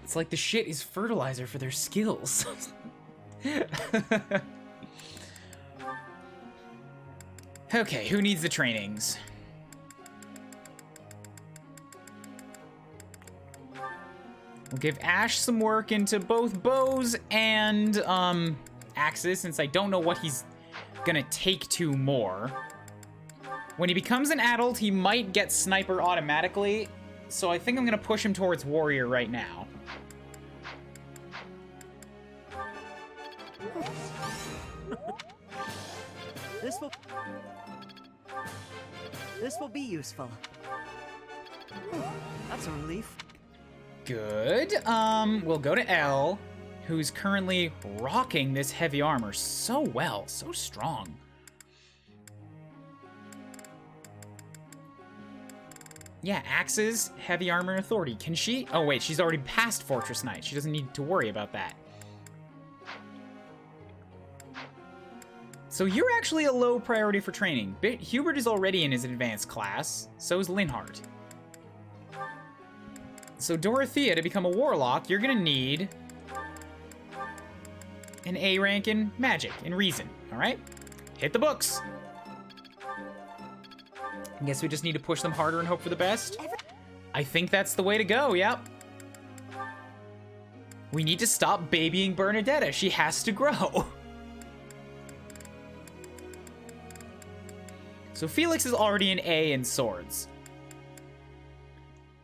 It's like the shit is fertilizer for their skills. Okay, who needs the trainings? We'll give Ash some work into both bows and axes, since I don't know what he's gonna take to more. When he becomes an adult, he might get sniper automatically, so I think I'm gonna push him towards warrior right now. This will be useful. That's a relief. Good. We'll go to L, who's currently rocking this heavy armor so well, so strong. Yeah, axes, heavy armor, and authority. Can she? Oh wait, she's already past Fortress Knight. She doesn't need to worry about that. So you're actually a low priority for training. Hubert is already in his advanced class, so is Linhardt. So Dorothea, to become a warlock, you're gonna need an A rank in magic, in reason, all right? Hit the books. I guess we just need to push them harder and hope for the best. I think that's the way to go, yep. We need to stop babying Bernadetta. She has to grow. So Felix is already an A in swords.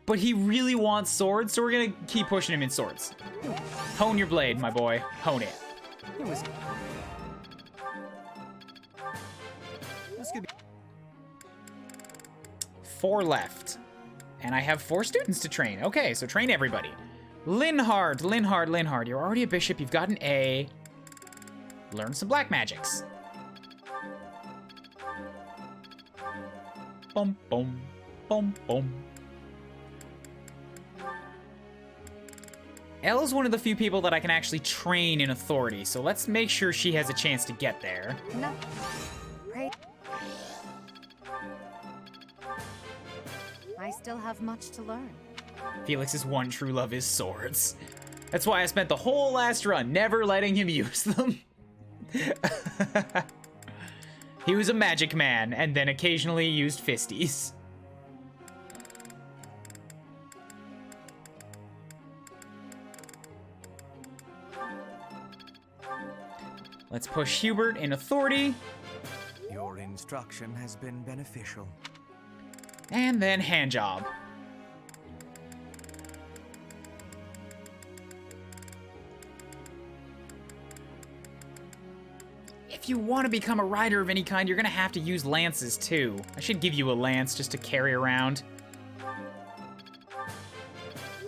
But he really wants swords, so we're gonna keep pushing him in swords. Hone your blade, my boy. Hone it. This could be 4 left. And I have 4 students to train. Okay, so train everybody. Linhardt. You're already a bishop. You've got an A. Learn some black magics. Boom, boom, boom, boom. Elle's one of the few people that I can actually train in authority, so let's make sure she has a chance to get there. no. Right. I still have much to learn. Felix's one true love is swords. That's why I spent the whole last run never letting him use them. He was a magic man, and then occasionally used fisties. Let's push Hubert in authority. Your instruction has been beneficial. And then handjob. If you want to become a rider of any kind, you're gonna have to use lances too. I should give you a lance just to carry around.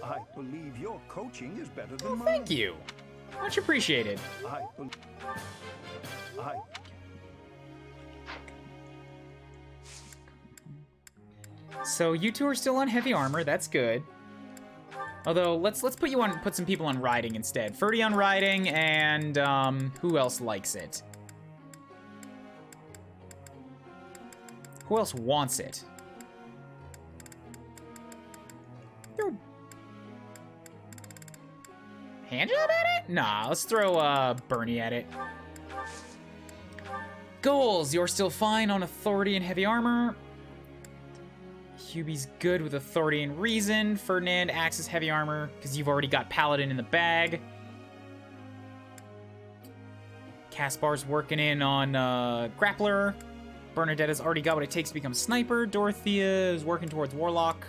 I believe your coaching is better than Oh, mine. thank you. Much appreciated. So you two are still on heavy armor. That's good. Although let's put some people on riding instead. Ferdy on riding, and who else likes it? Who else wants it? Handjob at it? Nah, let's throw Bernie at it. Goals. You're still fine on authority and heavy armor. Hubie's good with authority and reason. Ferdinand axes heavy armor because you've already got paladin in the bag. Kaspar's working in on grappler. Bernadetta's already got what it takes to become a sniper. Dorothea is working towards warlock.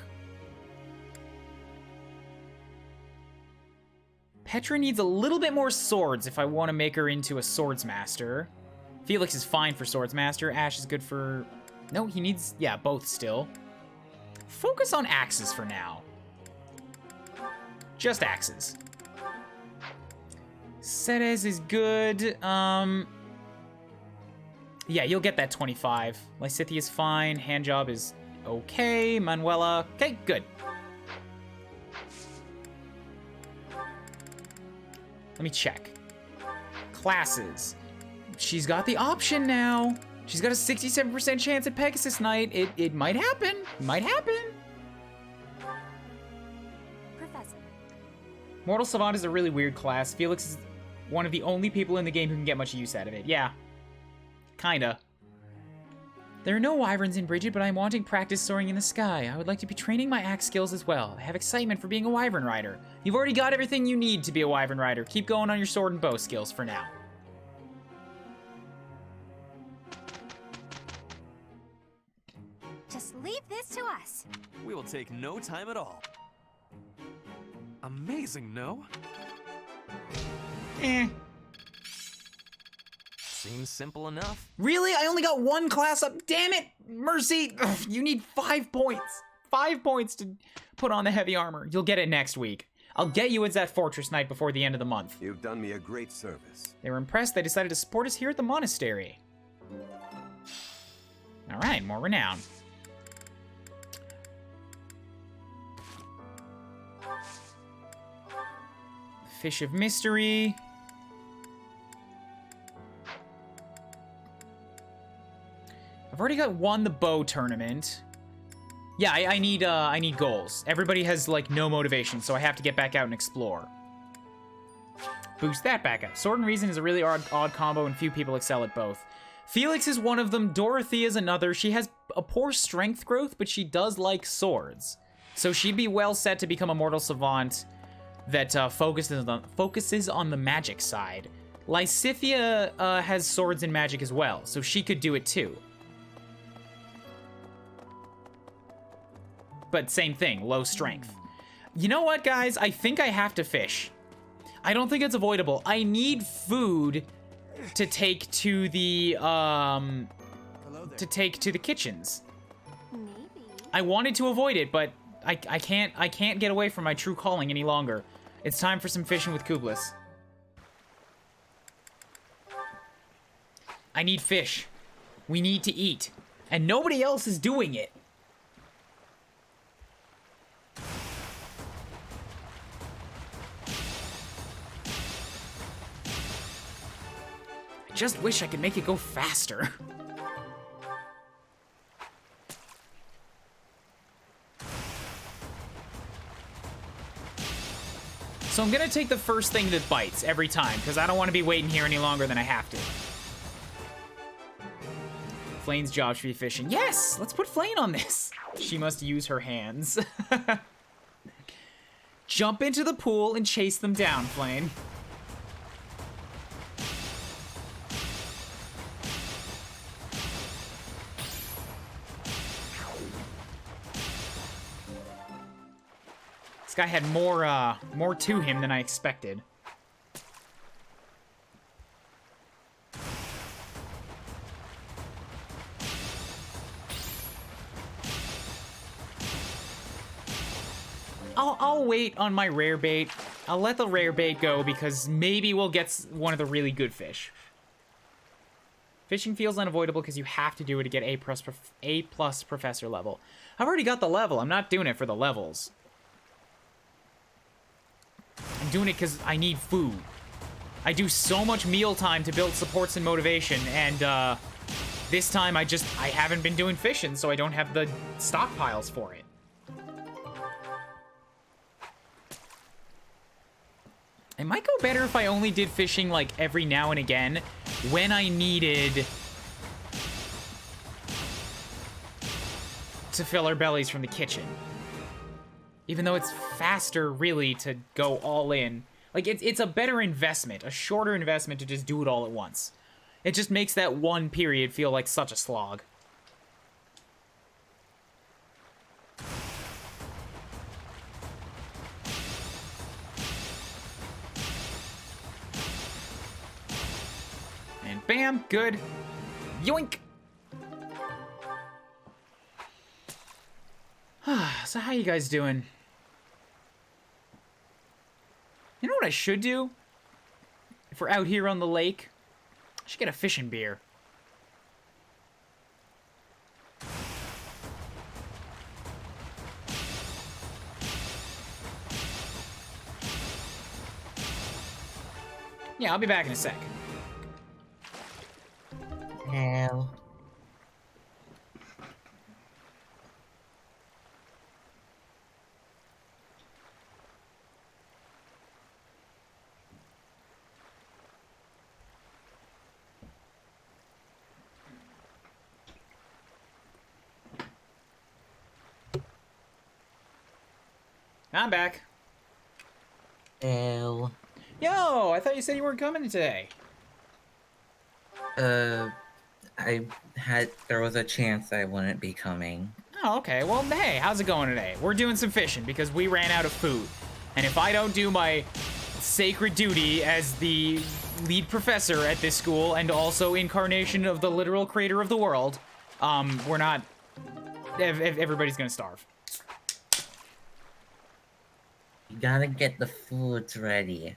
Petra needs a little bit more swords if I want to make her into a swordsmaster. Felix is fine for swordsmaster. Ash is good for... No, he needs... Yeah, both still. Focus on axes for now. Just axes. Ceres is good. Yeah, you'll get that 25. Lysithia is fine. Handjob is okay. Manuela. Okay, good. Let me check. Classes. She's got the option now. She's got a 67% chance at Pegasus Knight. It might happen. Might happen. Professor. Mortal Savant is a really weird class. Felix is one of the only people in the game who can get much use out of it. Yeah. Kinda. There are no wyverns in Bridget, but I'm wanting practice soaring in the sky. I would like to be training my axe skills as well. I have excitement for being a wyvern rider. You've already got everything you need to be a wyvern rider. Keep going on your sword and bow skills for now. Just leave this to us. We will take no time at all. Amazing, no? Eh. Seems simple enough. Really? I only got one class up. Damn it! Mercy! Ugh, you need 5 points. 5 points to put on the heavy armor. You'll get it next week. I'll get you as that fortress knight before the end of the month. You've done me a great service. They were impressed. They decided to support us here at the monastery. All right, more renown. Fish of Mystery. I've already won the bow tournament. Yeah, I need goals. Everybody has like no motivation, so I have to get back out and explore. Boost that back up. Sword and Reason is a really odd combo, and few people excel at both. Felix is one of them. Dorothy is another. She has a poor strength growth, but she does like swords, so she'd be well set to become a mortal savant that focuses on the magic side. Lysithia has swords and magic as well, so she could do it too. But same thing, low strength. You know what, guys? I think I have to fish. I don't think it's avoidable. I need food to take to the kitchens. Maybe. I wanted to avoid it, but I can't get away from my true calling any longer. It's time for some fishing with Kuuribro. I need fish. We need to eat. And nobody else is doing it. I just wish I could make it go faster. So I'm gonna take the first thing that bites every time, because I don't want to be waiting here any longer than I have to. Flane's job should be fishing. Yes! Let's put Flane on this. She must use her hands. Jump into the pool and chase them down, Flane. This guy had more to him than I expected. I'll wait on my rare bait. I'll let the rare bait go because maybe we'll get one of the really good fish. Fishing feels unavoidable because you have to do it to get A+ professor level. I've already got the level. I'm not doing it for the levels. I'm doing it because I need food. I do so much mealtime to build supports and motivation, and this time I haven't been doing fishing, so I don't have the stockpiles for it. It might go better if I only did fishing like every now and again when I needed to fill our bellies from the kitchen. Even though it's faster, really, to go all in. Like, it's a better investment, a shorter investment to just do it all at once. It just makes that one period feel like such a slog. And bam, good. Yoink! So how you guys doing? You know what I should do? If we're out here on the lake, I should get a fishing beer. Yeah, I'll be back in a sec. Hell. I'm back. Ew. Yo, I thought you said you weren't coming today. There was a chance I wouldn't be coming. Oh, okay. Well, hey, how's it going today? We're doing some fishing because we ran out of food. And if I don't do my sacred duty as the lead professor at this school and also incarnation of the literal creator of the world, we're not... everybody's gonna starve. You gotta get the foods ready.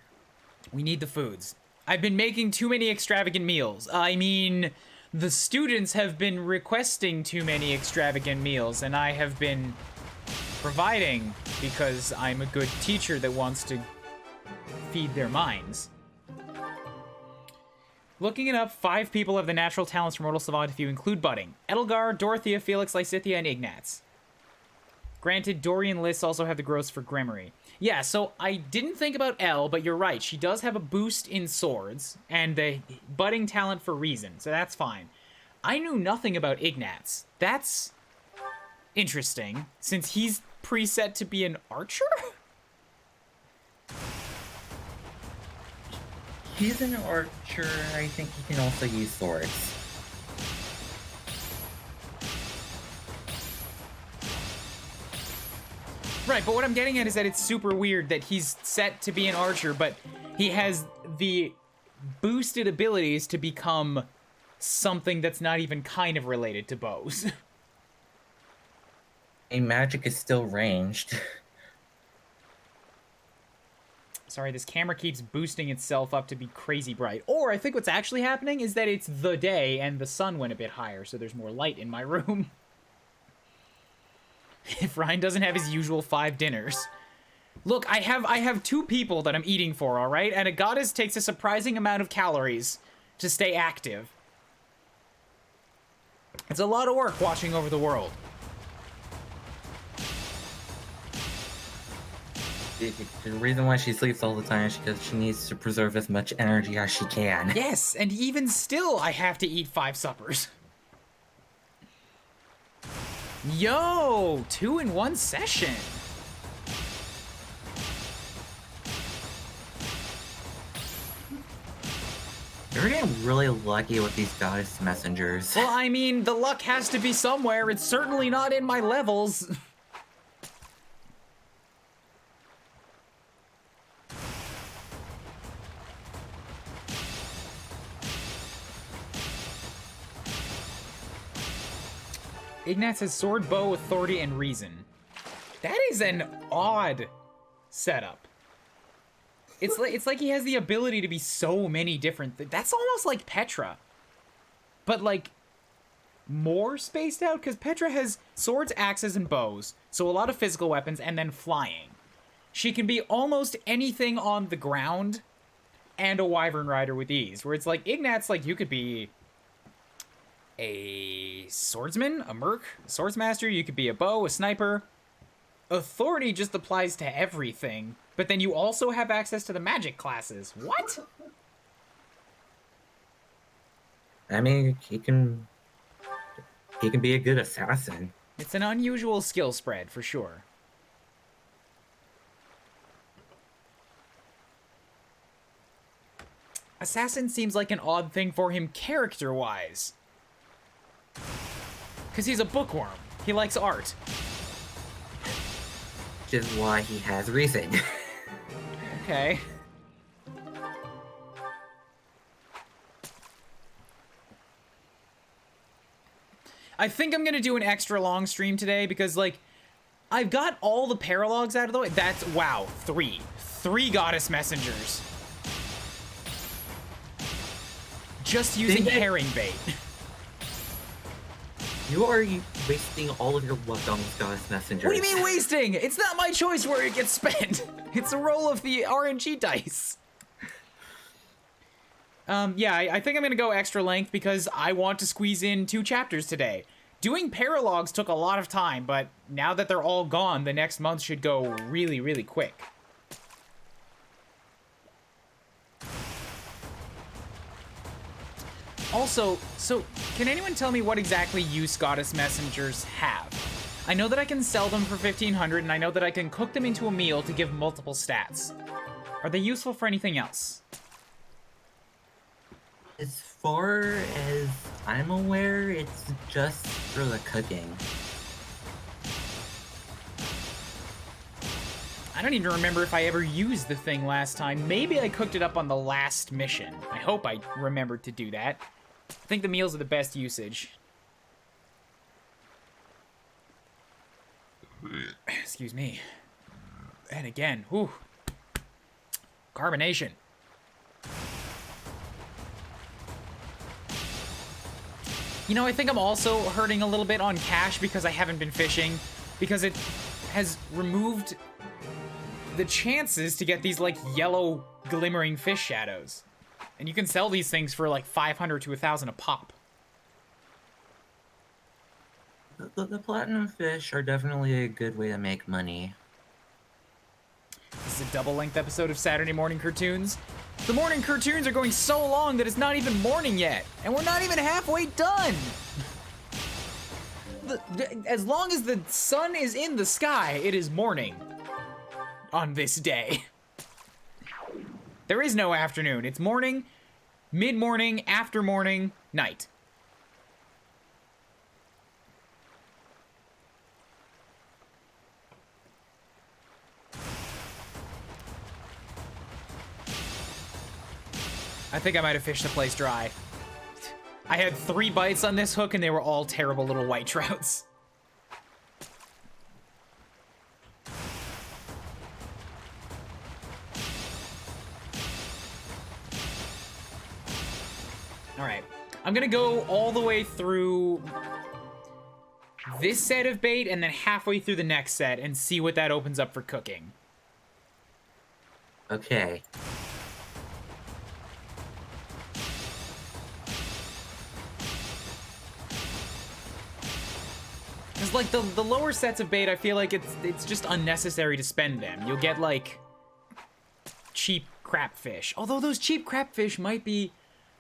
We need the foods. I've been making too many extravagant meals. I mean, the students have been requesting too many extravagant meals, and I have been providing because I'm a good teacher that wants to feed their minds. Looking it up, 5 people have the natural talents for mortal savant if you include budding. Edelgar, Dorothea, Felix, Lysithea, and Ignatz. Granted, Dory and Lys also have the growths for Gremory. Yeah, so I didn't think about Elle, but you're right. She does have a boost in swords and the budding talent for reason, so that's fine. I knew nothing about Ignatz. That's interesting, since he's preset to be an archer? He's an archer. I think he can also use swords. Right, but what I'm getting at is that it's super weird that he's set to be an archer, but he has the boosted abilities to become something that's not even kind of related to bows. A magic is still ranged. Sorry, this camera keeps boosting itself up to be crazy bright. Or I think what's actually happening is that it's the day and the sun went a bit higher, so there's more light in my room. If Ryan doesn't have his usual 5 dinners. Look, I have 2 people that I'm eating for, alright? And a goddess takes a surprising amount of calories to stay active. It's a lot of work watching over the world. The reason why she sleeps all the time is because she needs to preserve as much energy as she can. Yes, and even still, I have to eat 5 suppers. Yo, 2 in 1 session. You're getting really lucky with these goddess messengers. Well, I mean, the luck has to be somewhere. It's certainly not in my levels. Ignatz has sword, bow, authority, and reason. That is an odd setup. It's like he has the ability to be so many different things. That's almost like Petra. But like more spaced out, because Petra has swords, axes, and bows. So a lot of physical weapons and then flying. She can be almost anything on the ground and a wyvern rider with ease. Where it's like Ignatz, like you could be a swordsman, a merc, a swordsmaster, you could be a bow, a sniper. Authority just applies to everything, but then you also have access to the magic classes. What? I mean, he can be a good assassin. It's an unusual skill spread, for sure. Assassin seems like an odd thing for him character-wise. Because he's a bookworm. He likes art. Which is why he has reason. Okay. I think I'm gonna do an extra long stream today because, like, I've got all the paralogs out of the way. That's, wow, 3. 3 goddess messengers. Just using herring bait. You are wasting all of your luck on these goddess messengers. What do you mean wasting? It's not my choice where it gets spent. It's a roll of the RNG dice. Yeah, I think I'm gonna go extra length because I want to squeeze in 2 chapters today. Doing paralogs took a lot of time, but now that they're all gone, the next month should go really, really quick. Also, so can anyone tell me what exactly use goddess messengers have? I know that I can sell them for 1,500, and I know that I can cook them into a meal to give multiple stats. Are they useful for anything else? As far as I'm aware, it's just for the cooking. I don't even remember if I ever used the thing last time. Maybe I cooked it up on the last mission. I hope I remembered to do that. I think the meals are the best usage. Excuse me. And again, whew. Carbonation. You know, I think I'm also hurting a little bit on cash because I haven't been fishing. Because it has removed the chances to get these, like, yellow glimmering fish shadows. And you can sell these things for, like, 500 to 1,000 a pop. The platinum fish are definitely a good way to make money. This is a double-length episode of Saturday Morning Cartoons. The morning cartoons are going so long that it's not even morning yet. And we're not even halfway done! As long as the sun is in the sky, it is morning. On this day. There is no afternoon. It's morning, mid-morning, after morning, night. I think I might have fished the place dry. I had 3 bites on this hook and they were all terrible little white trouts. Alright, I'm gonna go all the way through this set of bait and then halfway through the next set and see what that opens up for cooking. Okay. Because, like, the lower sets of bait, I feel like it's just unnecessary to spend them. You'll get, like, cheap crapfish. Although those cheap crapfish might be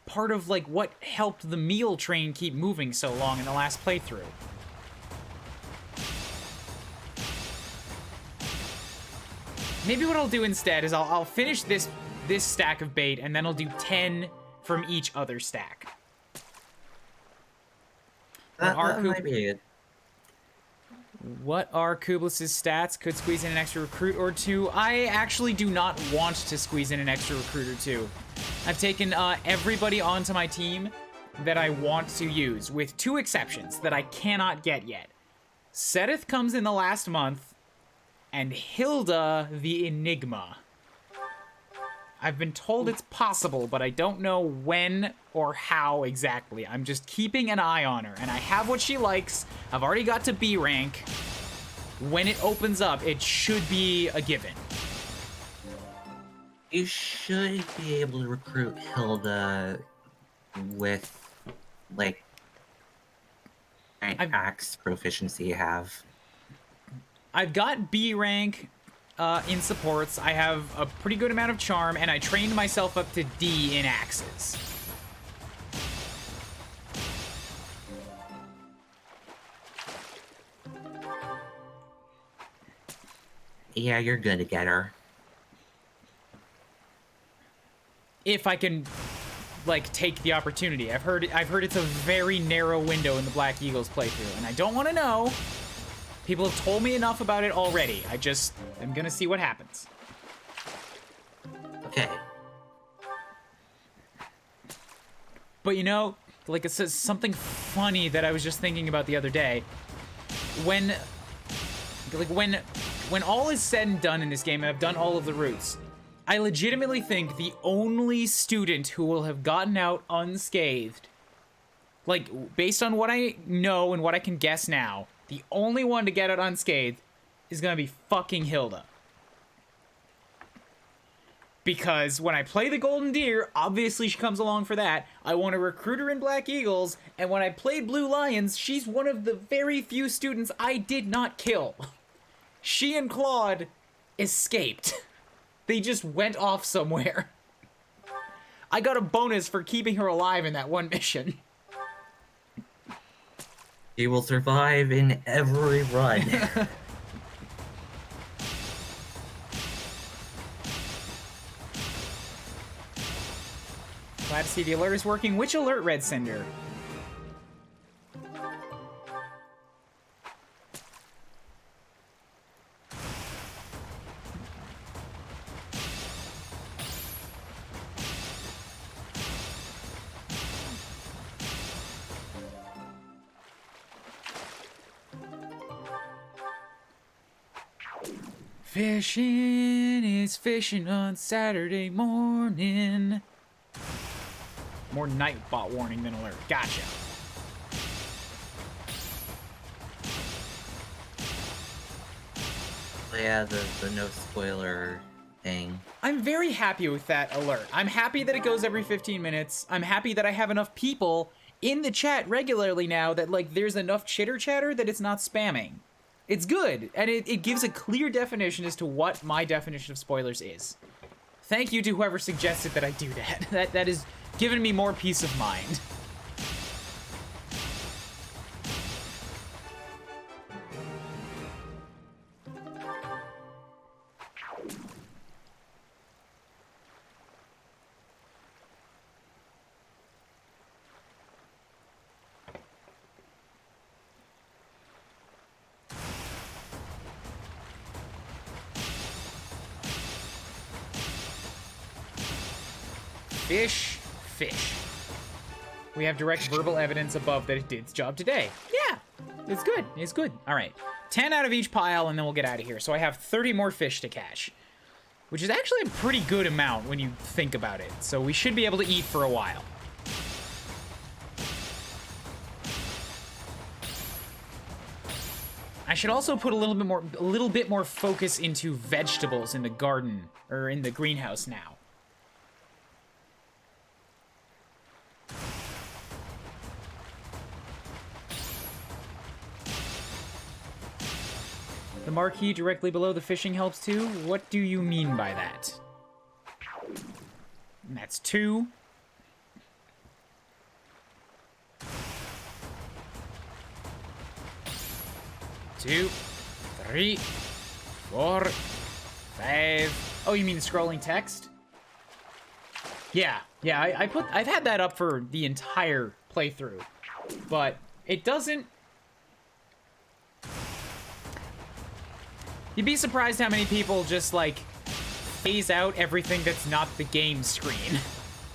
part of, like, what helped the meal train keep moving so long in the last playthrough. Maybe what I'll do instead is I'll finish this stack of bait, and then I'll do 10 from each other stack. That might be it. What are Kuuribro's stats? Could squeeze in an extra recruit or 2. I actually do not want to squeeze in an extra recruit or 2. I've taken everybody onto my team that I want to use, with 2 exceptions that I cannot get yet. Seteth comes in the last month, and Hilda the Enigma. I've been told it's possible, but I don't know when or how exactly. I'm just keeping an eye on her, and I have what she likes. I've already got to B rank. When it opens up, it should be a given. You should be able to recruit Hilda with, like, axe proficiency you have. I've got B rank in supports. I have a pretty good amount of charm, and I trained myself up to D in axes. Yeah, you're good to get her. If I can, like, take the opportunity. I've heard it's a very narrow window in the Black Eagles playthrough, and I don't want to know. People have told me enough about it already. I'm gonna see what happens. Okay. But you know, like, it says something funny that I was just thinking about the other day. When all is said and done in this game, and I've done all of the routes, I legitimately think the only student who will have gotten out unscathed, like, based on what I know and what I can guess now, the only one to get out unscathed is gonna be fucking Hilda. Because when I play the Golden Deer, obviously she comes along for that. I want to recruit her in Black Eagles, and when I played Blue Lions, she's one of the very few students I did not kill. She and Claude escaped. They just went off somewhere. I got a bonus for keeping her alive in that one mission. She will survive in every run. Glad to see the alert is working. Which alert, Red Cinder? Fishing is fishing on Saturday morning. More Nightbot warning than alert. Gotcha. Yeah, the no spoiler thing. I'm very happy with that alert. I'm happy that it goes every 15 minutes. I'm happy that I have enough people in the chat regularly now that, like, there's enough chitter-chatter that it's not spamming. It's good, and it gives a clear definition as to what my definition of spoilers is. Thank you to whoever suggested that I do that. That has given me more peace of mind. Fish. We have direct verbal evidence above that it did its job today. Yeah, it's good. It's good. All right. 10 out of each pile, and then we'll get out of here. So I have 30 more fish to catch, which is actually a pretty good amount when you think about it. So we should be able to eat for a while. I should also put a little bit more focus into vegetables in the garden, or in the greenhouse now. The marquee directly below the fishing helps too? What do you mean by that? And that's 2. Two, 3, 4, 5. Oh, you mean scrolling text? Yeah, I've had that up for the entire playthrough, but it doesn't. You'd be surprised how many people just, like, phase out everything that's not the game screen.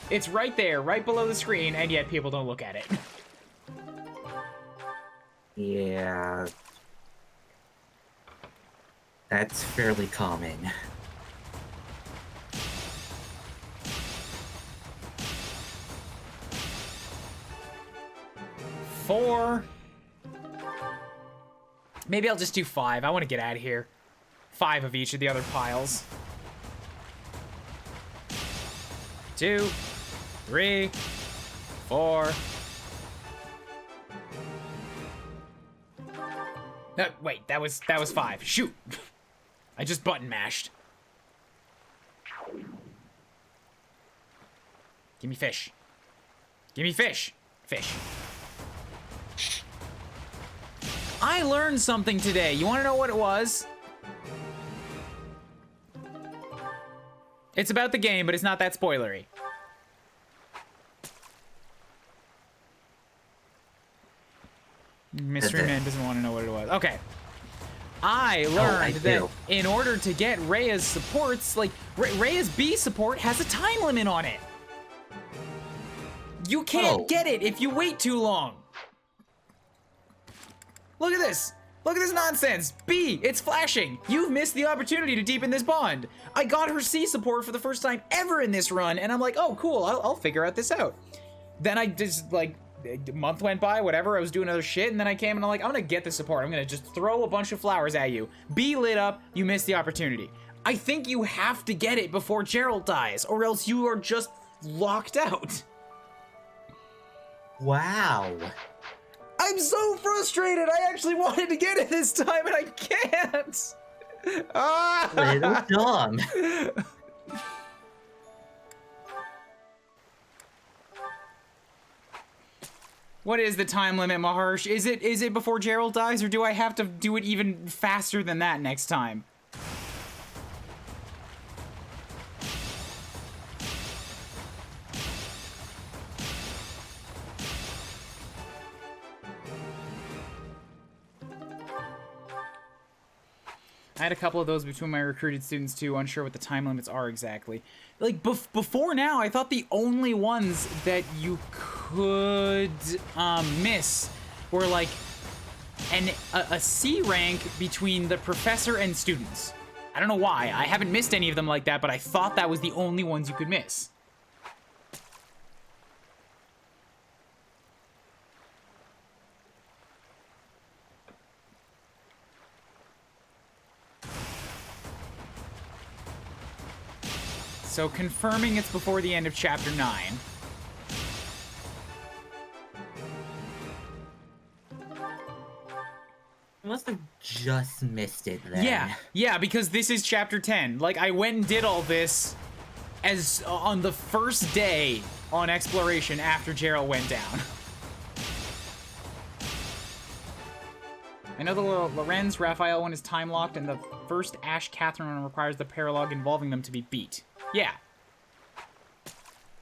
It's right there, right below the screen, and yet people don't look at it. Yeah. That's fairly common. Four. Maybe I'll just do 5. I want to get out of here. 5 of each of the other piles. 2, 3, 4. No, wait, that was 5. Shoot. I just button mashed. Give me fish. Give me fish. Fish. I learned something today. You want to know what it was? It's about the game, but it's not that spoilery. Mystery Man doesn't want to know what it was. Okay. I learned that in order to get Rhea's supports, like, Rhea's B support has a time limit on it. You can't get it if you wait too long. Look at this. Look at this nonsense. B, it's flashing. You've missed the opportunity to deepen this bond. I got her C support for the first time ever in this run, and I'm like, oh, cool, I'll figure out this out. Then I just, like, a month went by, whatever, I was doing other shit, and then I came and I'm like, I'm gonna get the support. I'm gonna just throw a bunch of flowers at you. B lit up, you missed the opportunity. I think you have to get it before Gerald dies, or else you are just locked out. Wow. I'm so frustrated. I actually wanted to get it this time, and I can't. Little dumb. What is the time limit, Maharsh? Is it before Gerald dies, or do I have to do it even faster than that next time? I had a couple of those between my recruited students too, unsure what the time limits are exactly. Like, before now, I thought the only ones that you could miss were like a C rank between the professor and students. I don't know why. I haven't missed any of them like that, but I thought that was the only ones you could miss. So confirming it's before the end of chapter 9. I must have just missed it then. Yeah, because this is chapter 10. Like, I went and did all this as on the first day on exploration after Gerald went down. I know the Lorenz Raphael one is time locked, and the first Ash Catherine one requires the paralogue involving them to be beat. Yeah.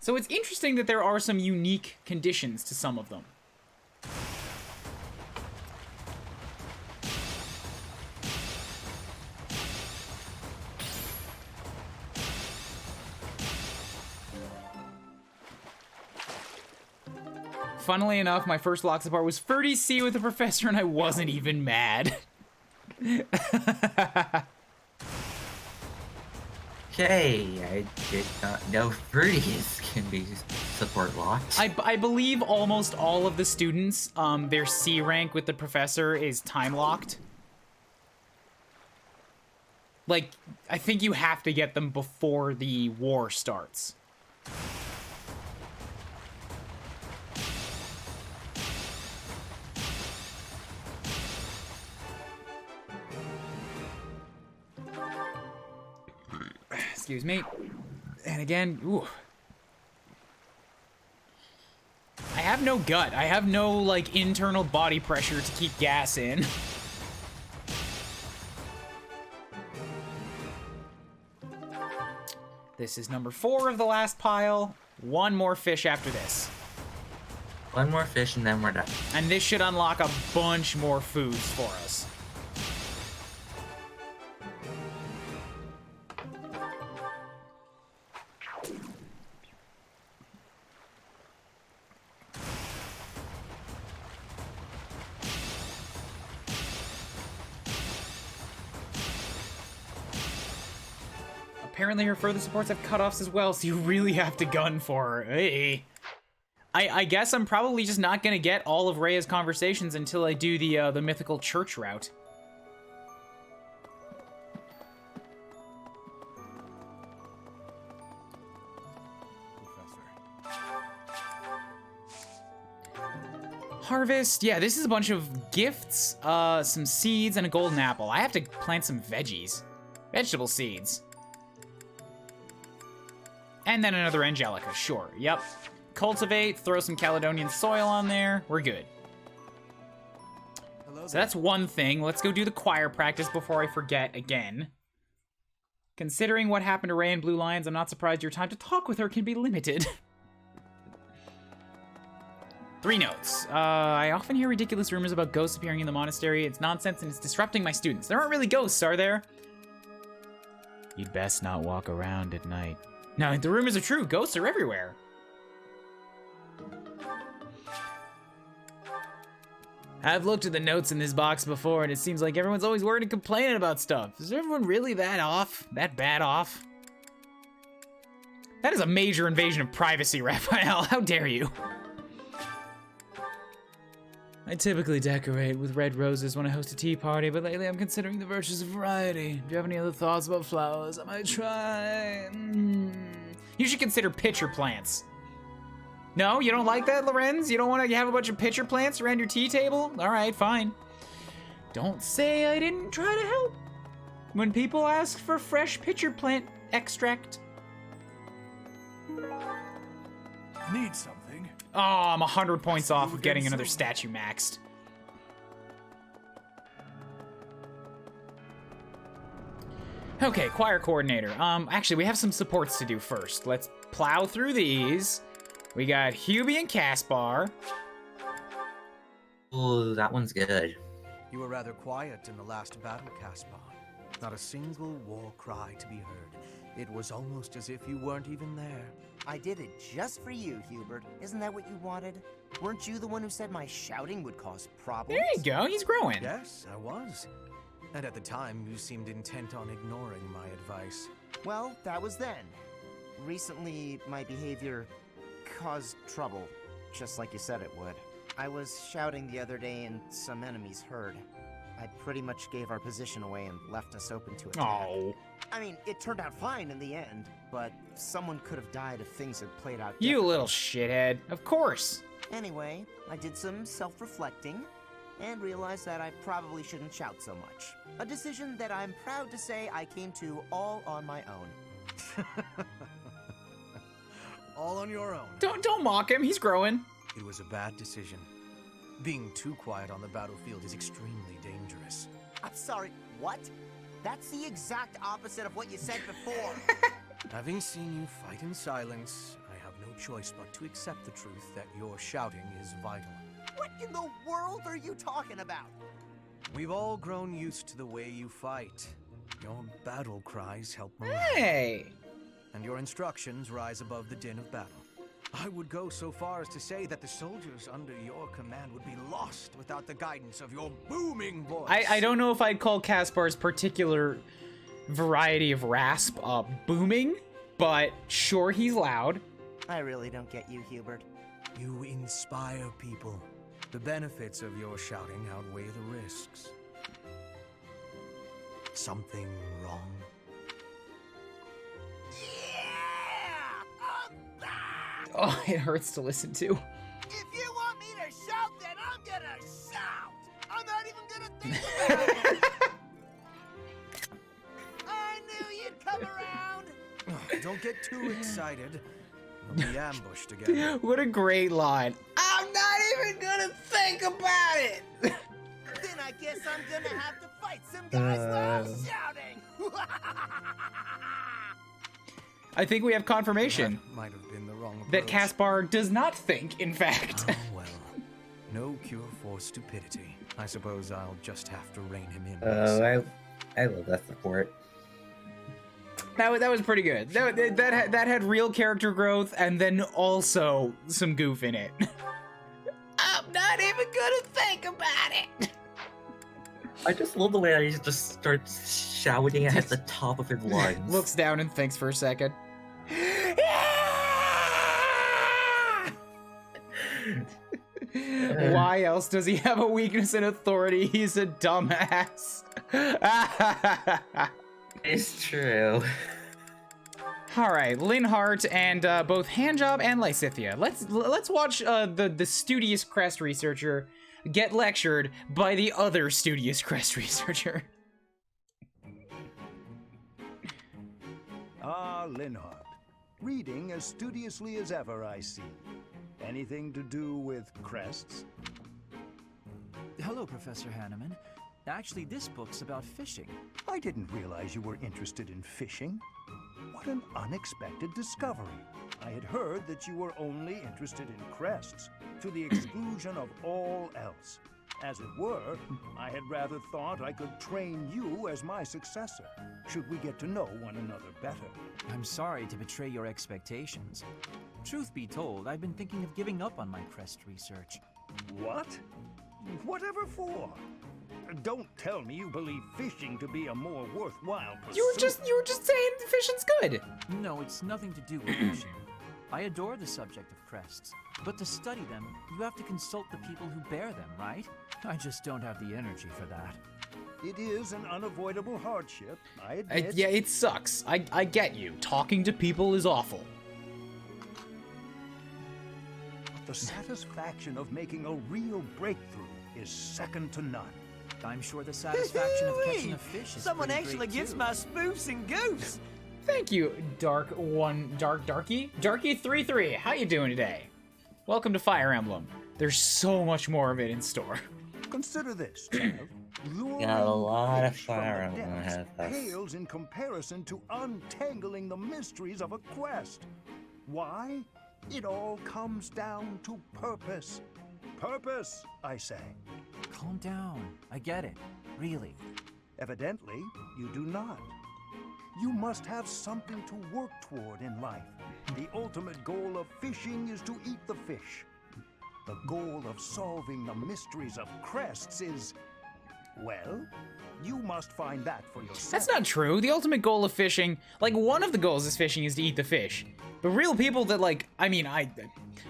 So it's interesting that there are some unique conditions to some of them. Funnily enough, my first Lock Support was 30C with the professor, and I wasn't even mad. Okay, I did not know 30s can be support locked. I believe almost all of the students, their C rank with the professor is time locked. Like, I think you have to get them before the war starts. Excuse me. And again, ooh. I have no gut. I have no, like, internal body pressure to keep gas in. This is number 4 of the last pile. One more fish after this. One more fish and then we're done. And this should unlock a bunch more foods for us. Apparently her further supports have cutoffs as well, so you really have to gun for her. Hey. I guess I'm probably just not gonna get all of Rhea's conversations until I do the mythical church route. Harvest. Yeah, this is a bunch of gifts, some seeds, and a golden apple. I have to plant some veggies. Vegetable seeds. And then another Angelica, sure, yep. Cultivate, throw some Caledonian soil on there, we're good. So that's one thing. Let's go do the choir practice before I forget again. Considering what happened to Rhea and Blue Lions, I'm not surprised your time to talk with her can be limited. 3 notes. I often hear ridiculous rumors about ghosts appearing in the monastery. It's nonsense and it's disrupting my students. There aren't really ghosts, are there? You'd best not walk around at night. No, the rumors are true. Ghosts are everywhere. I've looked at the notes in this box before, and it seems like everyone's always worried and complaining about stuff. Is everyone really that off? That bad off? That is a major invasion of privacy, Raphael. How dare you? I typically decorate with red roses when I host a tea party, but lately I'm considering the virtues of variety. Do you have any other thoughts about flowers? I might try... You should consider pitcher plants. No, you don't like that, Lorenz? You don't want to have a bunch of pitcher plants around your tea table? All right, fine. Don't say I didn't try to help. When people ask for fresh pitcher plant extract. Need something? Oh, I'm 100 points off of getting another statue maxed. Okay, choir coordinator. Actually, we have some supports to do first. Let's plow through these. We got Hubie and Caspar. Ooh, that one's good. You were rather quiet in the last battle, Caspar. Not a single war cry to be heard. It was almost as if you weren't even there. I did it just for you, Hubert. Isn't that what you wanted? Weren't you the one who said my shouting would cause problems? There you go, he's growing. Yes, I was. And at the time, you seemed intent on ignoring my advice. Well, that was then. Recently, my behavior caused trouble, just like you said it would. I was shouting the other day and some enemies heard. I pretty much gave our position away and left us open to attack. Oh. I mean, it turned out fine in the end, but someone could have died if things had played out You differently. little shithead. Of course. Anyway, I did some self-reflecting and realized that I probably shouldn't shout so much. A decision that I'm proud to say I came to all on my own. All on your own. Don't mock him, he's growing. It was a bad decision. Being too quiet on the battlefield is extremely dangerous. I'm sorry, what? That's the exact opposite of what you said before. Having seen you fight in silence, I have no choice but to accept the truth that your shouting is vital. What in the world are you talking about? We've all grown used to the way you fight. Your battle cries help morale, Hey. and your instructions rise above the din of battle. I would go so far as to say that the soldiers under your command would be lost without the guidance of your booming voice. I don't know if I'd call Caspar's particular variety of rasp booming, but sure, he's loud. I really don't get you, Hubert. You inspire people. The benefits of your shouting outweigh the risks. Something wrong? Oh, it hurts to listen to. If you want me to shout, then I'm gonna shout! I'm not even gonna think about it! I knew you'd come around! Don't get too excited. You'll be ambushed again. What a great line. I'm not even gonna think about it. Then I guess I'm gonna have to fight some guys while shouting! I think we have confirmation That might have been the wrong approach. that Caspar does not think, in fact. Oh, well. No cure for stupidity. I suppose I'll just have to rein him in. I love that support. That was pretty good. That had real character growth and then also some goof in it. I'm not even gonna think about it. I just love the way he just starts shouting at the top of his lungs. Looks down and thinks for a second. Why else does he have a weakness in authority? He's a dumbass. It's true. All right, Linhart and both Handjob and Lysithia. Let's watch the studious Crest researcher get lectured by the other studious Crest researcher. Ah, Linhart. Reading as studiously as ever, I see. Anything to do with crests? Hello, Professor Hanneman. Actually, this book's about fishing. I didn't realize you were interested in fishing. What an unexpected discovery. I had heard that you were only interested in crests, to the exclusion of all else. As it were, I had rather thought I could train you as my successor, should we get to know one another better. I'm sorry to betray your expectations. Truth be told, I've been thinking of giving up on my crest research. What? Whatever for? Don't tell me you believe fishing to be a more worthwhile pursuit. You were just saying fishing's good. No, it's nothing to do with fishing. I adore the subject of crests, but to study them, you have to consult the people who bear them, right? I just don't have the energy for that. It is an unavoidable hardship, I admit. Yeah, it sucks. I get you. Talking to people is awful. But the satisfaction of making a real breakthrough is second to none. I'm sure the satisfaction of catching a fish is Someone pretty actually great gets too. my spoofs and goofs! Thank you, Darky33. How you doing today? Welcome to Fire Emblem. There's so much more of it in store. Consider this, child. Got a lot of Fish from fire the Emblem depths ahead of us. pales in comparison to untangling the mysteries of a quest. Why? It all comes down to purpose. Purpose, I say. Calm down. I get it. Really. Evidently, you do not. You must have something to work toward in life. The ultimate goal of fishing is to eat the fish. The goal of solving the mysteries of crests is, well, you must find that for yourself. That's not true. The ultimate goal of fishing, like one of the goals of fishing is to eat the fish. But real people that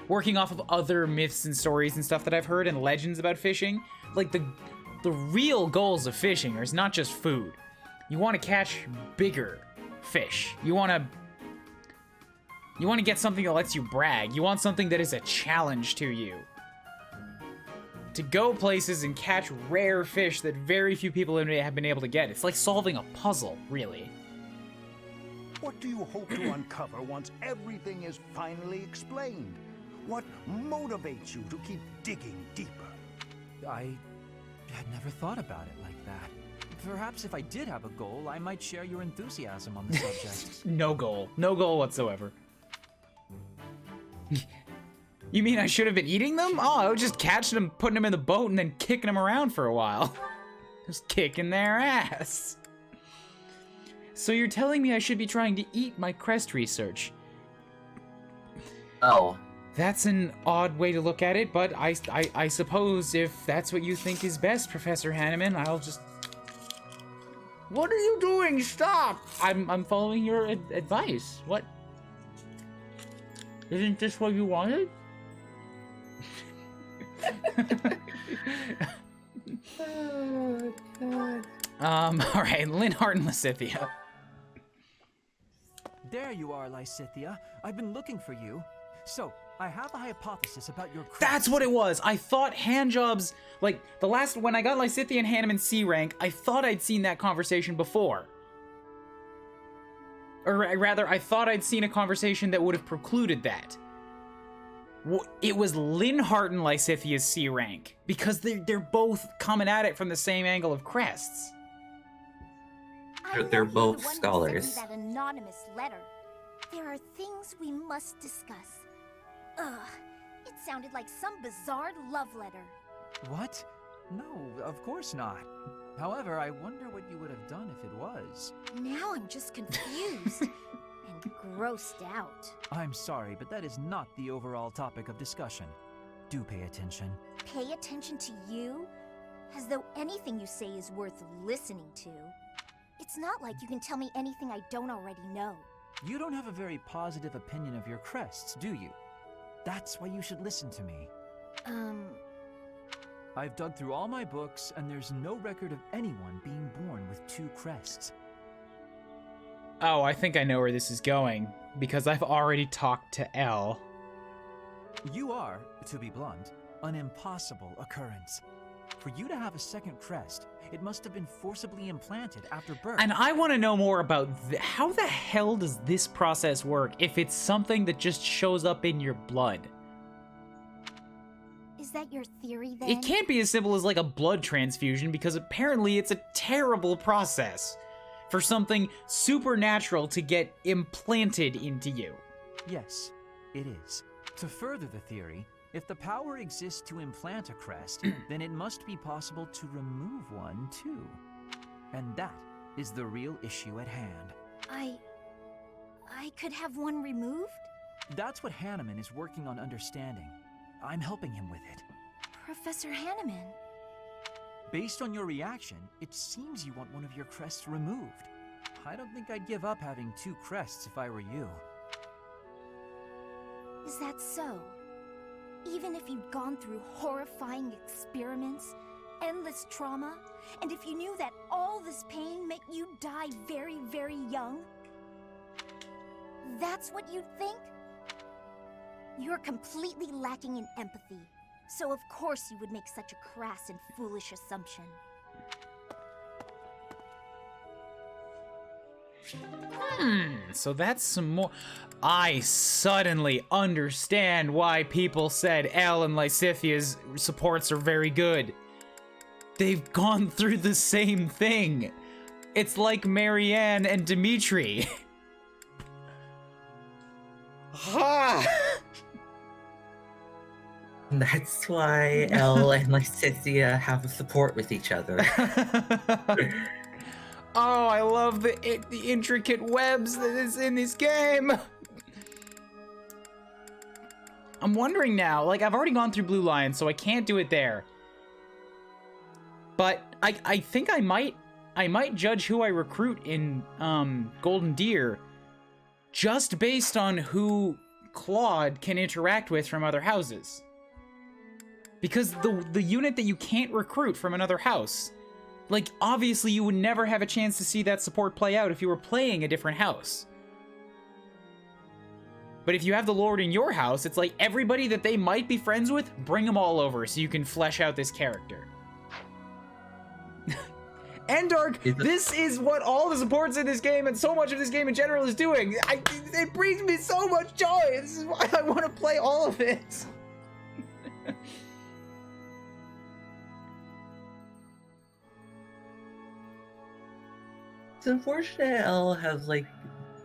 working off of other myths and stories and stuff that I've heard and legends about fishing, like the real goals of fishing is not just food. You want to catch bigger fish. You want to get something that lets you brag. You want something that is a challenge to you. To go places and catch rare fish that very few people have been able to get. It's like solving a puzzle, really. What do you hope to uncover once everything is finally explained? What motivates you to keep digging deeper? I had never thought about it like that. Perhaps if I did have a goal, I might share your enthusiasm on the subject. No goal. No goal whatsoever. You mean I should have been eating them? Oh, I was just catching them, putting them in the boat, and then kicking them around for a while. Just kicking their ass. So you're telling me I should be trying to eat my crest research? Oh. That's an odd way to look at it, but I suppose if that's what you think is best, Professor Hanneman, I'll just... What are you doing? Stop! I'm following your advice. What? Isn't this what you wanted? Oh, God. Alright, Linhart and Lysithea. There you are, Lysithea. I've been looking for you. So, I have a hypothesis about your crests. That's what it was. I thought handjobs, like when I got Lysithea and Hanneman C rank, I thought I'd seen that conversation before. Or rather, I thought I'd seen a conversation that would have precluded that. It was Linhart and Lysithea's C rank, because they're both coming at it from the same angle of crests. They're both scholars. That anonymous letter. There are things we must discuss. Ugh, it sounded like some bizarre love letter. What? No, of course not. However, I wonder what you would have done if it was. Now I'm just confused and grossed out. I'm sorry, but that is not the overall topic of discussion. Do pay attention. Pay attention to you? As though anything you say is worth listening to. It's not like you can tell me anything I don't already know. You don't have a very positive opinion of your crests, do you? That's why you should listen to me. I've dug through all my books, and there's no record of anyone being born with 2 crests. Oh, I think I know where this is going, because I've already talked to Elle. You are, to be blunt, an impossible occurrence. For you to have a second crest, it must have been forcibly implanted after birth. And I want to know more about how the hell does this process work if it's something that just shows up in your blood? Is that your theory then? It can't be as simple as like a blood transfusion, because apparently it's a terrible process for something supernatural to get implanted into you. Yes, it is. To further the theory, if the power exists to implant a crest, then it must be possible to remove one too. And that is the real issue at hand. I could have one removed? That's what Hanneman is working on understanding. I'm helping him with it. Professor Hanneman. Based on your reaction, it seems you want one of your crests removed. I don't think I'd give up having 2 crests if I were you. Is that so? Even if you'd gone through horrifying experiments, endless trauma, and if you knew that all this pain meant you'd die very, very young? That's what you'd think? You're completely lacking in empathy, so of course you would make such a crass and foolish assumption. So that's some more. I suddenly understand why people said Elle and Lysithia's supports are very good. They've gone through the same thing. It's like Marianne and Dimitri. Ha! That's why Elle and Lysithia have a support with each other. Oh, I love the intricate webs that is in this game. I'm wondering now, like, I've already gone through Blue Lion, so I can't do it there. But I think I might judge who I recruit in Golden Deer just based on who Claude can interact with from other houses. Because the unit that you can't recruit from another house, like, obviously you would never have a chance to see that support play out if you were playing a different house. But if you have the Lord in your house, it's like everybody that they might be friends with, bring them all over so you can flesh out this character. Endark, this is what all the supports in this game and so much of this game in general is doing. It brings me so much joy. This is why I want to play all of it. It's unfortunate Elle has, like,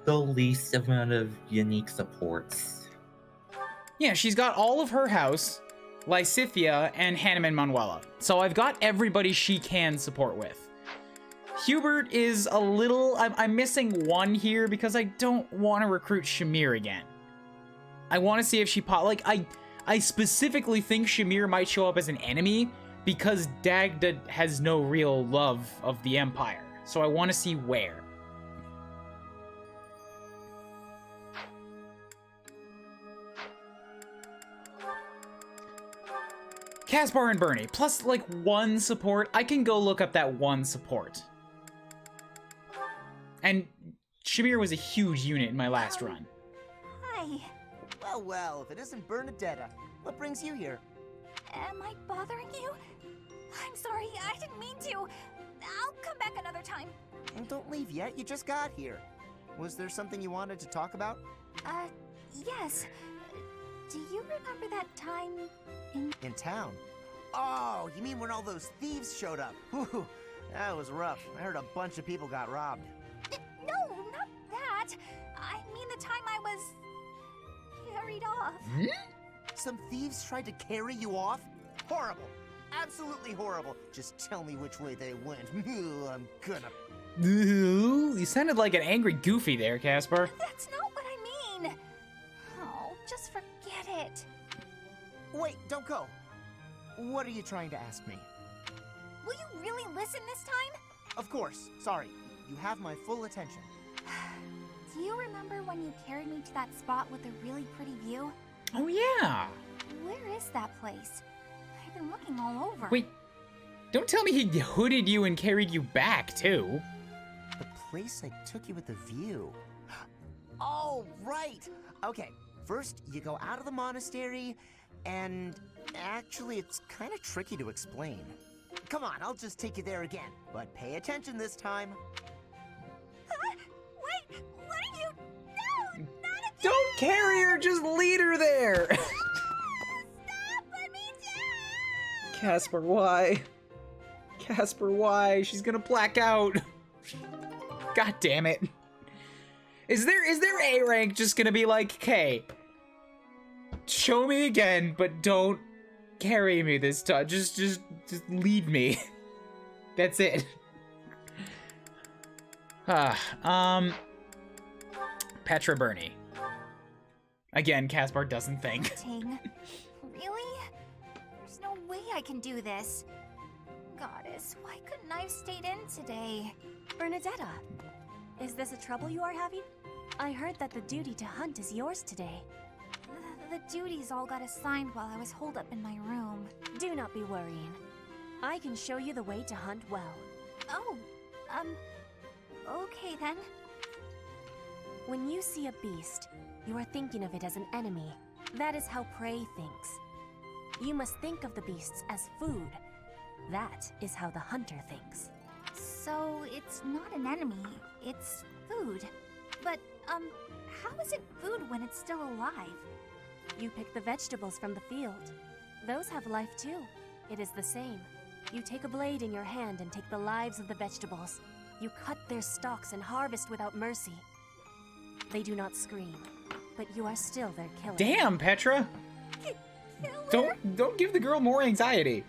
the least amount of unique supports. Yeah, she's got all of her house, Lysithia, and Hanneman Manuela. So I've got everybody she can support with. Hubert is a little... I'm missing one here because I don't want to recruit Shamir again. I want to see if she like, I specifically think Shamir might show up as an enemy because Dagda has no real love of the Empire. So I want to see where. Caspar and Bernie, plus like one support. I can go look up that one support. And Shamir was a huge unit in my last run. Hi. Well, if it isn't Bernadetta, what brings you here? Am I bothering you? I'm sorry, I didn't mean to. I'll come back another time. And don't leave yet, you just got here. Was there something you wanted to talk about? Yes. Do you remember that time In town? Oh, you mean when all those thieves showed up? Whew, that was rough. I heard a bunch of people got robbed. No, not that. I mean the time I was... carried off. Some thieves tried to carry you off? Horrible. Absolutely horrible. Just tell me which way they went. I'm gonna... You sounded like an angry Goofy there, Caspar. That's not what I mean. Oh, just forget it. Wait, don't go. What are you trying to ask me? Will you really listen this time? Of course. Sorry. You have my full attention. Do you remember when you carried me to that spot with a really pretty view? Oh, yeah. Where is that place? I've been looking all over. Wait, don't tell me he hooded you and carried you back, too. The place I took you with the view. Oh, right. Okay, first you go out of the monastery, and actually it's kind of tricky to explain. Come on, I'll just take you there again, but pay attention this time. Wait, what are you... No, not again! Don't carry her, just lead her there. Stop, let me down! Caspar, why? Caspar, why? She's gonna black out. God damn it. Is there A rank just gonna be like, okay, show me again, but don't carry me this time. Just lead me. That's it. Petra Bernie. Again, Caspar doesn't think. Ting. Really? There's no way I can do this. Goddess, why couldn't I have stayed in today? Bernadetta, is this a trouble you are having? I heard that the duty to hunt is yours today. The duties all got assigned while I was holed up in my room. Do not be worrying. I can show you the way to hunt well. Oh, okay then. When you see a beast, you are thinking of it as an enemy. That is how prey thinks. You must think of the beasts as food. That is how the hunter thinks. So it's not an enemy, it's Food. But, how is it food when it's still alive? You pick the vegetables from the field. Those have life too. It is the same. You take a blade in your hand and take the lives of the vegetables. You cut their stalks and harvest without mercy. They do not scream, but you are still their killer. Damn, Petra! Don't give the girl more anxiety.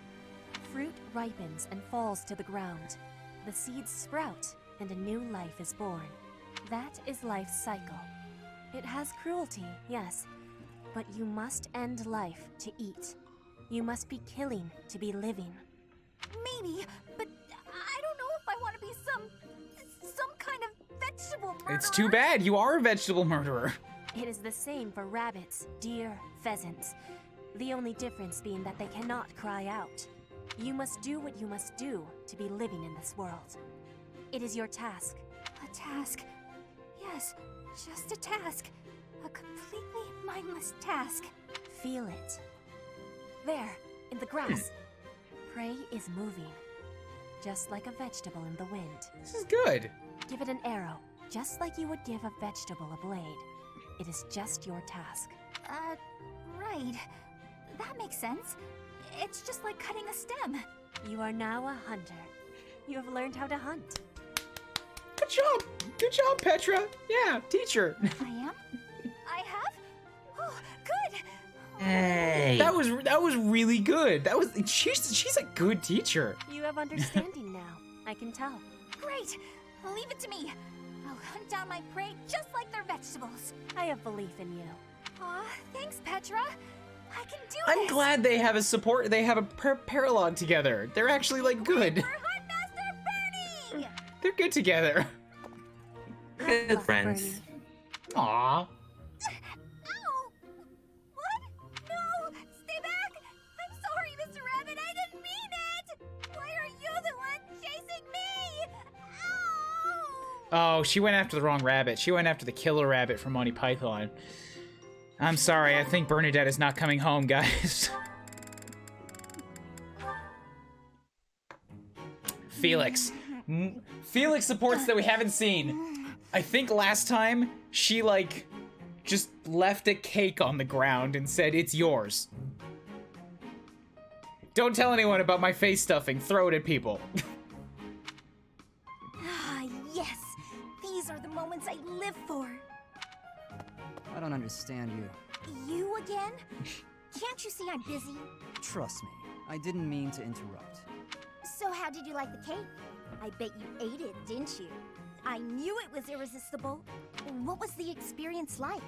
Fruit ripens and falls to the ground. The seeds sprout, and a new life is born. That is life's cycle. It has cruelty, yes, but you must end life to eat. You must be killing to be living. Maybe, but I don't know if I want to be some kind of vegetable murderer. It's too bad, you are a vegetable murderer. It is the same for rabbits, deer, pheasants. The only difference being that they cannot cry out. You must do what you must do to be living in this world. It is your task. A task. Yes, just a task. A completely mindless task. Feel it. There, in the grass. Prey is moving, just like a vegetable in the wind. This is good. Give it an arrow, just like you would give a vegetable a blade. It is just your task. Right. That makes sense. It's just like cutting a stem. You are now a hunter. You have learned how to hunt. Good job! Good job, Petra! Yeah, teacher. I am? I have? Oh, good! Hey. That was really good. She's a good teacher. You have understanding now. I can tell. Great! Leave it to me. I'll hunt down my prey just like their vegetables. I have belief in you. Aw, thanks, Petra. I can do I'm this. glad they have a support. They have a paralogue together. They're actually like good. For Huntmaster Bernie! They're good together. Good friends. Aww. Ow! What? No! Stay back! I'm sorry, Mr. Rabbit. I didn't mean it! Why are you the one chasing me? Ow! Oh, she went after the wrong rabbit. She went after the killer rabbit from Monty Python. I'm sorry, I think Bernadette is not coming home, guys. Felix. Felix supports that we haven't seen. I think last time, she, like, just left a cake on the ground and said, it's yours. Don't tell anyone about my face stuffing. Throw it at people. Ah, yes. These are the moments I live for. I don't understand you. You again? Can't you see I'm busy? Trust me, I didn't mean to interrupt. So how did you like the cake? I bet you ate it, didn't you? I knew it was irresistible. What was the experience like?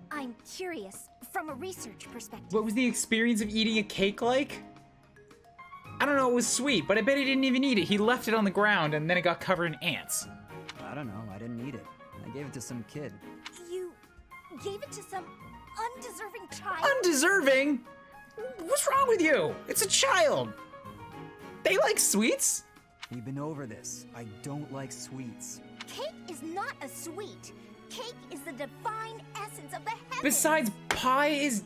I'm curious, from a research perspective. What was the experience of eating a cake like? I don't know, it was sweet, but I bet he didn't even eat it. He left it on the ground and then it got covered in ants. I don't know, I didn't eat it. I gave it to some kid. You gave it to some undeserving child? Undeserving? What's wrong with you? It's a child. They like sweets? We've been over this. I don't like sweets. Cake is not a sweet. Cake is the divine essence of the heavens. Besides, pie is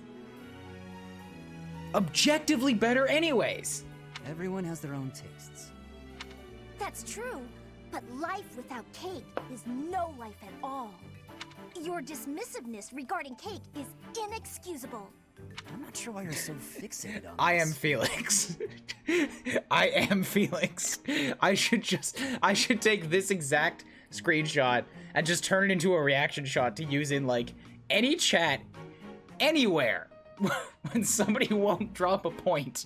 objectively better anyways. Everyone has their own tastes. That's true, but life without cake is no life at all. Your dismissiveness regarding cake is inexcusable. I'm not sure why you're so fixated on I am this. Felix. I am Felix. I should take this exact screenshot and just turn it into a reaction shot to use in like any chat anywhere when somebody won't drop a point.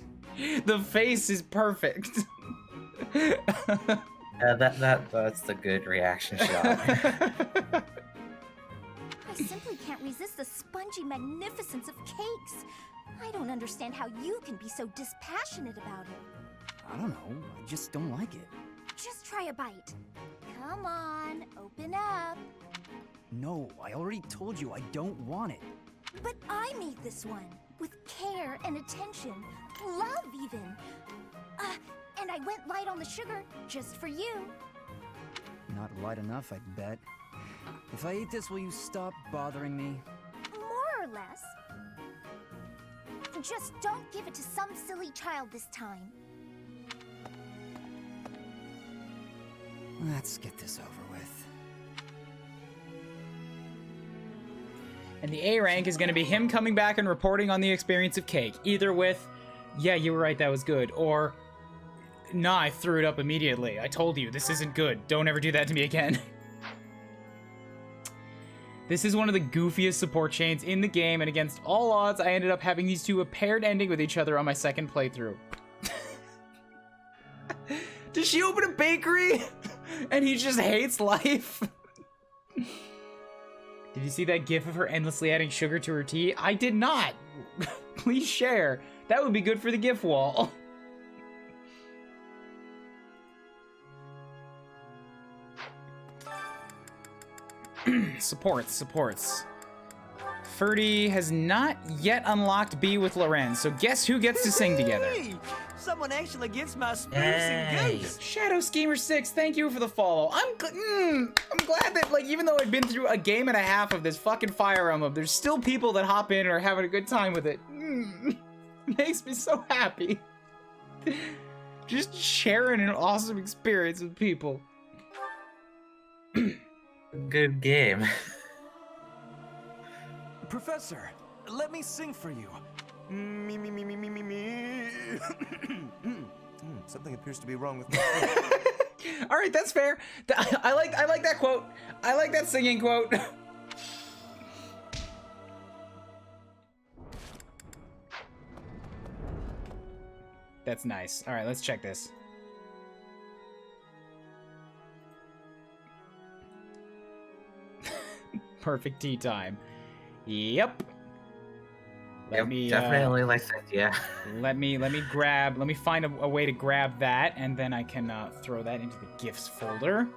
The face is perfect. That's a good reaction shot. I simply can't resist the spongy magnificence of cakes. I don't understand how you can be so dispassionate about it. I don't know, I just don't like it. Just try a bite. Come on, open up. No, I already told you I don't want it. But I made this one, with care and attention, love even. And I went light on the sugar, just for you. Not light enough, I bet. If I eat this, will you stop bothering me? More or less. Just don't give it to some silly child this time. Let's get this over with. And the A rank is going to be him coming back and reporting on the experience of cake. Either with, yeah, you were right, that was good. Or, nah, I threw it up immediately. I told you, this isn't good. Don't ever do that to me again. This is one of the goofiest support chains in the game, and against all odds, I ended up having these two a paired ending with each other on my second playthrough. Does she open a bakery? And he just hates life? Did you see that gif of her endlessly adding sugar to her tea? I did not. Please share. That would be good for the gif wall. Supports. Ferdy has not yet unlocked B with Lorenz, so guess who gets to sing together? Someone actually gets my spruce goose. Shadow Schemer 6, thank you for the follow. I'm glad that, like, even though I've been through a game and a half of this fucking Fire Emblem, there's still people that hop in and are having a good time with it. Makes me so happy. Just sharing an awesome experience with people. Good game. Professor, let me sing for you. Me. Something appears to be wrong with my All right, that's fair. I like that quote. I like that singing quote. That's nice. All right, let's check this. Perfect tea time. Yep. Let me definitely like that. Yeah. Let me find a way to grab that, and then I can throw that into the gifts folder.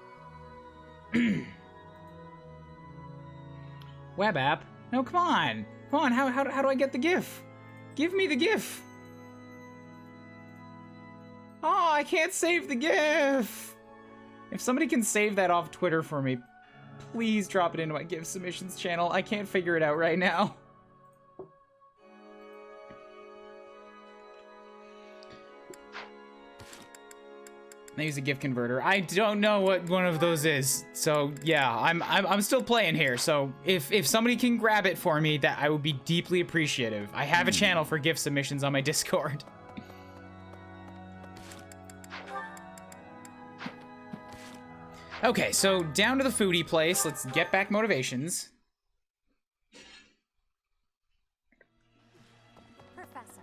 Web app? No, come on. How do I get the GIF? Give me the GIF. Oh, I can't save the GIF. If somebody can save that off Twitter for me, please drop it into my GIF submissions channel. I can't figure it out right now. I use a GIF converter. I don't know what one of those is. So yeah, I'm still playing here. So if somebody can grab it for me, that I would be deeply appreciative. I have a channel for GIF submissions on my Discord. Okay, so down to the foodie place. Let's get back motivations. Professor.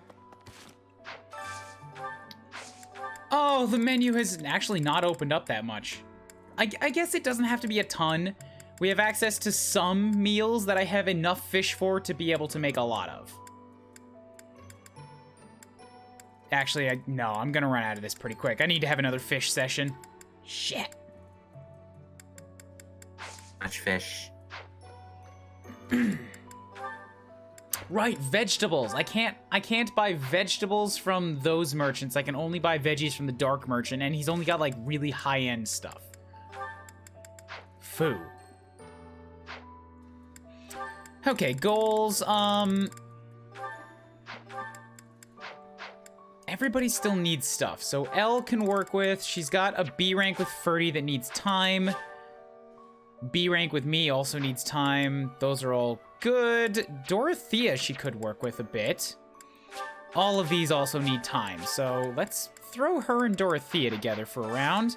Oh, the menu has actually not opened up that much. I guess it doesn't have to be a ton. We have access to some meals that I have enough fish for to be able to make a lot of. Actually, no, I'm gonna run out of this pretty quick. I need to have another fish session. Shit. Much fish. Right, vegetables. I can't buy vegetables from those merchants. I can only buy veggies from the dark merchant, and he's only got like really high-end stuff. Food. Okay, goals. Everybody still needs stuff. So Elle can work with. She's got a B rank with Ferdy that needs time. B rank with me also needs time. Those are all good. Dorothea she could work with a bit. All of these also need time. So let's throw her and Dorothea together for a round.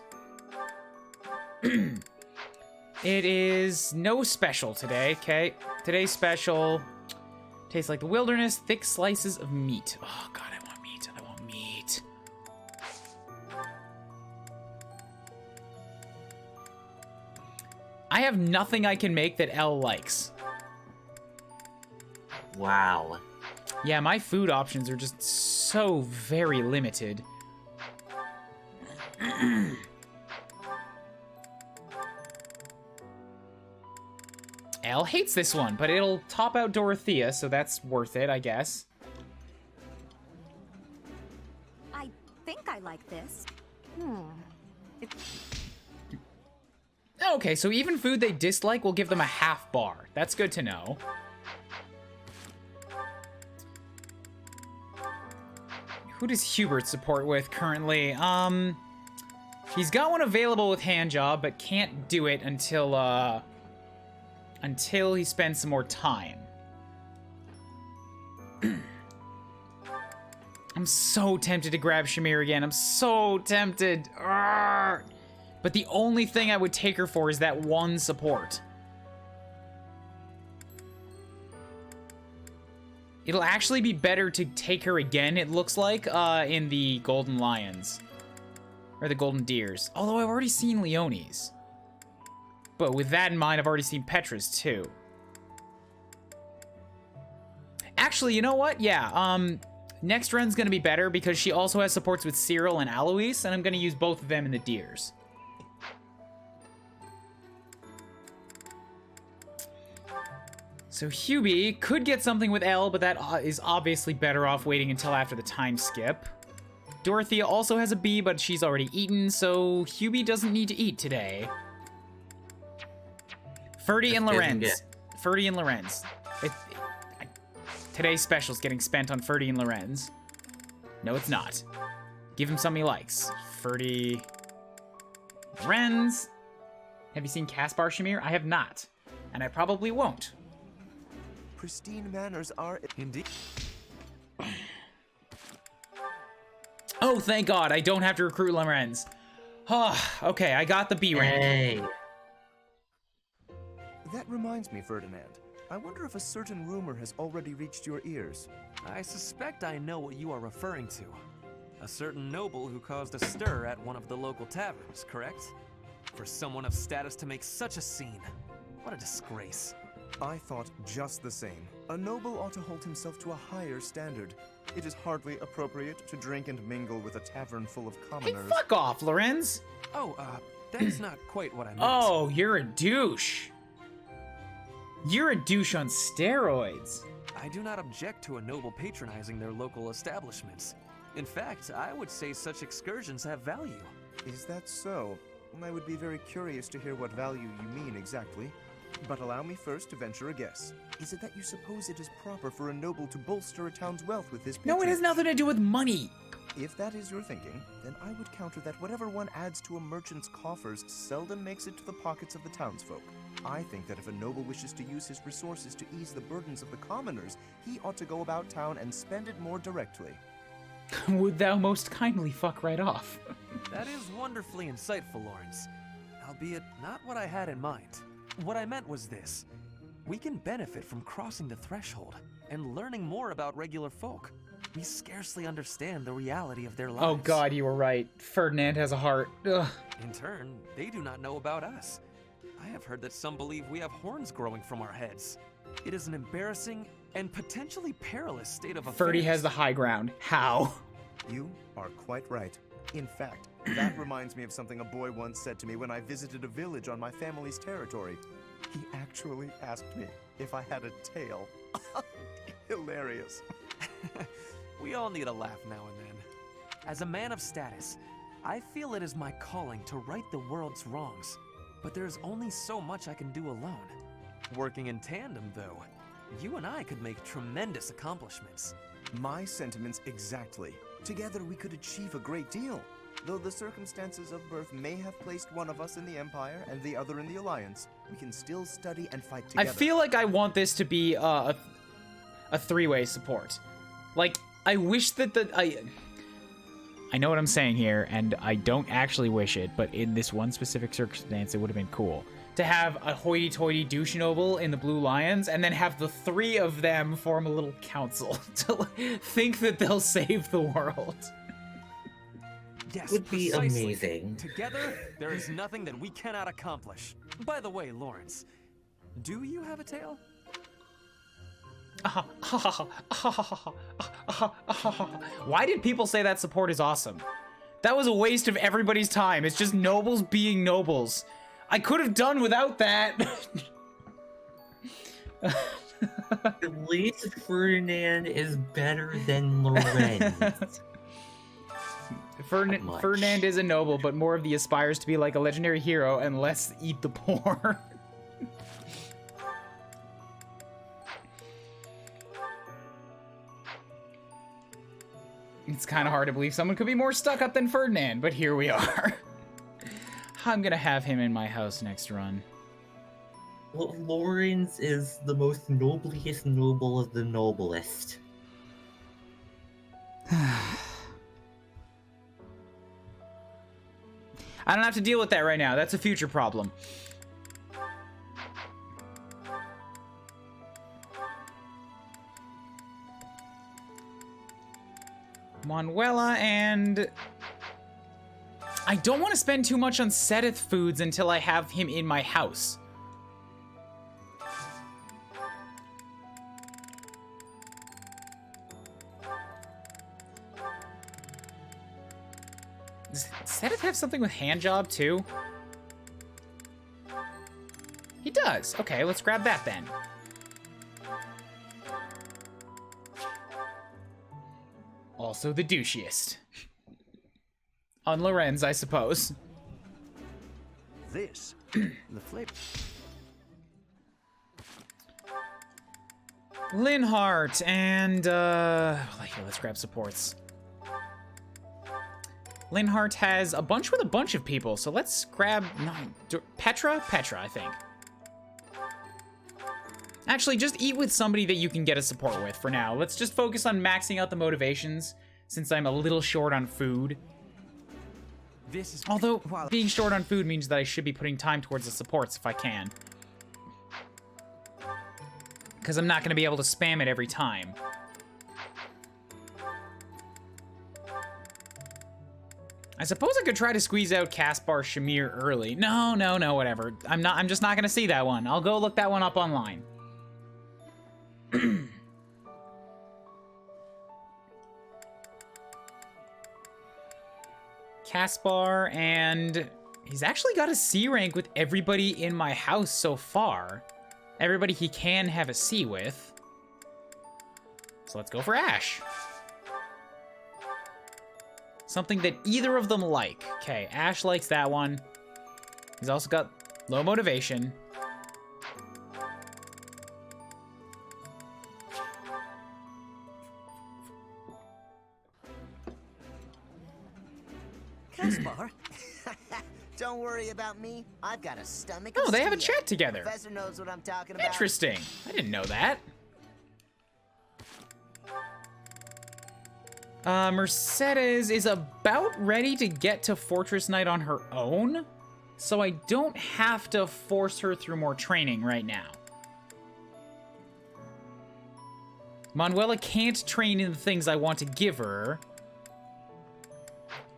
It is no special today, okay? Today's special tastes like the wilderness, thick slices of meat. Oh god, I want meat. I want meat. I have nothing I can make that Elle likes. Wow. Yeah, my food options are just so very limited. Elle hates this one, but it'll top out Dorothea, so that's worth it, I guess. I think I like this. Okay, so even food they dislike will give them a half bar. That's good to know. Who does Hubert support with currently? He's got one available with handjob, but can't do it until he spends some more time. I'm so tempted to grab Shamir again. I'm so tempted. Arrgh. But the only thing I would take her for is that one support. It'll actually be better to take her again, it looks like, in the Golden Lions. Or the Golden Deers. Although I've already seen Leonie's. But with that in mind, I've already seen Petra's too. Actually, you know what? Yeah, next run's gonna be better because she also has supports with Cyril and Alois, and I'm gonna use both of them in the Deers. So Hubie could get something with Elle, but that is obviously better off waiting until after the time skip. Dorothea also has a B, but she's already eaten, so Hubie doesn't need to eat today. Ferdy and Lorenz. Ferdy and Lorenz. Today's special's getting spent on Ferdy and Lorenz. No, it's not. Give him something he likes. Ferdy... Lorenz. Have you seen Caspar, Shamir? I have not. And I probably won't. Pristine manners are indeed. Oh, thank God, I don't have to recruit Lorenz. Okay, I got the B rank. Hey. That reminds me, Ferdinand. I wonder if a certain rumor has already reached your ears. I suspect I know what you are referring to. A certain noble who caused a stir at one of the local taverns, correct? For someone of status to make such a scene. What a disgrace. I thought just the same. A noble ought to hold himself to a higher standard. It is hardly appropriate to drink and mingle with a tavern full of commoners. Hey, fuck off, Lorenz! Oh, that's not quite what I meant. Oh, you're a douche. You're a douche on steroids. I do not object to a noble patronizing their local establishments. In fact, I would say such excursions have value. Is that so? I would be very curious to hear what value you mean exactly. But allow me first to venture a guess. Is it that you suppose it is proper for a noble to bolster a town's wealth with his patronage? No, it has nothing to do with money. If that is your thinking, then I would counter that whatever one adds to a merchant's coffers seldom makes it to the pockets of the townsfolk. I think that if a noble wishes to use his resources to ease the burdens of the commoners, he ought to go about town and spend it more directly. Would thou most kindly fuck right off? That is wonderfully insightful, Lawrence. Albeit not what I had in mind. What I meant was this. We can benefit from crossing the threshold and learning more about regular folk. We scarcely understand the reality of their lives. Oh God, you were right. Ferdinand has a heart. Ugh. In turn, they do not know about us. I have heard that some believe we have horns growing from our heads. It is an embarrassing and potentially perilous state of affairs. Ferdy has the high ground. How? You are quite right. In fact, that reminds me of something a boy once said to me when I visited a village on my family's territory. He actually asked me if I had a tail. Hilarious. We all need a laugh now and then. As a man of status, I feel it is my calling to right the world's wrongs. But there's only so much I can do alone. Working in tandem, though, you and I could make tremendous accomplishments. My sentiments exactly. Together we could achieve a great deal. Though the circumstances of birth may have placed one of us in the Empire and the other in the Alliance, we can still study and fight together. I feel like I want this to be a three-way support. Like, I wish that I know what I'm saying here, and I don't actually wish it, but in this one specific circumstance, it would have been cool. To have a hoity-toity douche noble in the Blue Lions, and then have the three of them form a little council to think that they'll save the world. Yes, would be precisely. amazing. Together, there is nothing that we cannot accomplish. By the way, Lawrence, do you have a tail? Why did people say that support is awesome? That was a waste of everybody's time. It's just nobles being nobles. I could have done without that. At least Ferdinand is better than Lorenz. Ferdinand is a noble, but more of the aspires to be like a legendary hero and less eat the poor. It's kind of hard to believe someone could be more stuck up than Ferdinand, but here we are. I'm gonna have him in my house next run. Well, Lorenz is the most nobliest noble of the noblest. I don't have to deal with that right now. That's a future problem. Manuela and... I don't want to spend too much on Sedith foods until I have him in my house. Does Sedith have something with handjob too? He does. Okay, let's grab that then. Also the douchiest. On Lorenz, I suppose. This, the flavor. Linhart and, here, let's grab supports. Linhart has a bunch with a bunch of people, so let's grab, Petra, I think. Actually, just eat with somebody that you can get a support with for now. Let's just focus on maxing out the motivations, since I'm a little short on food. Although, being short on food means that I should be putting time towards the supports if I can. Because I'm not going to be able to spam it every time. I suppose I could try to squeeze out Caspar Shamir early. No, whatever. I'm just not going to see that one. I'll go look that one up online. Caspar, and he's actually got a C rank with everybody in my house so far. Everybody he can have a C with. So let's go for Ash. Something that either of them like. Okay, Ash likes that one. He's also got low motivation. Caspar? Don't worry about me. I've got a stomach. Oh, they have a chat together. Professor knows what I'm talking about. Interesting. I didn't know that. Mercedes is about ready to get to Fortress Knight on her own, so I don't have to force her through more training right now. Manuela can't train in the things I want to give her.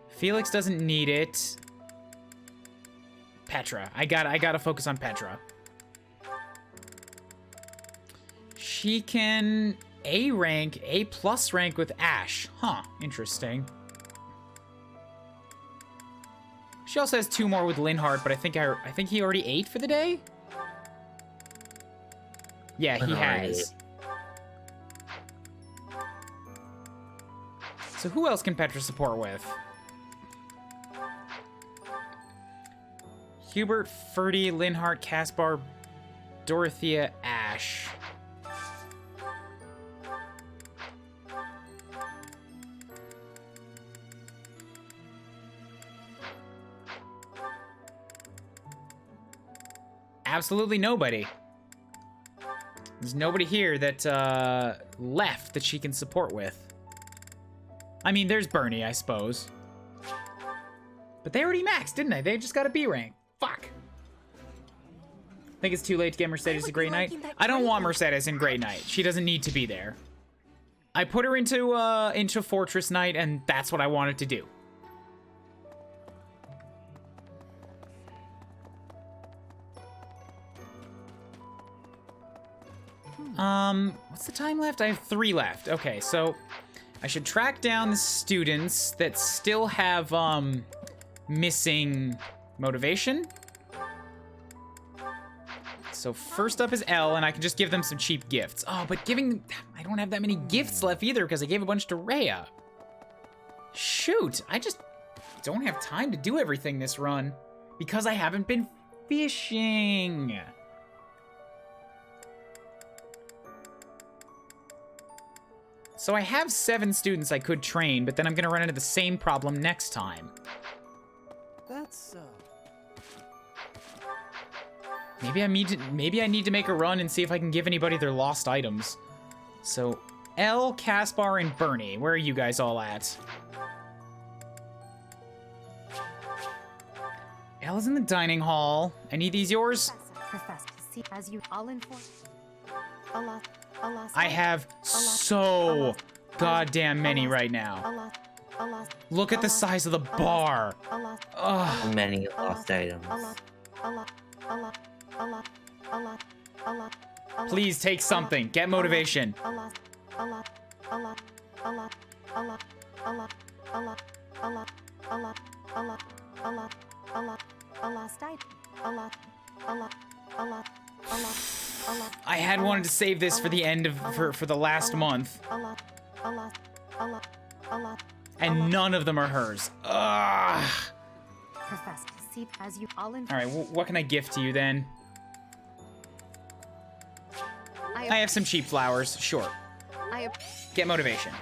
Felix doesn't need it. Petra. I gotta focus on Petra. She can A rank, A+ rank with Ash. Huh, interesting. She also has 2 more with Linhart, but I think he already ate for the day? Yeah, he has. So who else can Petra support with? Hubert, Ferdy, Linhart, Caspar, Dorothea, Ash. Absolutely nobody. There's nobody here that left that she can support with. I mean, there's Bernie, I suppose. But they already maxed, didn't they? They just got a B rank. Fuck. Think it's too late to get Mercedes a Great Knight? I don't want Mercedes in Great Knight. She doesn't need to be there. I put her into Fortress Knight, and that's what I wanted to do. What's the time left? I have 3 left. Okay, so I should track down the students that still have, missing motivation. So first up is L, and I can just give them some cheap gifts. Oh, but I don't have that many gifts left either because I gave a bunch to Rhea. Shoot, I just don't have time to do everything this run because I haven't been fishing. So I have 7 students I could train, but then I'm gonna run into the same problem next time. That's, Maybe I need to make a run and see if I can give anybody their lost items. So Elle, Caspar, and Bernie. Where are you guys all at? Elle's in the dining hall. Any of these yours? Professor, see as you all informed. I have so goddamn many right now. Look at the size of the bar. Ugh. Many lost items. Please take something. Get motivation. I had wanted to save this for the end of for the last month. And none of them are hers. Ugh. Professor, see as you all All right, what can I gift to you then? I have some cheap flowers. Sure. Get motivation.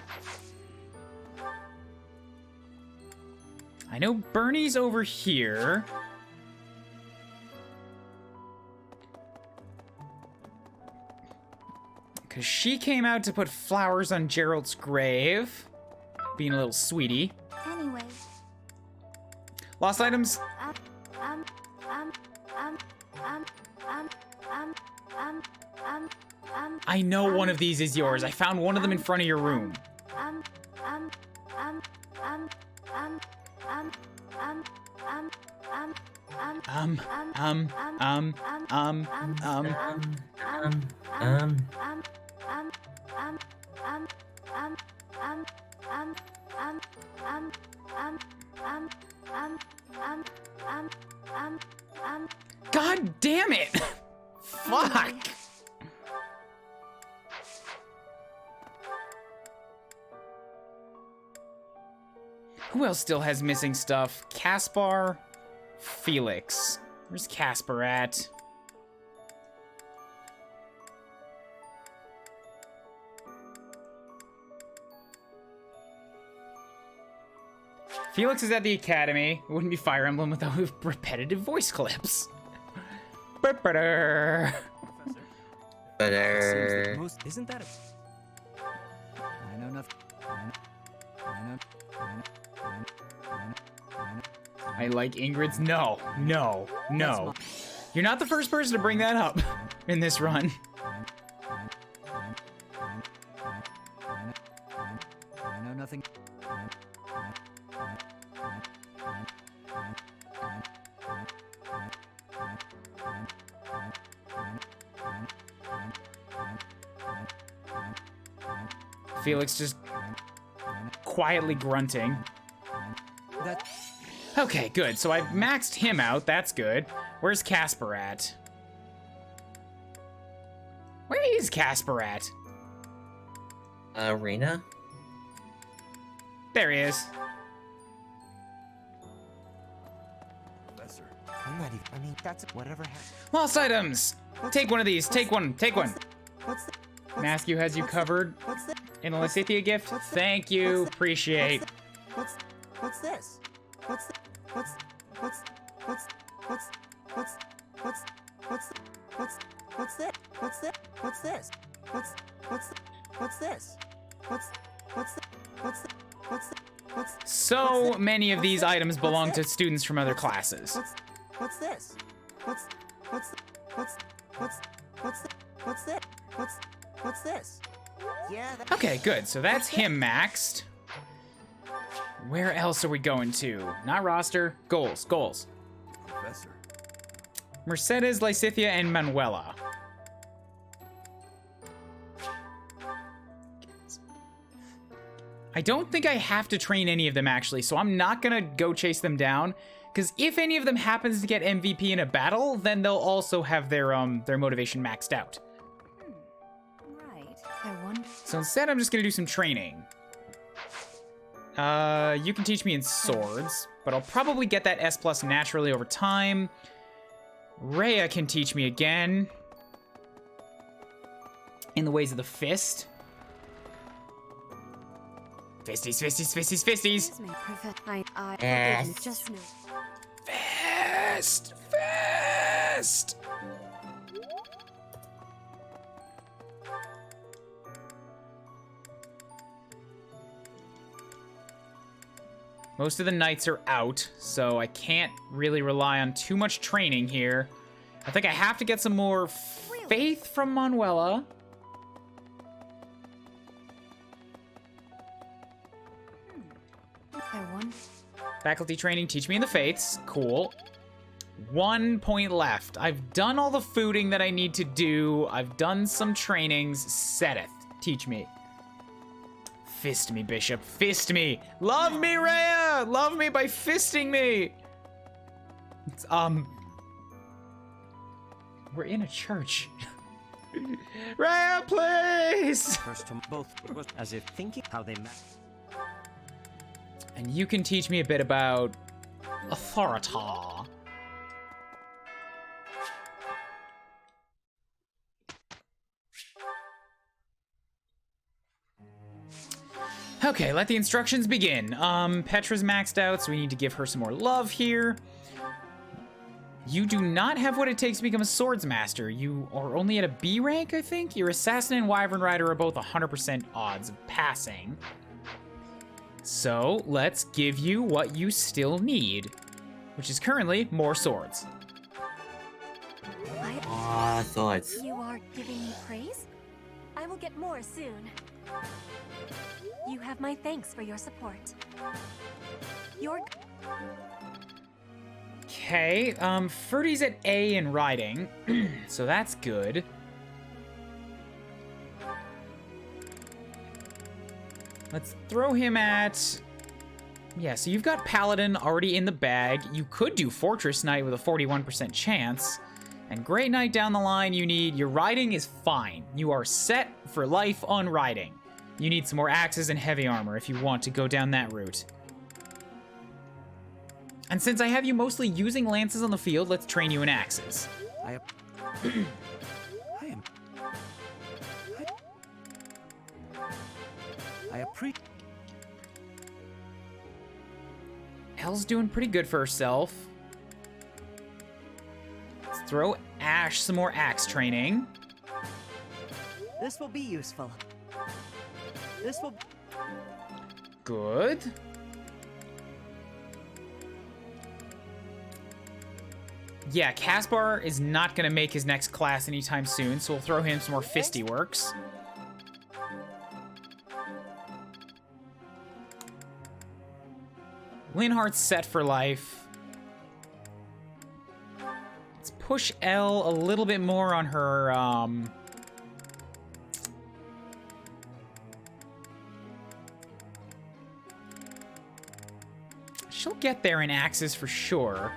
I know Bernie's over here. Because she came out to put flowers on Gerald's grave. Being a little sweetie. Anyway. Lost items? I know one of these is yours. I found one of them in front of your room. God damn it! Fuck! Who else still has missing stuff? Caspar, Felix. Where's Caspar at? Felix is at the academy. It wouldn't be Fire Emblem without repetitive voice clips. Professor. Isn't that a... I know nothing. I like Ingrid's. No. You're not the first person to bring that up in this run. I know nothing. Felix just quietly grunting. Okay, good. So I've maxed him out. That's good. Where's Caspar at? Where is Caspar at? Arena? There he is. Professor. I'm not even. I mean, that's whatever happened. Lost items. Take one of these. Take one. What's the? Mascu has you covered in the Lysithia gift. Thank you. Appreciate. What's this? What's this? So many of these items belong to students from other classes. What's this? What's this? Yeah. Okay, good. So that's him maxed. Where else are we going to? Not roster. Goals. Professor. Mercedes, Lysithia, and Manuela. I don't think I have to train any of them, actually, so I'm not gonna go chase them down, because if any of them happens to get MVP in a battle, then they'll also have their motivation maxed out. Right. I wonder. So instead, I'm just gonna do some training. You can teach me in swords, but I'll probably get that S+ naturally over time. Rhea can teach me again in the ways of the fist. Fisties. Excuse me, I didn't just know. Fist! Most of the knights are out, so I can't really rely on too much training here. I think I have to get some more faith from Manuela. Faculty training, teach me in the faiths. Cool. 1 point left. I've done all the fooding that I need to do. I've done some trainings. Seteth, teach me. Fist me, Bishop. Fist me. Love me, Rhea! Love me by fisting me! It's, we're in a church. Rhea, please! First to both, as if thinking how they met. And you can teach me a bit about authority. Okay, let the instructions begin. Petra's maxed out, so we need to give her some more love here. You do not have what it takes to become a swords master. You are only at a B rank, I think? Your assassin and wyvern rider are both 100% odds of passing. So let's give you what you still need, which is currently more swords. Swords. You are giving me praise? I will get more soon. You have my thanks for your support. Okay, Ferdy's at A in riding, so that's good. Let's throw him at... Yeah, so you've got Paladin already in the bag. You could do Fortress Knight with a 41% chance. And Great Knight down the line, you need... Your riding is fine. You are set for life on riding. You need some more axes and heavy armor if you want to go down that route. And since I have you mostly using lances on the field, let's train you in axes. I appreciate. Elle's doing pretty good for herself. Let's throw Ash some more axe training. This will be useful. This will... Good. Yeah, Caspar is not going to make his next class anytime soon, so we'll throw him some more fisty works. Linhart's set for life. Let's push Elle a little bit more on her, She'll get there in axes for sure.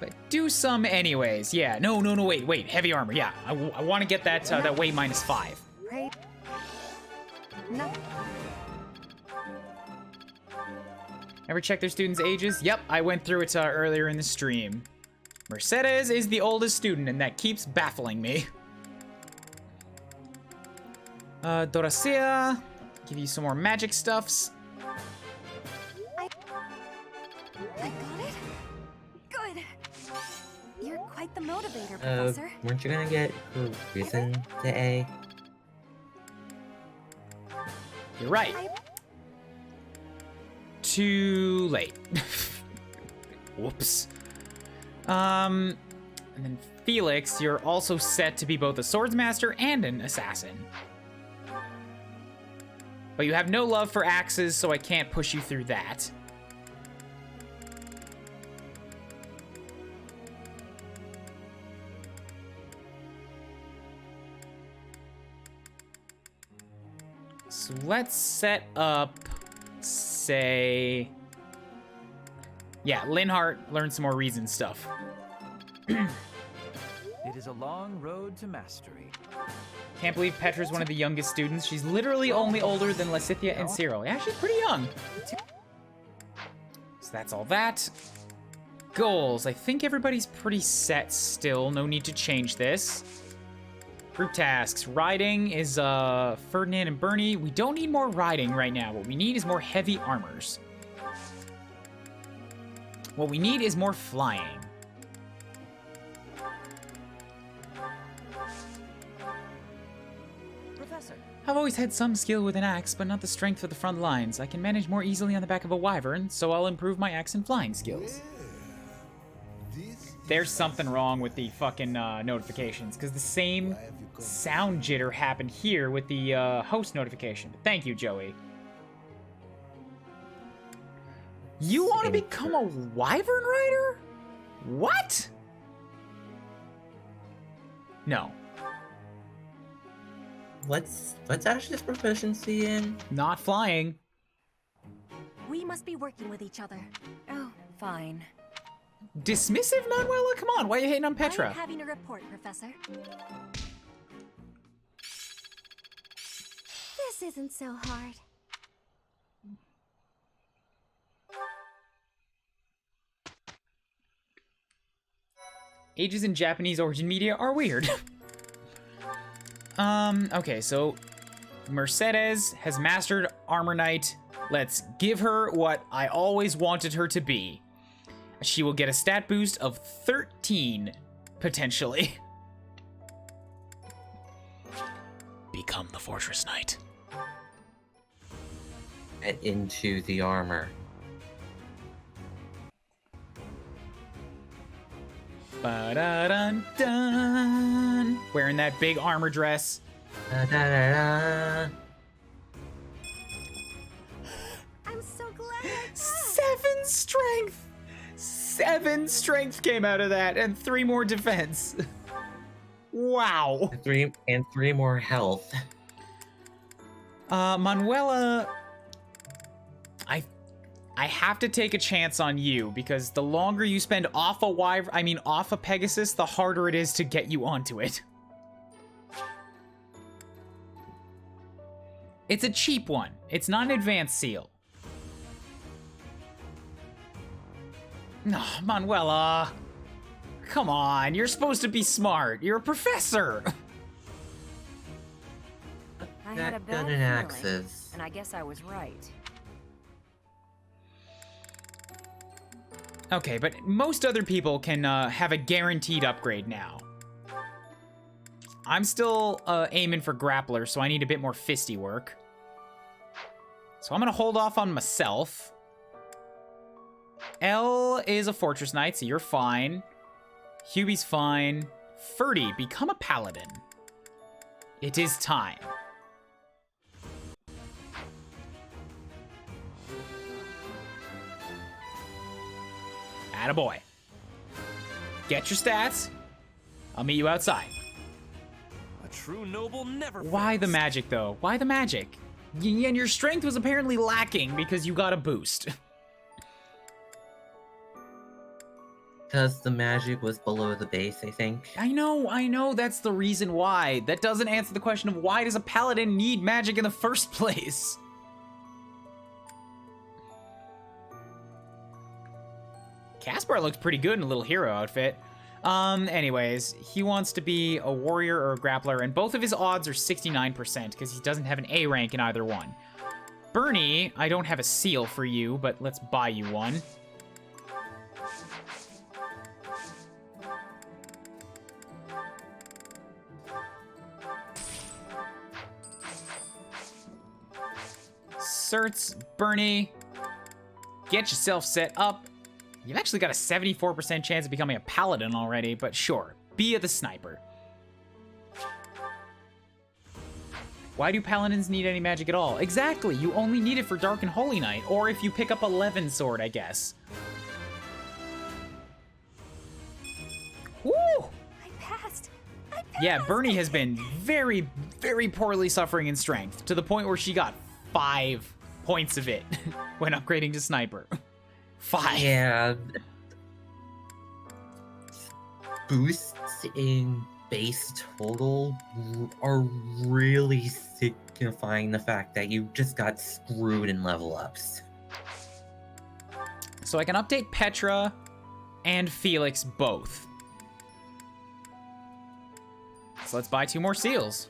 But do some anyways. Yeah, no, wait. Heavy armor, yeah. I want to get that, that weight -5. Right. No. Ever check their students' ages? Yep, I went through it earlier in the stream. Mercedes is the oldest student, and that keeps baffling me. Doracea, give you some more magic stuffs. I got it? Good. You're quite the motivator, Professor. Weren't you gonna get her risen to A? You're right. Too late. Whoops. And then Felix, you're also set to be both a swordsmaster and an assassin. But you have no love for axes, so I can't push you through that. So let's set up, say... Yeah, Linhart learned some more reason stuff. It is a long road to mastery. Can't believe Petra's one of the youngest students. She's literally only older than Lysithia and Cyril. Yeah, she's pretty young. So that's all that. Goals. I think everybody's pretty set still. No need to change this. Group tasks. Riding is Ferdinand and Bernie. We don't need more riding right now. What we need is more heavy armors. What we need is more flying. I've always had some skill with an axe, but not the strength for the front lines. I can manage more easily on the back of a wyvern, so I'll improve my axe and flying skills. There's something wrong with the fucking notifications, because the same sound jitter happened here with the host notification. Thank you, Joey. You want to become a wyvern rider? What? No. What's Ash's proficiency in? Not flying. We must be working with each other. Oh, fine. Dismissive, Manuela? Come on, why are you hating on Petra? I'm having a report, Professor. This isn't so hard. Ages in Japanese origin media are weird. Okay, so Mercedes has mastered Armor Knight. Let's give her what I always wanted her to be. She will get a stat boost of 13, potentially. Become the Fortress Knight. Get into the armor. Ba-da-dun-dun. Wearing that big armor dress. Da-da-da-da. I'm so glad I passed. 7 strength! 7 strength came out of that, and 3 more defense. Wow. 3 more health. Manuela, I have to take a chance on you, because the longer you spend off a Pegasus, the harder it is to get you onto it. It's a cheap one. It's not an advanced seal. No, Manuela. Come on, you're supposed to be smart. You're a professor. I had a That bad good in feeling, axes. and I guess I was right. Okay, but most other people can have a guaranteed upgrade now. I'm still aiming for Grappler, so I need a bit more fisty work. So I'm gonna hold off on myself. L is a Fortress Knight, so you're fine. Hubie's fine. Ferdy, become a Paladin. It is time. Attaboy. Get your stats. I'll meet you outside. A true noble never Why the fails. magic, though? Why the magic? And your strength was apparently lacking because you got a boost. Because the magic was below the base, I think. I know, that's the reason why. That doesn't answer the question of why does a paladin need magic in the first place? Caspar looks pretty good in a little hero outfit. Anyways, he wants to be a warrior or a grappler, and both of his odds are 69% because he doesn't have an A rank in either one. Bernie, I don't have a seal for you, but let's buy you one. Certs, Bernie, get yourself set up. You've actually got a 74% chance of becoming a paladin already, but sure, be the sniper. Why do paladins need any magic at all? Exactly, you only need it for Dark and Holy Knight, or if you pick up a Levin sword, I guess. Woo! I passed. Yeah, Bernie has been very, very poorly suffering in strength, to the point where she got 5 points of it when upgrading to sniper. 5. Yeah. Boosts in base total are really signifying the fact that you just got screwed in level ups. So I can update Petra and Felix both. So let's buy 2 more seals.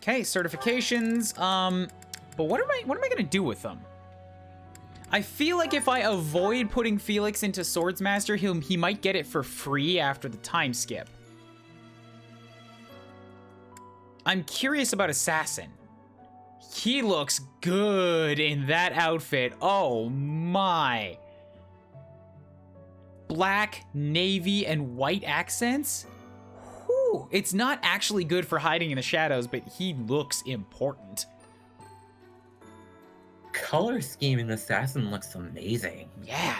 Okay, certifications. But what am I gonna do with them? I feel like if I avoid putting Felix into Swordsmaster, he might get it for free after the time skip. I'm curious about Assassin. He looks good in that outfit. Oh my. Black, navy, and white accents? Whew. It's not actually good for hiding in the shadows, but he looks important. Color scheme in Assassin looks amazing. Yeah,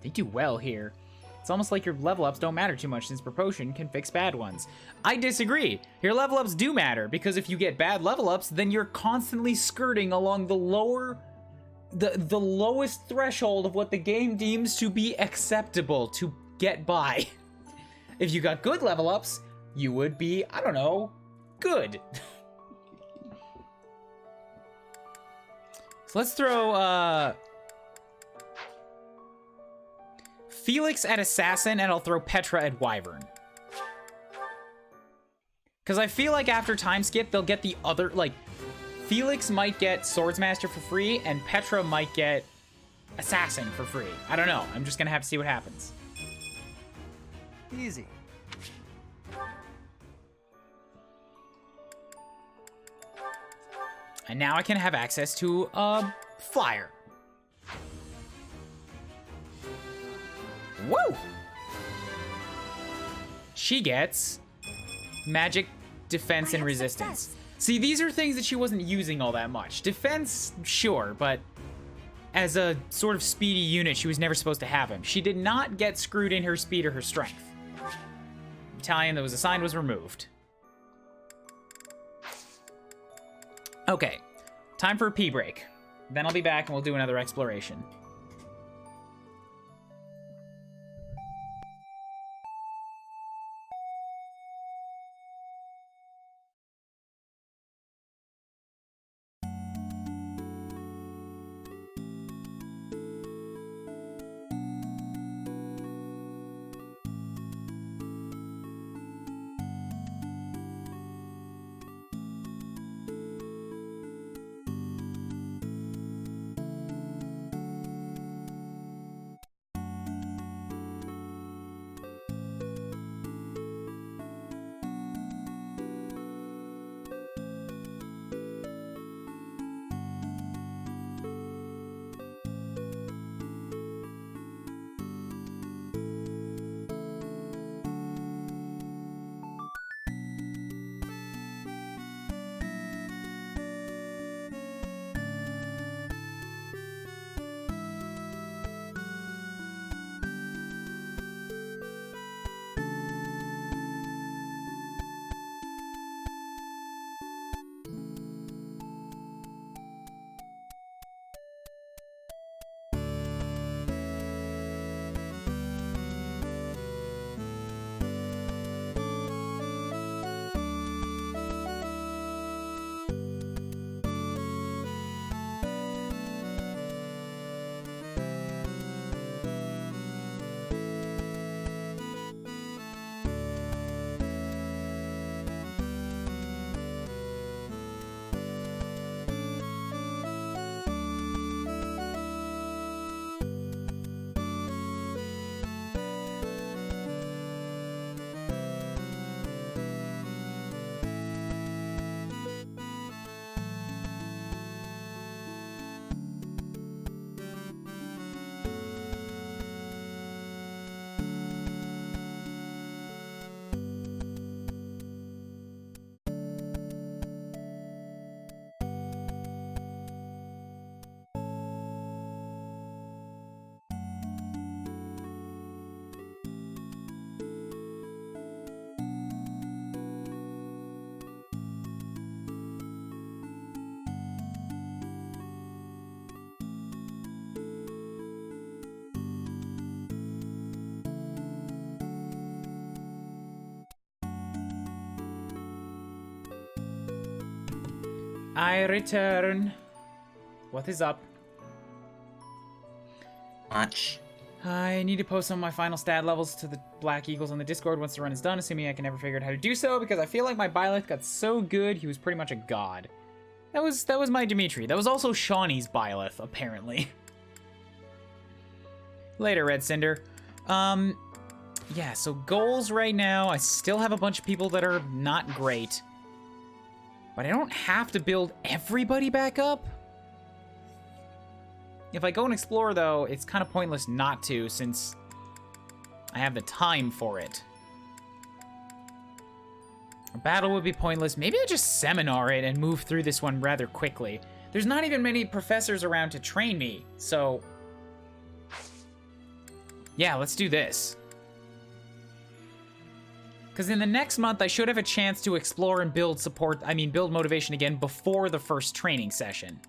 they do well here. It's almost like your level ups don't matter too much since proportion can fix bad ones. I disagree. Your level ups do matter because if you get bad level ups, then you're constantly skirting along the lowest threshold of what the game deems to be acceptable to get by. If you got good level ups, you would be, I don't know, good. So let's throw Felix at Assassin, and I'll throw Petra at Wyvern. Because I feel like after time skip, they'll get the other, like, Felix might get Swordsmaster for free, and Petra might get Assassin for free. I don't know. I'm just going to have to see what happens. Easy. And now I can have access to a flyer. Woo! She gets magic, defense, and resistance. See, these are things that she wasn't using all that much. Defense, sure, but as a sort of speedy unit, she was never supposed to have him. She did not get screwed in her speed or her strength. Battalion that was assigned was removed. Okay, time for a pee break. Then I'll be back and we'll do another exploration. I return. What is up? Much. I need to post some of my final stat levels to the Black Eagles on the Discord once the run is done, assuming I can never figure out how to do so, because I feel like my Byleth got so good, he was pretty much a god. That was my Dimitri. That was also Shawnee's Byleth, apparently. Later, Red Cinder. Yeah, so goals right now, I still have a bunch of people that are not great. But I don't have to build everybody back up. If I go and explore, though, it's kind of pointless not to, since I have the time for it. A battle would be pointless. Maybe I just seminar it and move through this one rather quickly. There's not even many professors around to train me, so... yeah, let's do this. Because in the next month, I should have a chance to explore and build build motivation again before the first training session.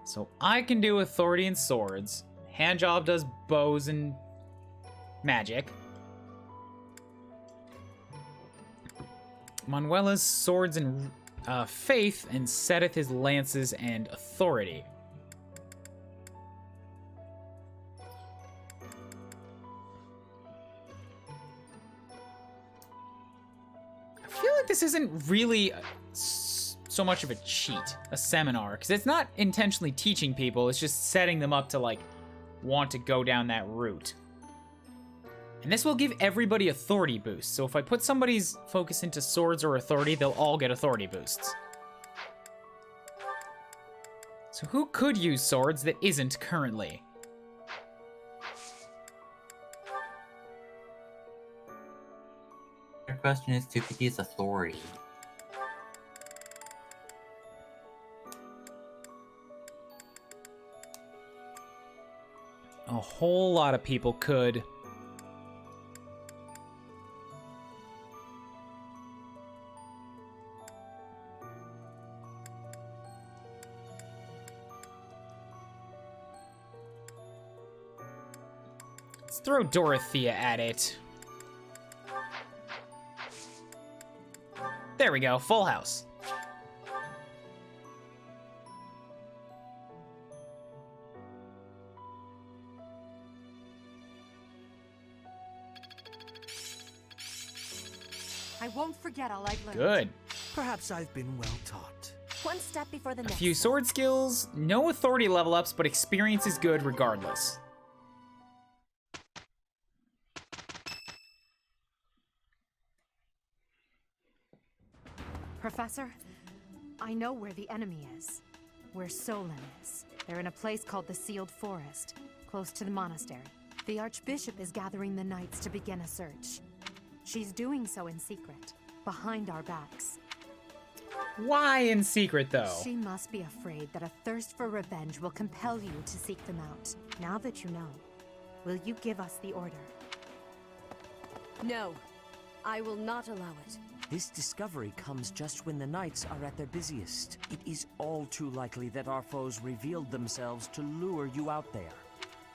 So I can do authority and swords. Handjob does bows and magic. Manuela's swords and faith, and setteth his lances and authority. I feel like this isn't really so much of a cheat, a seminar, because it's not intentionally teaching people, it's just setting them up to, like, want to go down that route. And this will give everybody authority boosts, so if I put somebody's focus into swords or authority, they'll all get authority boosts. So who could use swords that isn't currently? Your question is, who could use authority? A whole lot of people could. Let's throw Dorothea at it. There we go, full house. I won't forget all I've learned. Good. Perhaps I've been well taught. One step before the A next. few sword skills, no authority level ups, but experience is good regardless. Professor, I know where the enemy is. Where Solon is. They're in a place called the Sealed Forest, close to the monastery. The Archbishop is gathering the knights to begin a search. She's doing so in secret, behind our backs. Why in secret, though? She must be afraid that a thirst for revenge will compel you to seek them out. Now that you know, will you give us the order? No, I will not allow it. This discovery comes just when the knights are at their busiest. It is all too likely that our foes revealed themselves to lure you out there.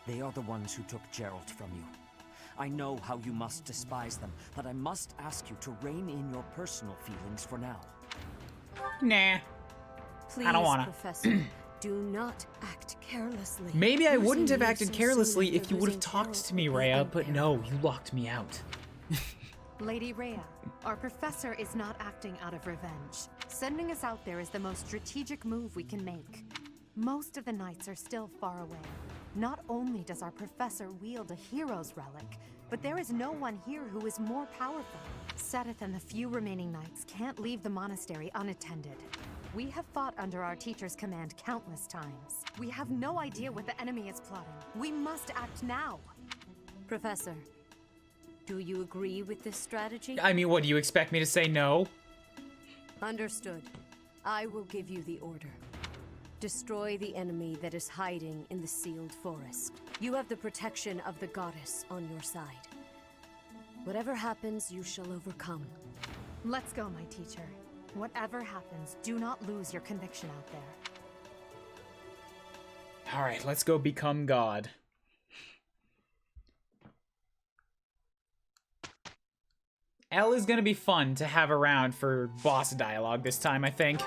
They are the ones who took Geralt from you. I know how you must despise them, but I must ask you to rein in your personal feelings for now. Nah. Please, I don't wanna. Professor, do not act carelessly. Maybe I Losing wouldn't have you acted so carelessly soon if after you would have losing talked Geralt to me, would be Rhea, but unfair. no, you locked me out. Lady Rhea, our professor is not acting out of revenge. Sending us out there is the most strategic move we can make. Most of the knights are still far away. Not only does our professor wield a hero's relic, but there is no one here who is more powerful. Seteth and the few remaining knights can't leave the monastery unattended. We have fought under our teacher's command countless times. We have no idea what the enemy is plotting. We must act now. Professor, do you agree with this strategy? I mean, what, do you expect me to say no? Understood. I will give you the order. Destroy the enemy that is hiding in the sealed forest. You have the protection of the goddess on your side. Whatever happens, you shall overcome. Let's go, my teacher. Whatever happens, do not lose your conviction out there. Alright, let's go become God. Elle is gonna be fun to have around for boss dialogue this time, I think.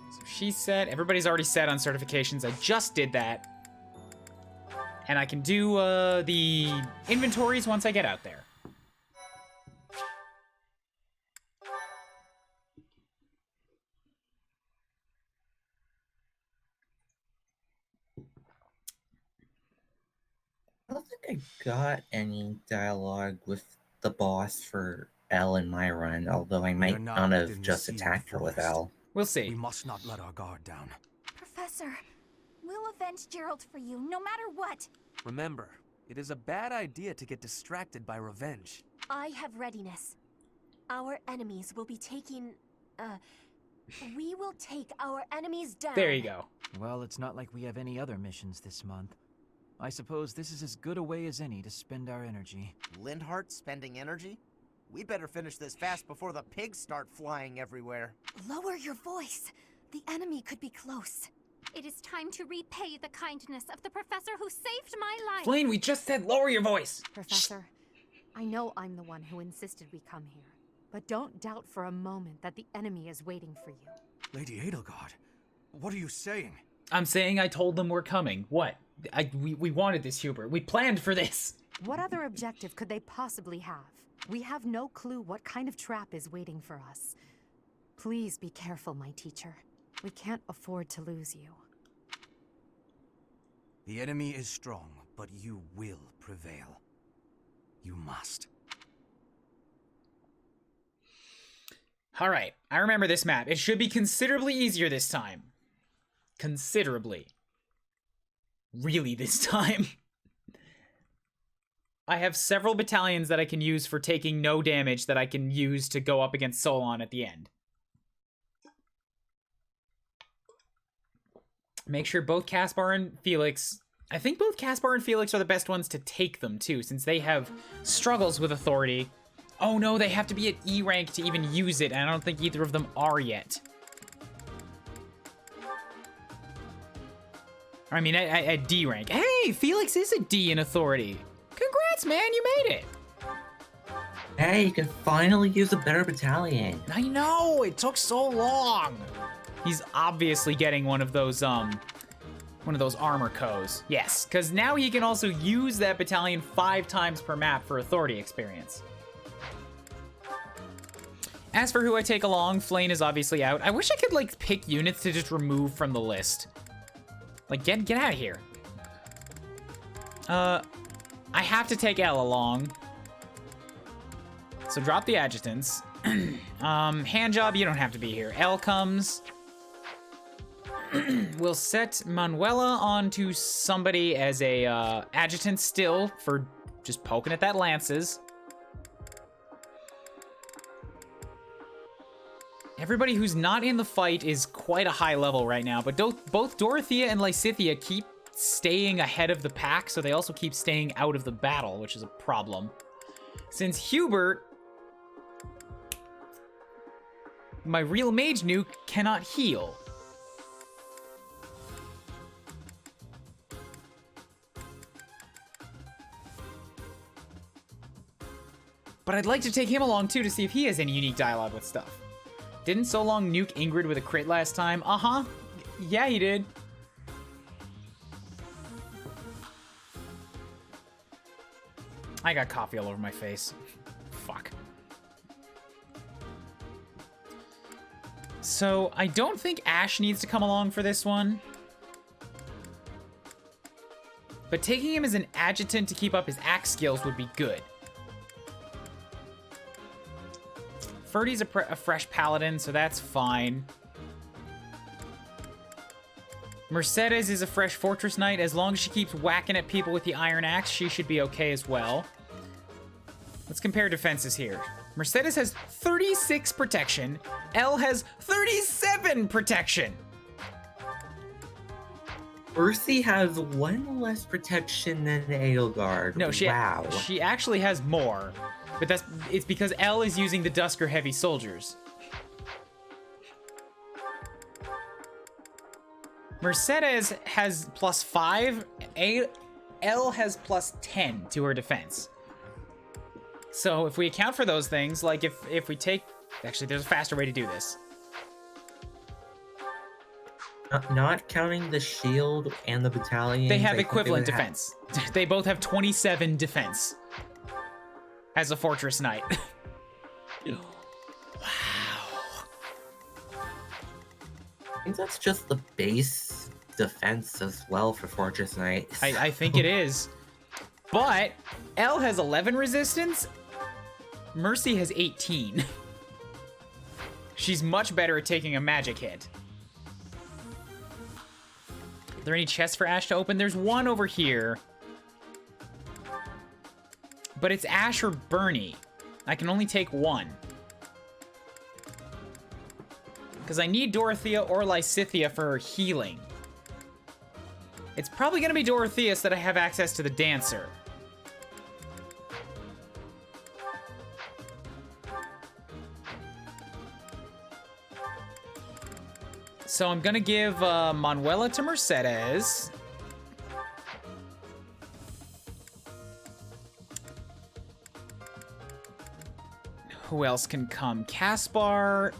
So she's set. Everybody's already set on certifications. I just did that. And I can do the inventories once I get out there. I got any dialogue with the boss for Elle in my run, although I might not have just attacked her with Elle. We'll see. We must not let our guard down. Professor, we'll avenge Gerald for you, no matter what. Remember, it is a bad idea to get distracted by revenge. I have readiness. Our enemies will be taking... we will take our enemies down. There you go. Well, it's not like we have any other missions this month. I suppose this is as good a way as any to spend our energy. Lindhart spending energy? We'd better finish this fast before the pigs start flying everywhere. Lower your voice. The enemy could be close. It is time to repay the kindness of the professor who saved my life. Flame, we just said lower your voice. Professor, I know I'm the one who insisted we come here, but don't doubt for a moment that the enemy is waiting for you. Lady Edelgard, what are you saying? I'm saying I told them we're coming. What? We wanted this, Hubert. We planned for this. What other objective could they possibly have? We have no clue what kind of trap is waiting for us. Please be careful, my teacher. We can't afford to lose you. The enemy is strong, but you will prevail. You must. All right, I remember this map. It should be considerably easier this time. Considerably. Really this time. I have several battalions that I can use for taking no damage that I can use to go up against Solon at the end. Make sure both Caspar and Felix... I think both Caspar and Felix are the best ones to take them, too, since they have struggles with authority. Oh no, they have to be at E rank to even use it, and I don't think either of them are yet. I mean, at D rank. Hey, Felix is a D in authority. Congrats, man, you made it. Hey, you can finally use a better battalion. I know, it took so long. He's obviously getting one of those armor codes. Yes, because now he can also use that battalion 5 times per map for authority experience. As for who I take along, Flane is obviously out. I wish I could, like, pick units to just remove from the list. Like, get out of here. I have to take Elle along. So drop the adjutants. Handjob, you don't have to be here. Elle comes. We'll set Manuela onto somebody as a adjutant still for just poking at that lances. Everybody who's not in the fight is quite a high level right now, but both Dorothea and Lysithea keep staying ahead of the pack, so they also keep staying out of the battle, which is a problem. Since Hubert, my real mage nuke, cannot heal. But I'd like to take him along too to see if he has any unique dialogue with stuff. Didn't So Long nuke Ingrid with a crit last time? Uh-huh. Yeah, he did. I got coffee all over my face. Fuck. So, I don't think Ash needs to come along for this one. But taking him as an adjutant to keep up his axe skills would be good. Ferdy's a fresh paladin, so that's fine. Mercedes is a fresh fortress knight. As long as she keeps whacking at people with the iron axe, she should be okay as well. Let's compare defenses here. Mercedes has 36 protection. Elle has 37 protection. Ursi has 1 less protection than Edelgard. No, she actually has more. But it's because Elle is using the Dusker heavy soldiers. Mercedes has +5. Elle has +10 to her defense. So if we account for those things, like if we take... Actually, there's a faster way to do this. Not counting the shield and the battalion. They have equivalent defense. They both have 27 defense. As a fortress knight. Wow. I think that's just the base defense as well for fortress knight. I think it is. But Elle has 11 resistance. Mercy has 18. She's much better at taking a magic hit. Are there any chests for Ash to open? There's one over here. But it's Ash or Bernie. I can only take one. Because I need Dorothea or Lysithea for healing. It's probably going to be Dorothea so that I have access to the dancer. So I'm going to give Manuela to Mercedes. Who else can come? Caspar.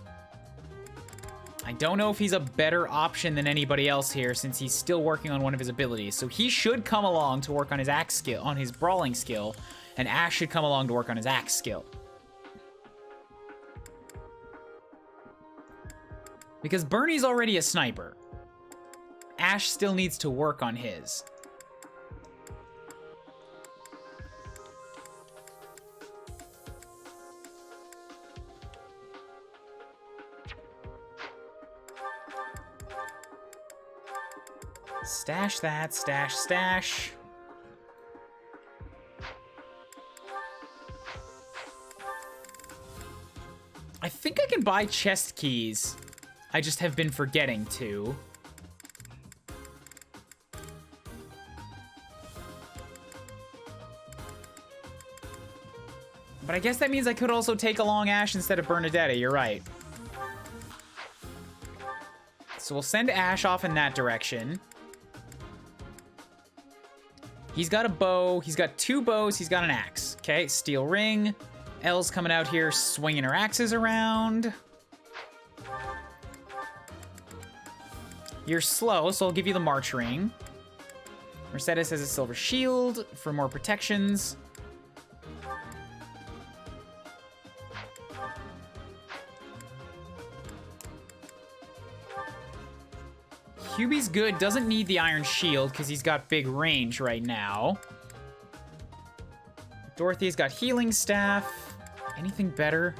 I don't know if he's a better option than anybody else here since he's still working on one of his abilities. So he should come along to work on his axe skill, on his brawling skill, and Ash should come along to work on his axe skill. Because Bernie's already a sniper. Ash still needs to work on his. Stash that, stash, stash. I think I can buy chest keys. I just have been forgetting to. But I guess that means I could also take along Ash instead of Bernadetta, you're right. So we'll send Ash off in that direction. He's got a bow, he's got 2 bows, he's got an axe. Okay, steel ring. Elle's coming out here swinging her axes around. You're slow, so I'll give you the march ring. Mercedes has a silver shield for more protections. Hubie's good, doesn't need the iron shield because he's got big range right now. Dorothy's got healing staff. Anything better?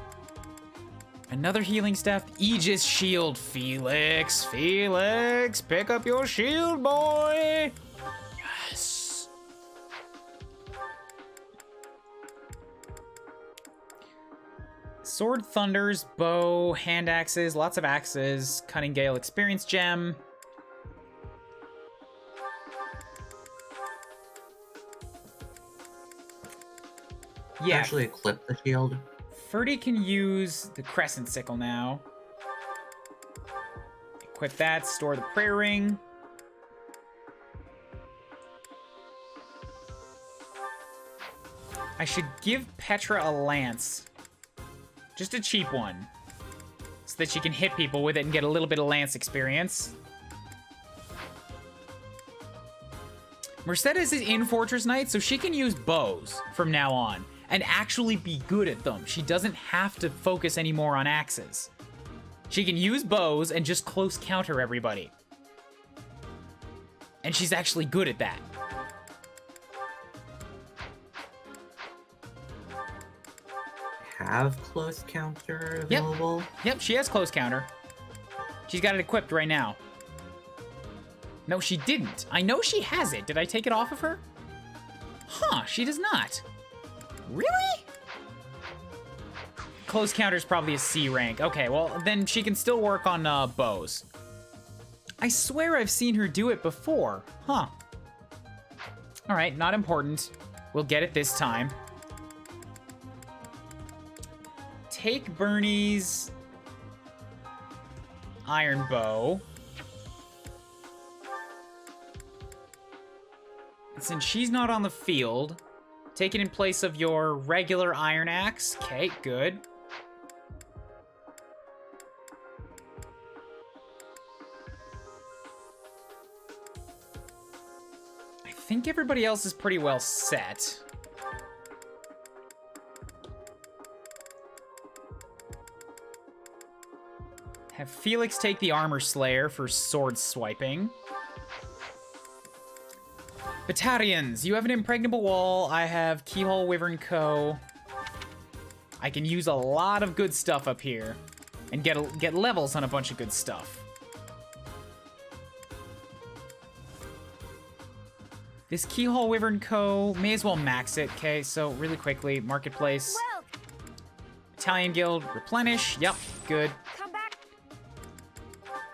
Another healing staff. Aegis shield. Felix. Felix. Pick up your shield, boy. Yes. Sword thunders, bow, hand axes, lots of axes, cunning gale experience gem. Yeah. Actually equip the shield. Ferdy can use the crescent sickle now. Equip that, store the prayer ring. I should give Petra a lance. Just a cheap one. So that she can hit people with it and get a little bit of lance experience. Mercedes is in Fortress Knight, so she can use bows from now on and actually be good at them. She doesn't have to focus anymore on axes. She can use bows and just close counter everybody. And she's actually good at that. Have close counter available? Yep, she has close counter. She's got it equipped right now. No, she didn't. I know she has it. Did I take it off of her? Huh, she does not. Really? Close counter is probably a C rank. Okay, well, then she can still work on bows. I swear I've seen her do it before. Huh. All right, not important. We'll get it this time. Take Bernie's iron bow. Since she's not on the field, take it in place of your regular iron axe. Okay, good. I think everybody else is pretty well set. Have Felix take the Armor Slayer for sword swiping. Battalions, you have an impregnable wall. I have Keyhole, Wyvern Co. I can use a lot of good stuff up here and get levels on a bunch of good stuff. This Keyhole, Wyvern Co. may as well max it. Okay, so really quickly, Marketplace. Battalion Guild, replenish. Yep, good. Come back.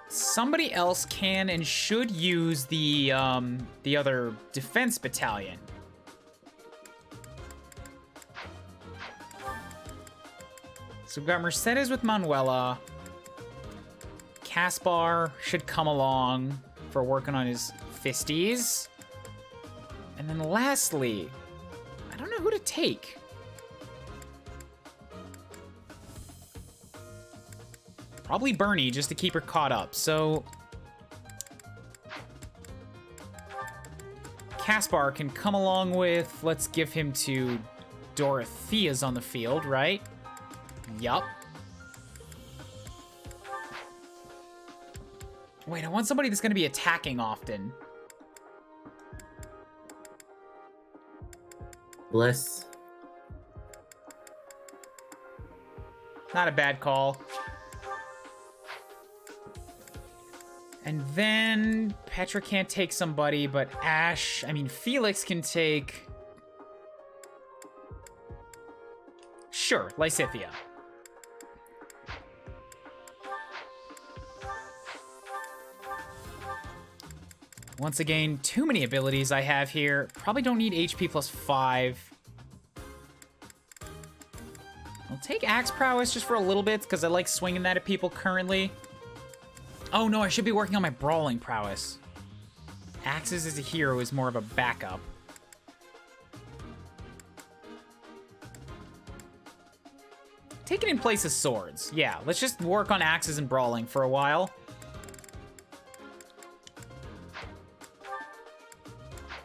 Somebody else can and should use the other defense battalion. So we've got Mercedes with Manuela. Caspar should come along for working on his fisties. And then lastly, I don't know who to take. Probably Bernie, just to keep her caught up. So Caspar can come along with, let's give him to Dorothea's on the field, right? Yup. Wait, I want somebody that's going to be attacking often. Bliss. Not a bad call. And then Petra can't take somebody, but Felix can take... Sure, Lysithea. Once again, too many abilities I have here. Probably don't need HP plus 5. I'll take Axe Prowess just for a little bit, because I like swinging that at people currently. Oh no, I should be working on my Brawling Prowess. Axes as a hero is more of a backup. Take it in place of swords. Yeah, let's just work on axes and brawling for a while.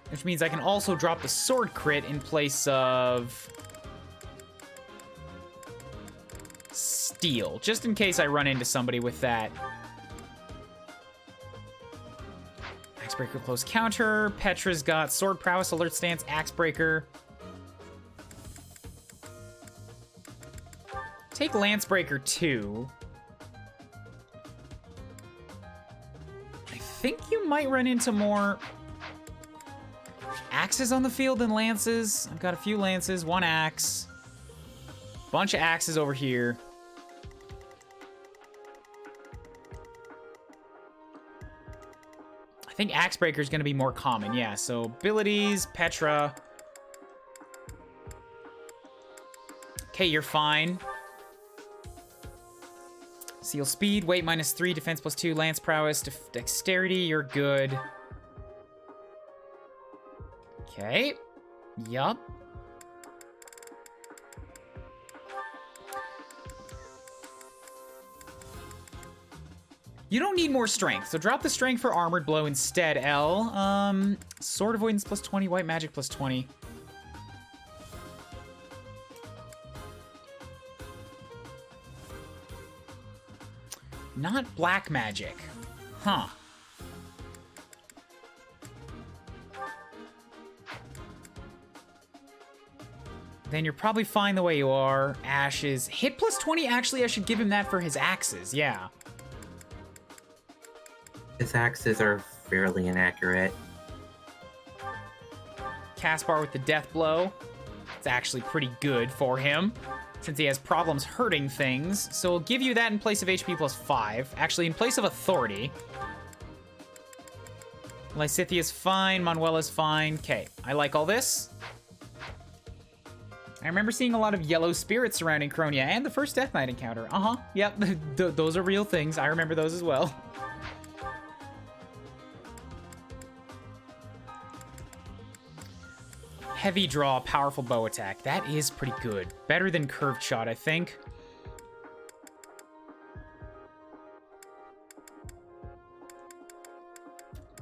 Which means I can also drop the sword crit in place of steel, just in case I run into somebody with that. Axebreaker close counter. Petra's got sword prowess, alert stance, Axebreaker. Take Lancebreaker too. I think you might run into more axes on the field than lances. I've got a few lances, one axe. Bunch of axes over here. I think Axebreaker is going to be more common, yeah. So abilities, Petra. Okay, you're fine. Seal speed, weight -3, defense +2, lance prowess, dexterity, you're good. Okay. Yup. You don't need more strength, so drop the strength for armored blow instead, L. Sword avoidance +20, white magic +20. Not black magic. Huh. Then you're probably fine the way you are. Ashes. Hit +20, actually, I should give him that for his axes, yeah. His axes are fairly inaccurate. Caspar with the death blow. It's actually pretty good for him, since he has problems hurting things. So we'll give you that in place of HP +5. Actually, in place of authority. Lysithea's fine. Manuela's fine. Okay, I like all this. I remember seeing a lot of yellow spirits surrounding Cronia and the first Death Knight encounter. Yep, those are real things. I remember those as well. Heavy draw, powerful bow attack. That is pretty good. Better than curved shot, I think.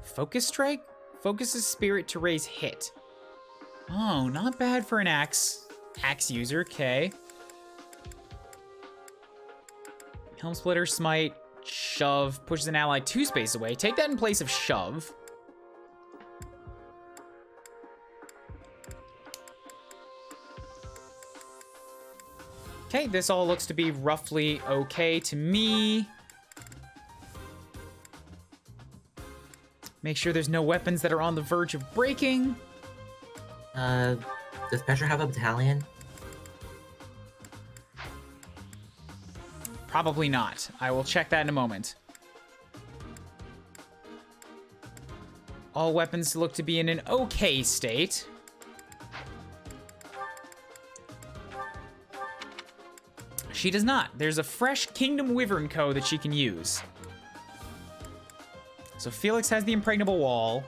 Focus strike? Focuses spirit to raise hit. Oh, not bad for an axe user, okay. Helm Splitter, Smite, Shove, pushes an ally 2 space away. Take that in place of Shove. Okay, this all looks to be roughly okay to me. Make sure there's no weapons that are on the verge of breaking. Does Petra have a battalion? Probably not. I will check that in a moment. All weapons look to be in an okay state. She does not. There's a fresh Kingdom Wyvern Co that she can use. So Felix has the impregnable wall.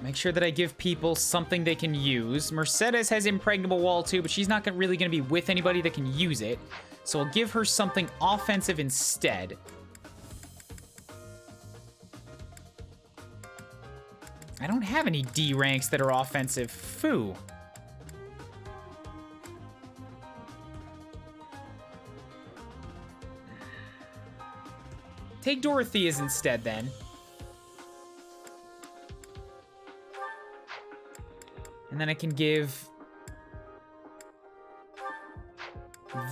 Make sure that I give people something they can use. Mercedes has impregnable wall too, but she's not really going to be with anybody that can use it. So I'll give her something offensive instead. I don't have any D ranks that are offensive. Foo. Take Dorothea's instead, then. And then I can give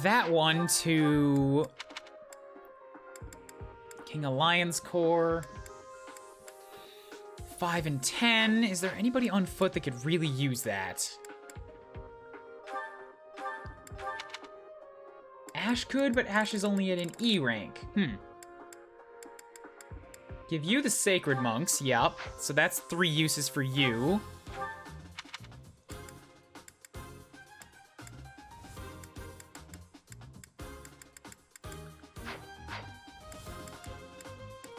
that one to King Alliance Corps. 5 and 10. Is there anybody on foot that could really use that? Ash could, but Ash is only at an E rank. Give you the Sacred Monks, yep. So that's 3 uses for you.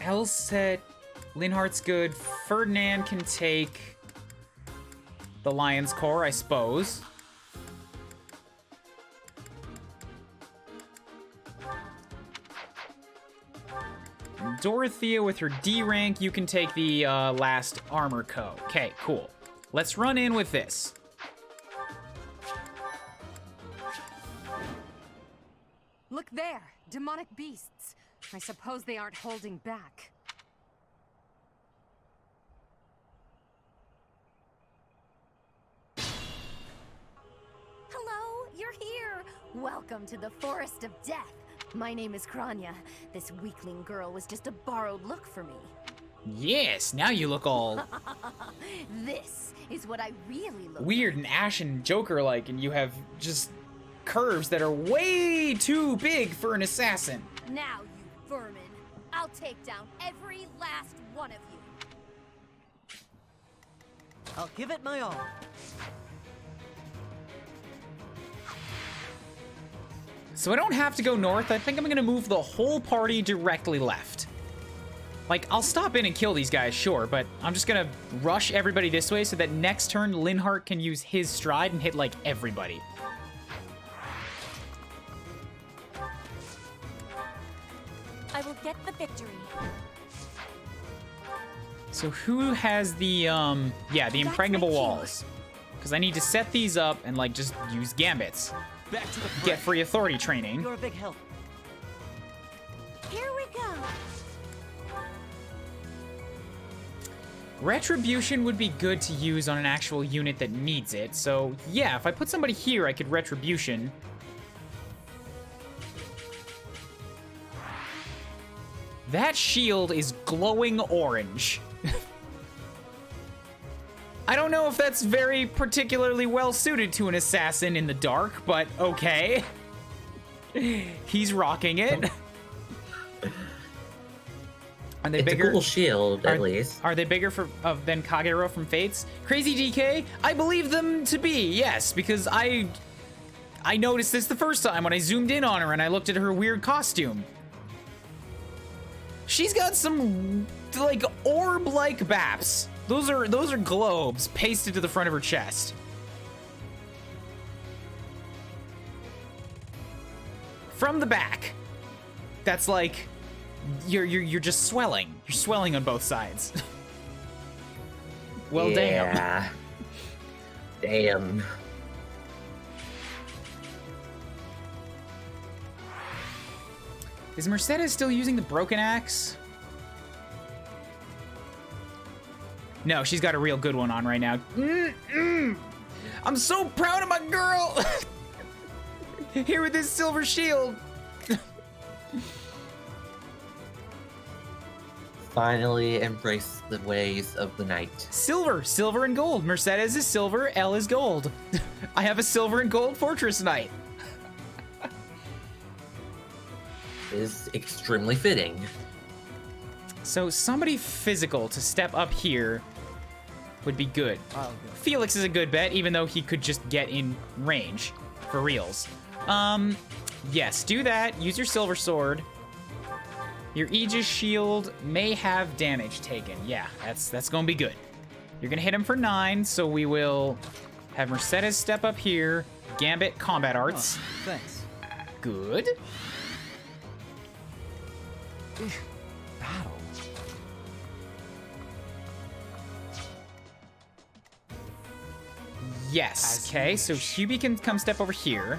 Elset, Linhart's good. Ferdinand can take the Lion's Core, I suppose. Dorothea with her D rank, you can take the last Armor Co. Okay, cool. Let's run in with this. Look there, demonic beasts. I suppose they aren't holding back. Hello, you're here. Welcome to the Forest of Death. My name is Kranya. This weakling girl was just a borrowed look for me. Yes, now you look all This is what I really look weird and Ash and Joker-like, and you have just curves that are way too big for an assassin. like. Now, you vermin. I'll take down every last one of you. I'll give it my all. So I don't have to go north. I think I'm gonna move the whole party directly left. Like, I'll stop in and kill these guys, sure, but I'm just gonna rush everybody this way so that next turn Linhart can use his stride and hit, like, everybody. I will get the victory. So who has the, yeah, the impregnable walls? Because I need to set these up and, like, just use gambits. Back to the Get free authority training. You're a big help. Here we go. Retribution would be good to use on an actual unit that needs it. So, yeah, if I put somebody here, I could Retribution. That shield is glowing orange. I don't know if that's very particularly well suited to an assassin in the dark, but okay. He's rocking it. Are they it's bigger? a cool shield, at least. Are they bigger than Kagero from Fates? Crazy DK? I believe them to be, yes, because I noticed this the first time when I zoomed in on her and I looked at her weird costume. She's got some, like, orb-like baps. Those are globes pasted to the front of her chest. From the back. That's like you're just swelling. You're swelling on both sides. Well, yeah. Damn. Is Mercedes still using the broken axe? No, she's got a real good one on right now. I'm so proud of my girl. Here with this silver shield. Finally embrace the ways of the night. Silver and gold. Mercedes is silver, Elle is gold. I have a silver and gold fortress knight. Is extremely fitting. So somebody physical to step up here would be good. Felix is a good bet, even though he could just get in range for reals. Yes, do that. Use your silver sword. Your Aegis shield may have damage taken. Yeah, that's gonna be good. You're gonna hit him for 9, so we will have Mercedes step up here. Gambit combat arts. Thanks. Good. Battle. Yes. Okay, so Hubie can come step over here.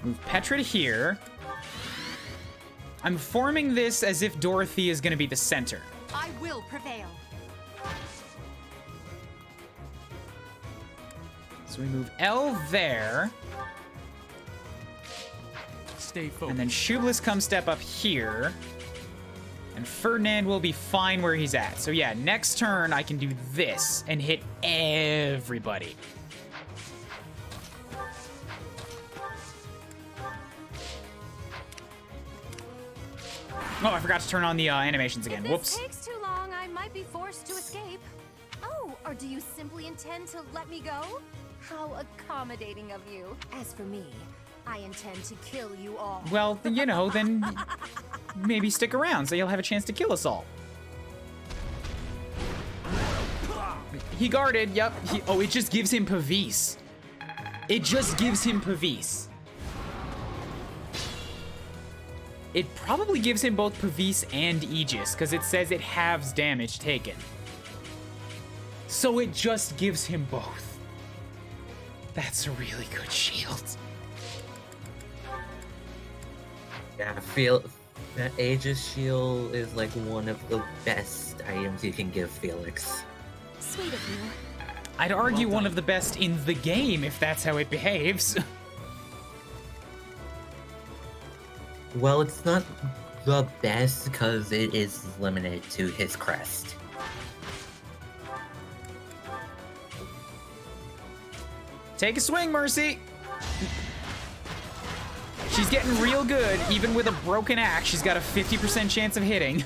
Move Petra to here. I'm forming this as if Dorothy is gonna be the center. I will prevail. So we move L there. Stay focused. And then Shoobliss comes step up here. And Ferdinand will be fine where he's at. So yeah, next turn I can do this and hit everybody. Oh, I forgot to turn on the animations again. Whoops. If this takes too long, I might be forced to escape. Oh, or do you simply intend to let me go? How accommodating of you. As for me, I intend to kill you all. Well, you know, then maybe stick around so you'll have a chance to kill us all. He guarded, yep. Oh, it just gives him Pavis. It just gives him Pavis. It probably gives him both Pavis and Aegis, because it says it halves damage taken. So it just gives him both. That's a really good shield. Yeah, I feel that Aegis shield is like one of the best items you can give Felix. Sweet of you. I'd argue one of the best in the game if that's how it behaves. Well, it's not the best because it is limited to his crest. Take a swing, Mercy. She's getting real good. Even with a broken axe, she's got a 50% chance of hitting.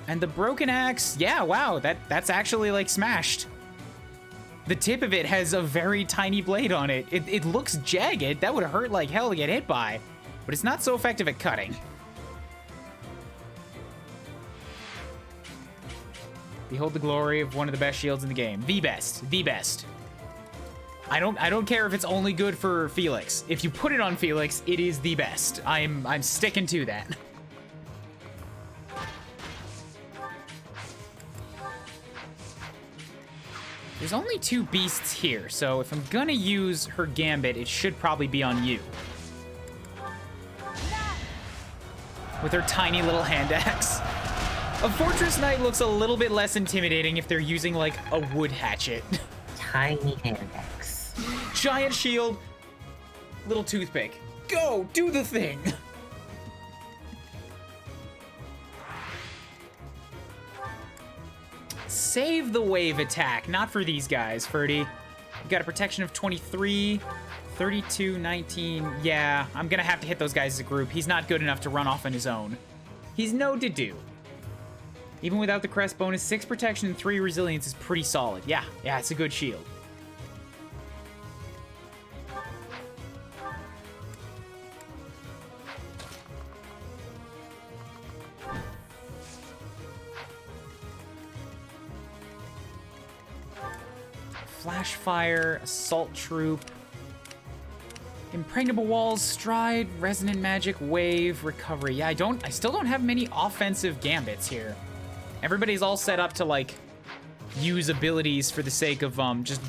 And the broken axe, yeah, wow, that's actually like smashed. The tip of it has a very tiny blade on it. It looks jagged. That would hurt like hell to get hit by, but it's not so effective at cutting. Behold the glory of one of the best shields in the game. The best. The best. I don't care if it's only good for Felix. If you put it on Felix, it is the best. I'm sticking to that. There's only 2 beasts here, so if I'm gonna use her gambit, it should probably be on you. With her tiny little hand axe. A Fortress Knight looks a little bit less intimidating if they're using, like, a wood hatchet. Tiny hand axe. Giant shield, little toothpick. Go, do the thing! Save the wave attack, not for these guys, Ferdy. You got a protection of 23, 32, 19. Yeah, I'm gonna have to hit those guys as a group. He's not good enough to run off on his own. He's no to do. Even without the crest bonus, 6 protection and 3 resilience is pretty solid. Yeah, it's a good shield. Flash fire, assault troop, impregnable walls, stride, resonant magic, wave, recovery. Yeah, I still don't have many offensive gambits here. Everybody's all set up to like use abilities for the sake of just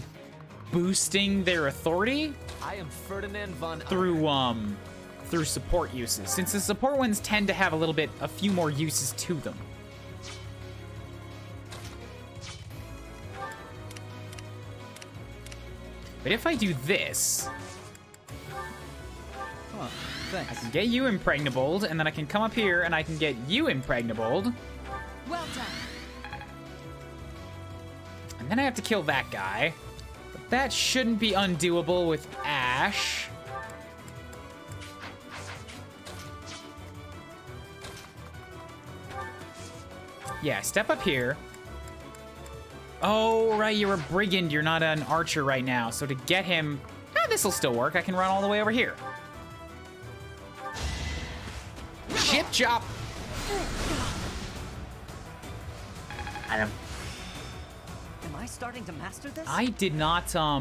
boosting their authority. I am Ferdinand von through support uses. Since the support ones tend to have a few more uses to them. But if I do this, Thanks. I can get you impregnabled, and then I can come up here and I can get you impregnabled. Well done. And then I have to kill that guy. But that shouldn't be undoable with Ash. Yeah, step up here. Oh, right, you're a brigand. You're not an archer right now. So to get him... this'll still work. I can run all the way over here. Chip chop! Am I starting to master this? I did not, I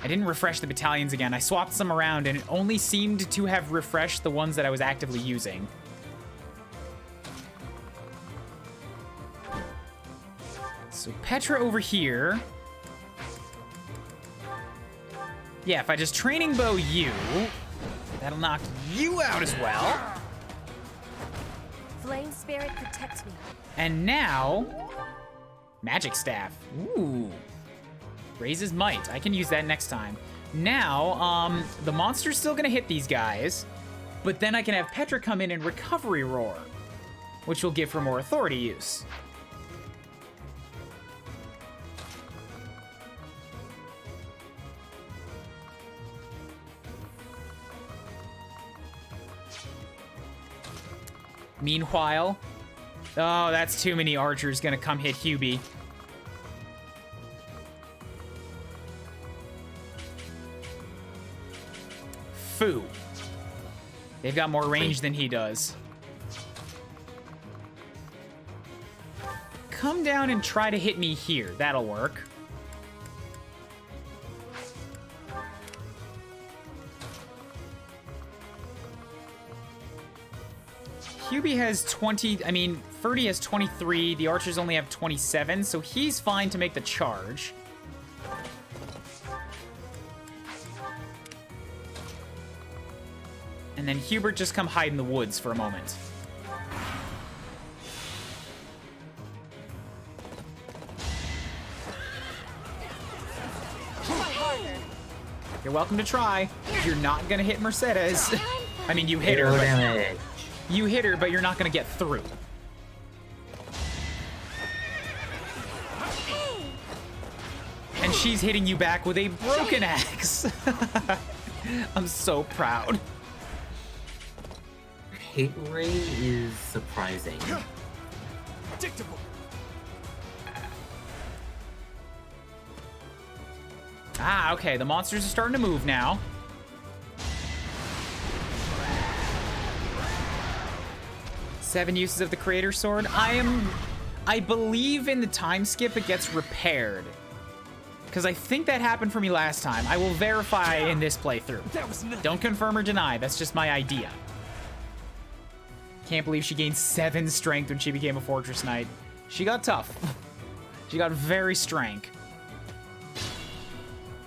didn't refresh the battalions again. I swapped some around, and it only seemed to have refreshed the ones that I was actively using. So Petra over here. Yeah, if I just training bow you, that'll knock you out as well. Flame spirit protect me. And now, magic staff. Ooh. Raises might. I can use that next time. Now, the monster's still gonna hit these guys, but then I can have Petra come in and recovery roar, which will give her more authority use. Meanwhile, oh, that's too many archers gonna come hit Hubie. Foo. They've got more range than he does. Come down and try to hit me here. That'll work. Hubie has 20, Ferdy has 23, the archers only have 27, so he's fine to make the charge. And then Hubert just come hide in the woods for a moment. You're welcome to try. You're not gonna hit Mercedes. You hit her. But you hit her, but you're not gonna get through. And she's hitting you back with a broken axe. I'm so proud. Hit rate is surprising. Predictable. Ah, okay, the monsters are starting to move now. Seven uses of the Creator Sword. I believe in the time skip it gets repaired. Because I think that happened for me last time. I will verify in this playthrough. Don't confirm or deny, that's just my idea. Can't believe she gained 7 strength when she became a Fortress Knight. She got tough. She got very strength.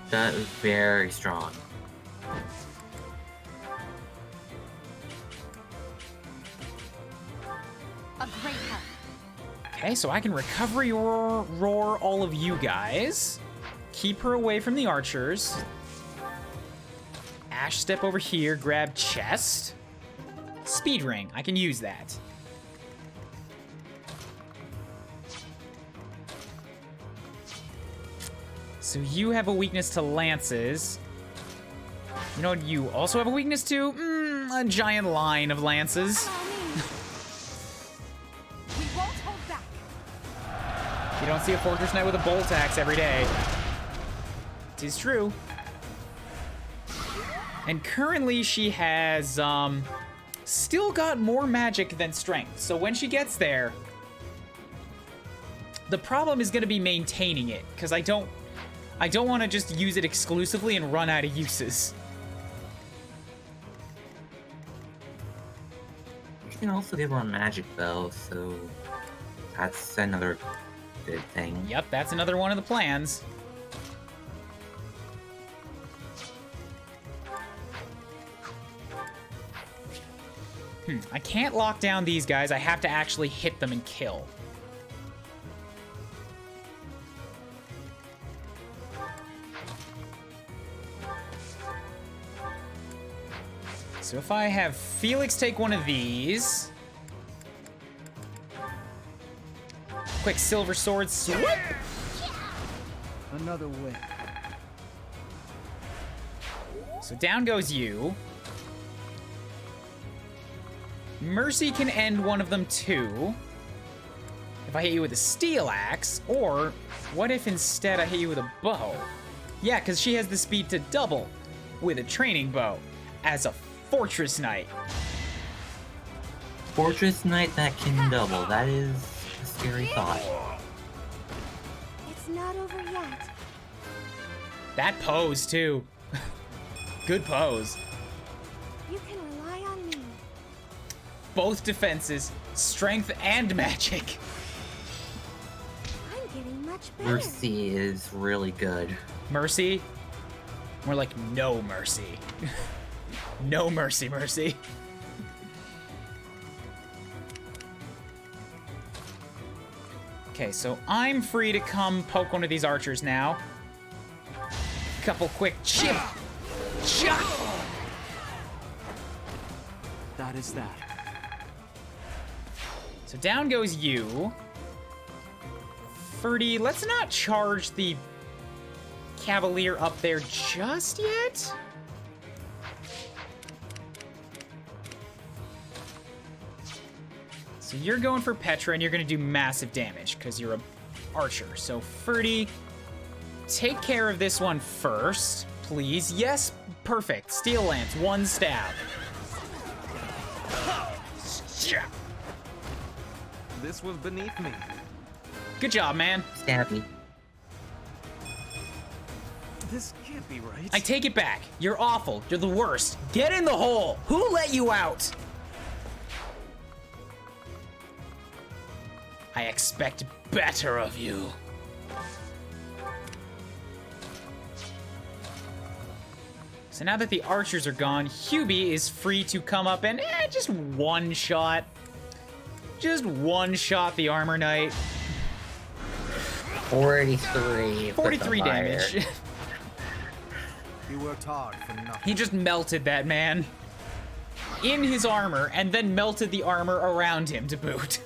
That is very strong. A great help. Okay, so I can recovery roar all of you guys. Keep her away from the archers. Ash step over here, grab chest. Speed ring, I can use that. So you have a weakness to lances. You know what you also have a weakness to? A giant line of lances. We won't hold back. You don't see a Fortress Knight with a bolt axe every day. It is true. And currently she has, still got more magic than strength. So when she gets there, the problem is gonna be maintaining it, because I don't want to just use it exclusively and run out of uses. You can also give her a magic bow, so that's another good thing. Yep, that's another one of the plans. I can't lock down these guys. I have to actually hit them and kill. So if I have Felix take one of these. Quick silver sword swipe. Another whip. So down goes you. Mercy can end one of them too. If I hit you with a steel axe, or what if instead I hit you with a bow? Yeah, because she has the speed to double with a training bow as a Fortress Knight. Fortress Knight that can double. That is a scary thought. It's not over yet. That pose too. Good pose. You can rely on me. Both defenses, strength and magic. I'm getting much better. Mercy is really good. Mercy? More like no mercy. No mercy, mercy. Okay, so I'm free to come poke one of these archers now. Couple quick chip. Chop. That is that. So down goes you. Ferdy, let's not charge the Cavalier up there just yet. So you're going for Petra, and you're going to do massive damage because you're a archer. So Ferdy, take care of this one first, please. Yes, perfect. Steel Lance, one stab. This was beneath me. Good job, man. Stab me. This can't be right. I take it back. You're awful. You're the worst. Get in the hole. Who let you out? I expect better of you. So now that the archers are gone, Hubie is free to come up and just one shot. Just one shot the Armor Knight. 43. 43 damage. You worked hard for nothing. He just melted that man in his armor and then melted the armor around him to boot.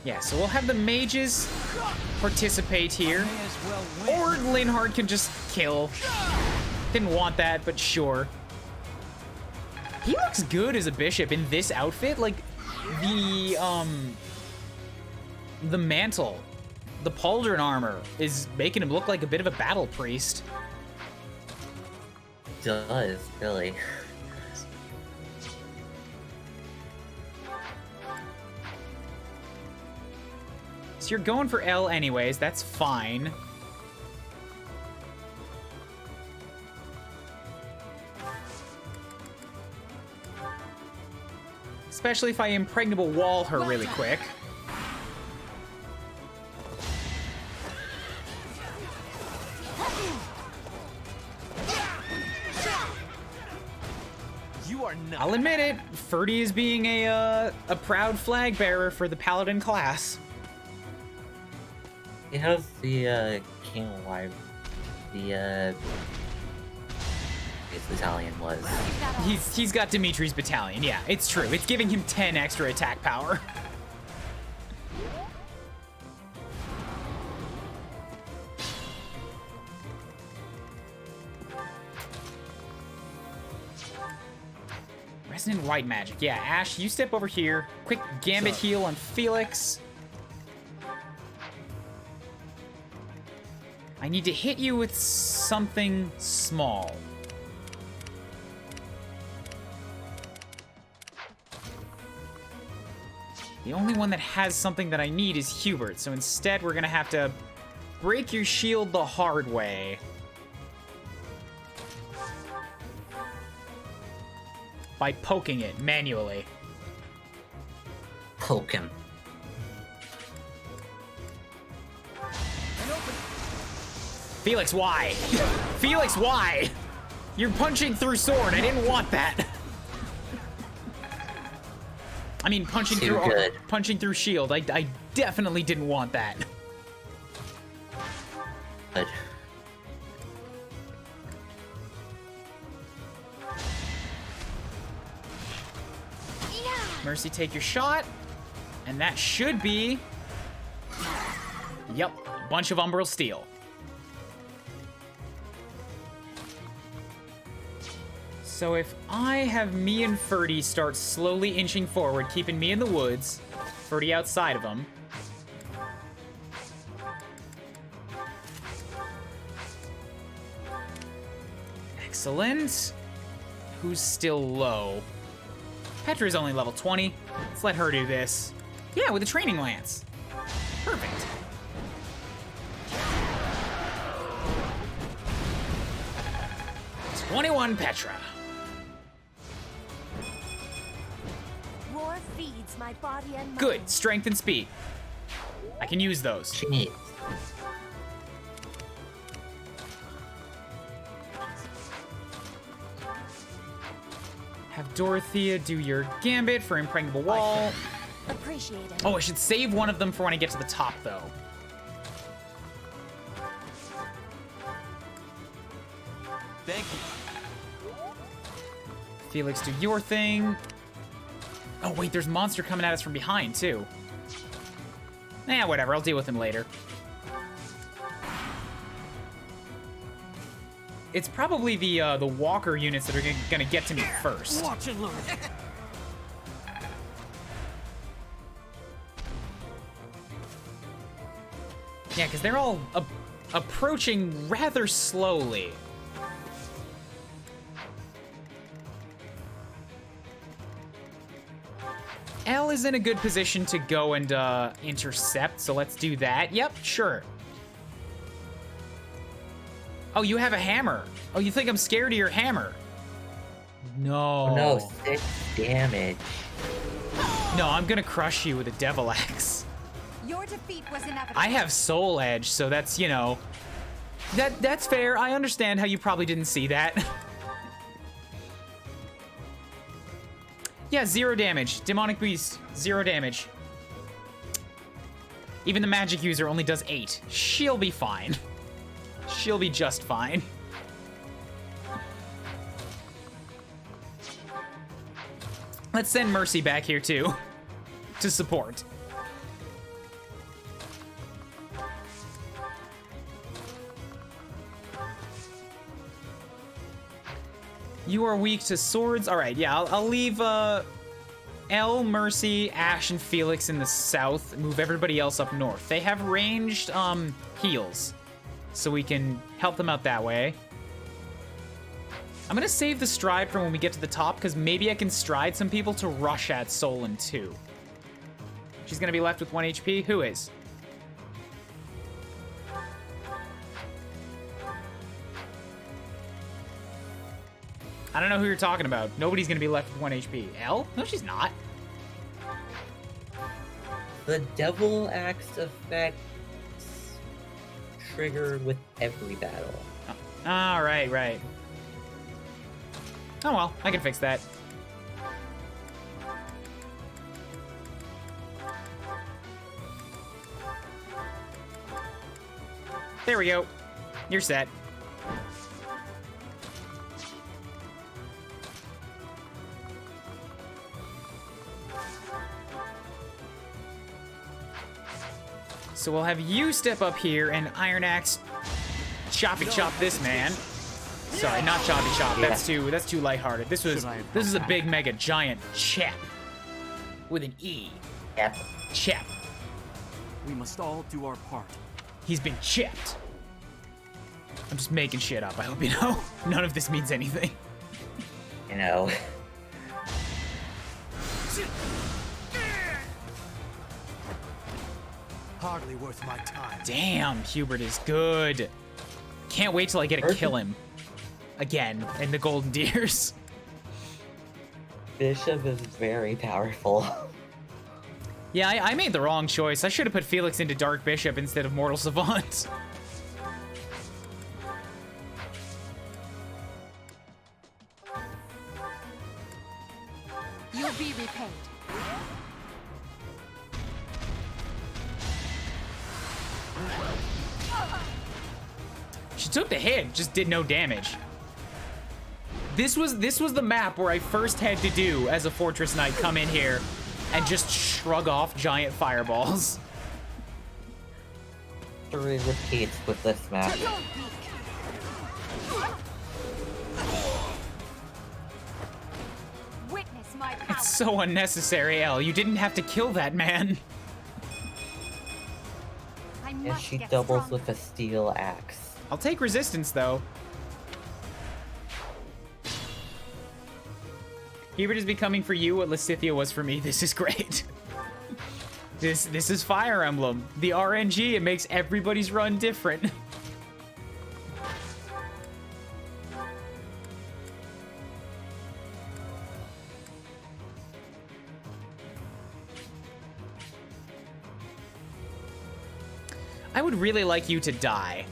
Yeah, so we'll have the mages participate here. Or Linhard can just kill. Didn't want that, but sure. He looks good as a bishop in this outfit. Like, the mantle, the pauldron armor is making him look like a bit of a battle priest. It does, really. So you're going for L anyways, that's fine. Especially if I impregnable wall her really quick. You are not. I'll admit it, Ferdy is being a proud flag bearer for the paladin class. He has the King Wife, his battalion was. He's got Dimitri's battalion, yeah, it's true. It's giving him 10 extra attack power. Resonant White Magic, yeah, Ash, you step over here. Quick Gambit heal on Felix. I need to hit you with something small. The only one that has something that I need is Hubert, so instead we're gonna have to break your shield the hard way. By poking it manually. Poke him. Felix, why? Felix, why? You're punching through sword. I didn't want that. I mean, punching Too through good. punching through shield. I definitely didn't want that. Good. Mercy, take your shot. And that should be... Yep, a bunch of Umbral Steel. So if I have me and Ferdy start slowly inching forward, keeping me in the woods, Ferdy outside of him. Excellent. Who's still low? Petra's only level 20. Let's let her do this. Yeah, with a training lance. Perfect. '21 Petra. War feeds my body and mind. Good, strength and speed. I can use those. Jeez. Have Dorothea do your gambit for impregnable wall. Appreciate it. Oh, I should save one of them for when I get to the top, though. Thank you. Felix, do your thing. Oh, wait, there's a monster coming at us from behind, too. Eh, whatever. I'll deal with him later. It's probably the walker units that are gonna get to me first. Watch and learn. Yeah, because they're all approaching rather slowly. L is in a good position to go and intercept, so let's do that. Yep, sure. Oh, you have a hammer. Oh, you think I'm scared of your hammer? No. Oh, no, 6 damage. No, I'm gonna crush you with a devil axe. Your defeat was inevitable. I have soul edge, so that's, you know, that's fair. I understand how you probably didn't see that. Yeah, 0 damage. Demonic Beast, 0 damage. Even the magic user only does 8. She'll be fine. She'll be just fine. Let's send Mercy back here too, to support. You are weak to swords. All right, yeah, I'll leave Elle, Mercy, Ash, and Felix in the south. Move everybody else up north. They have ranged heals, so we can help them out that way. I'm gonna save the stride for when we get to the top, because maybe I can stride some people to rush at Solon too. She's gonna be left with 1 HP. Who is? I don't know who you're talking about. Nobody's gonna be left with 1 HP. Elle? No, she's not. The Devil Axe effects trigger with every battle. Oh, right. Oh well, I can fix that. There we go. You're set. So we'll have you step up here and Iron Axe choppy chop this man. Sorry, not choppy chop. Yeah. That's too lighthearted. This is a big mega giant chap with an E. Yep. Chap. We must all do our part. He's been chipped. I'm just making shit up. I hope you know. None of this means anything. You know. Hardly worth my time. Damn, Hubert is good. Can't wait till I get to kill him. Again, in the Golden Deers. Bishop is very powerful. Yeah, I made the wrong choice. I should have put Felix into Dark Bishop instead of Mortal Savant. You'll be repaid. She took the hit, just did no damage. This was the map where I first had to do as a Fortress Knight, come in here and just shrug off giant fireballs. History repeats with this map. Witness my power. It's so unnecessary, Elle. You didn't have to kill that man. And she doubles with a steel axe. I'll take resistance, though. Hubert is becoming for you what Lysithia was for me. This is great. This is Fire Emblem. The RNG, it makes everybody's run different. I would really like you to die.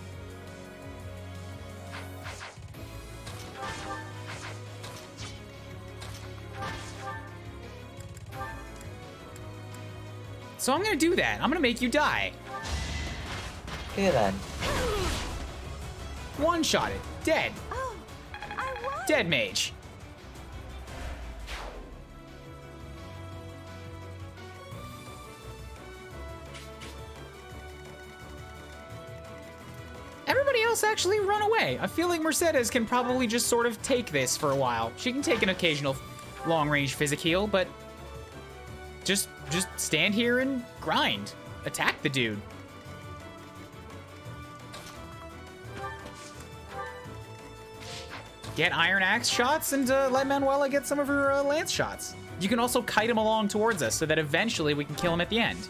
So I'm gonna do that. I'm gonna make you die. Okay then. One-shot it. Dead. Oh, I won. Dead mage. Everybody else actually run away. I feel like Mercedes can probably just sort of take this for a while. She can take an occasional long-range physic heal, but just stand here and grind. Attack the dude. Get Iron Axe shots and let Manuela get some of her lance shots. You can also kite him along towards us so that eventually we can kill him at the end.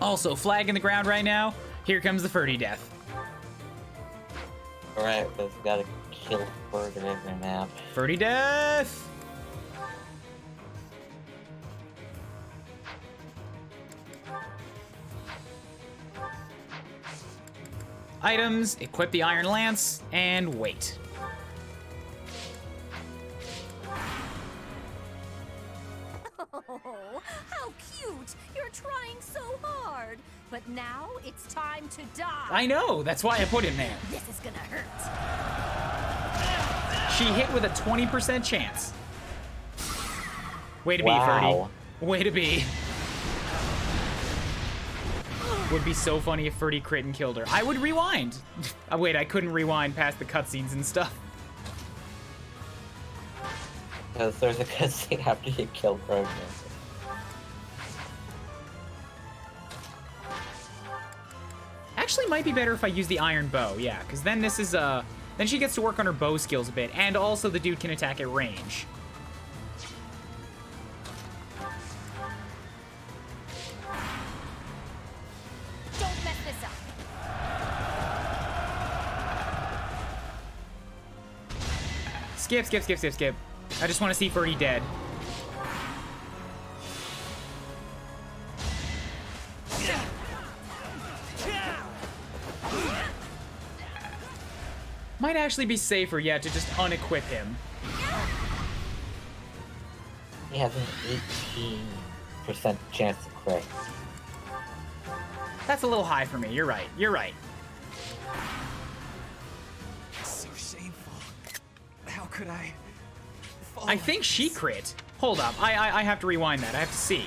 Also, flag in the ground right now. Here comes the Ferdy death. Alright, we've got to kill Ferdy every map. Ferdy death! Items, equip the Iron Lance, and wait. Oh, how cute! You're trying so hard. But now it's time to die. I know, that's why I put him there. This is gonna hurt. She hit with a 20% chance. Way to Wow. be, Ferdy. Way to be. Would be so funny if Ferdy crit and killed her. I would rewind. Oh, wait, I couldn't rewind past the cutscenes and stuff. Because there's a cutscene after you kill Ferdinand. Actually, might be better if I use the iron bow, yeah, because then this is, then she gets to work on her bow skills a bit, and also the dude can attack at range. Don't mess this up. Skip, skip, skip, skip, skip. I just want to see Ferdy dead. Might actually be safer, yeah, to just unequip him. He has an 18% chance to crit. That's a little high for me. You're right. You're right. So shameful. How could I? I think she crit. Hold up. I have to rewind that. I have to see.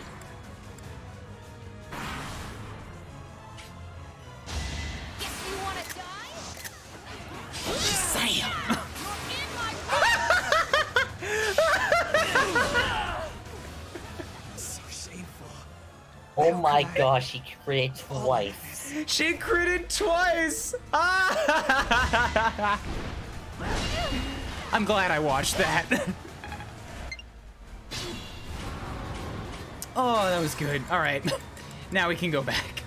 Guess you wanna die? Sam. So shameful. Oh my gosh, he crit twice. She critted twice. I'm glad I watched that. Oh, that was good. All right. Now we can go back.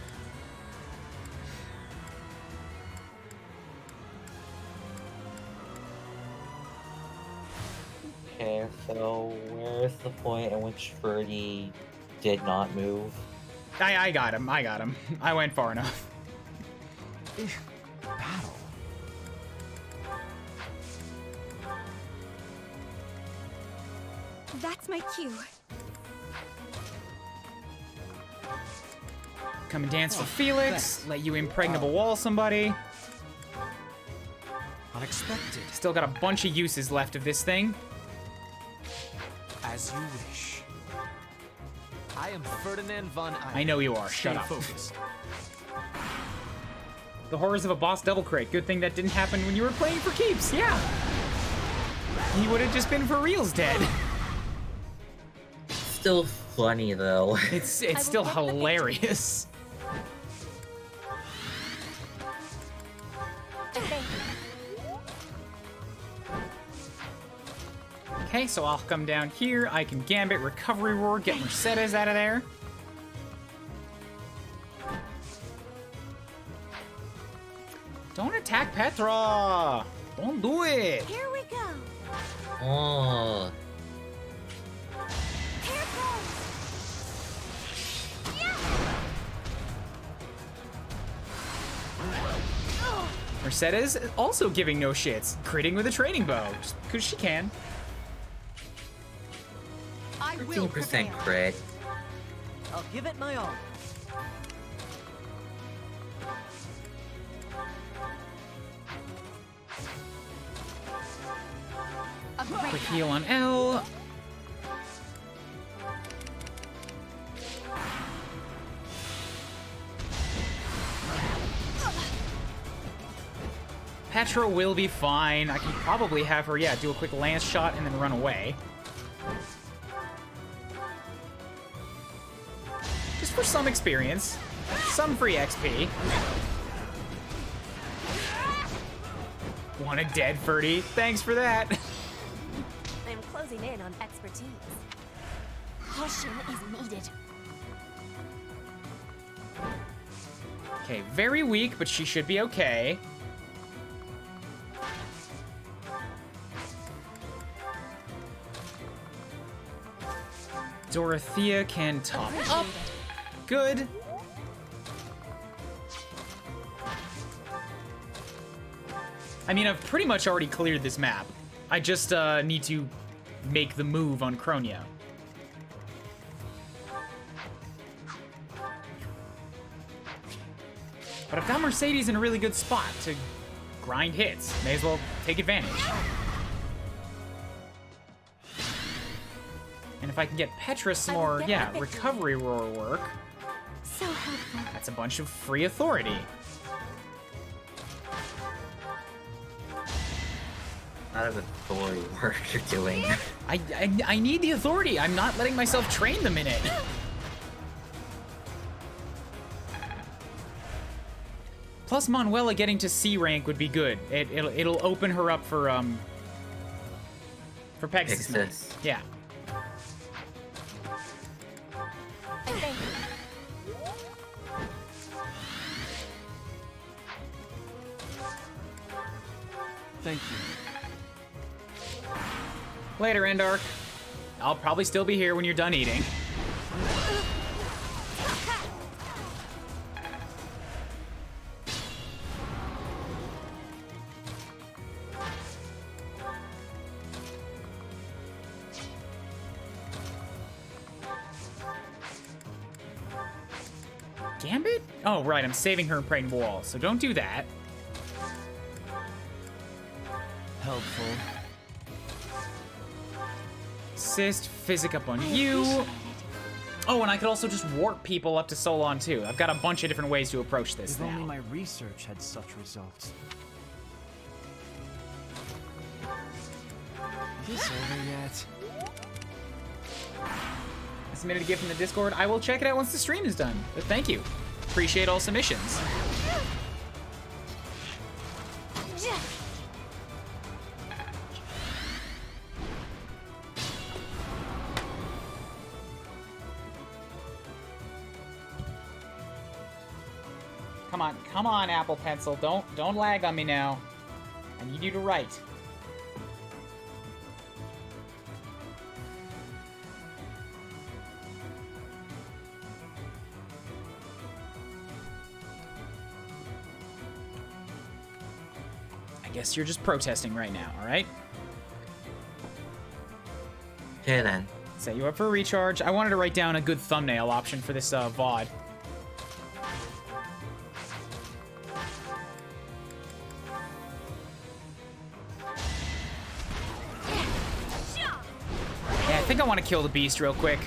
Okay, so where's the point in which Ferdy did not move? I got him. I got him. I went far enough. That's my cue. Come and dance for Felix. Let you impregnable wall somebody. Unexpected. Still got a bunch of uses left of this thing. As you wish. I am Ferdinand von Eyck. I know you are. Stay Shut up. focused. The horrors of a boss double crit. Good thing that didn't happen when you were playing for keeps. Yeah. He would have just been for reals dead. Still funny though. It's still hilarious. Okay, so I'll come down here. I can Gambit, Recovery Roar, get Mercedes out of there. Don't attack Petra! Don't do it! Here we go. Oh. Here goes. Mercedes also giving no shits, critting with a training bow, just because she can. 15% crit. I'll give it my all. Quick heal on L. Petra will be fine. I can probably have her, yeah, do a quick lance shot and then run away. Just for some experience. Some free XP. Want a dead Ferdy? Thanks for that. I'm closing in on expertise. Caution is needed. Okay, very weak, but she should be okay. Dorothea can top up. Good. I mean, I've pretty much already cleared this map. I just need to make the move on Kronia. But I've got Mercedes in a really good spot to grind hits. May as well take advantage. And if I can get Petra some more, yeah, Recovery Roar work. So helpful. That's a bunch of free authority. A lot of authority work you're doing. I need the authority. I'm not letting myself train them in it. Plus Manuela getting to C rank would be good. It'll open her up for Pegasus. mode. Yeah. Thank you. Later, Endark. I'll probably still be here when you're done eating. Gambit? Oh, right, I'm saving her impregnable wall, so don't do that. Helpful. Assist, physic up on you. Oh, and I could also just warp people up to Solon too. I've got a bunch of different ways to approach this If now. only my research had such results. Is this over yet? I submitted a gift in the Discord. I will check it out once the stream is done. But thank you. Appreciate all submissions. Come on, Apple Pencil. Don't lag on me now. I need you to write. I guess you're just protesting right now, all right? Okay then. Set you up for a recharge. I wanted to write down a good thumbnail option for this VOD. Yeah, I think I want to kill the beast real quick.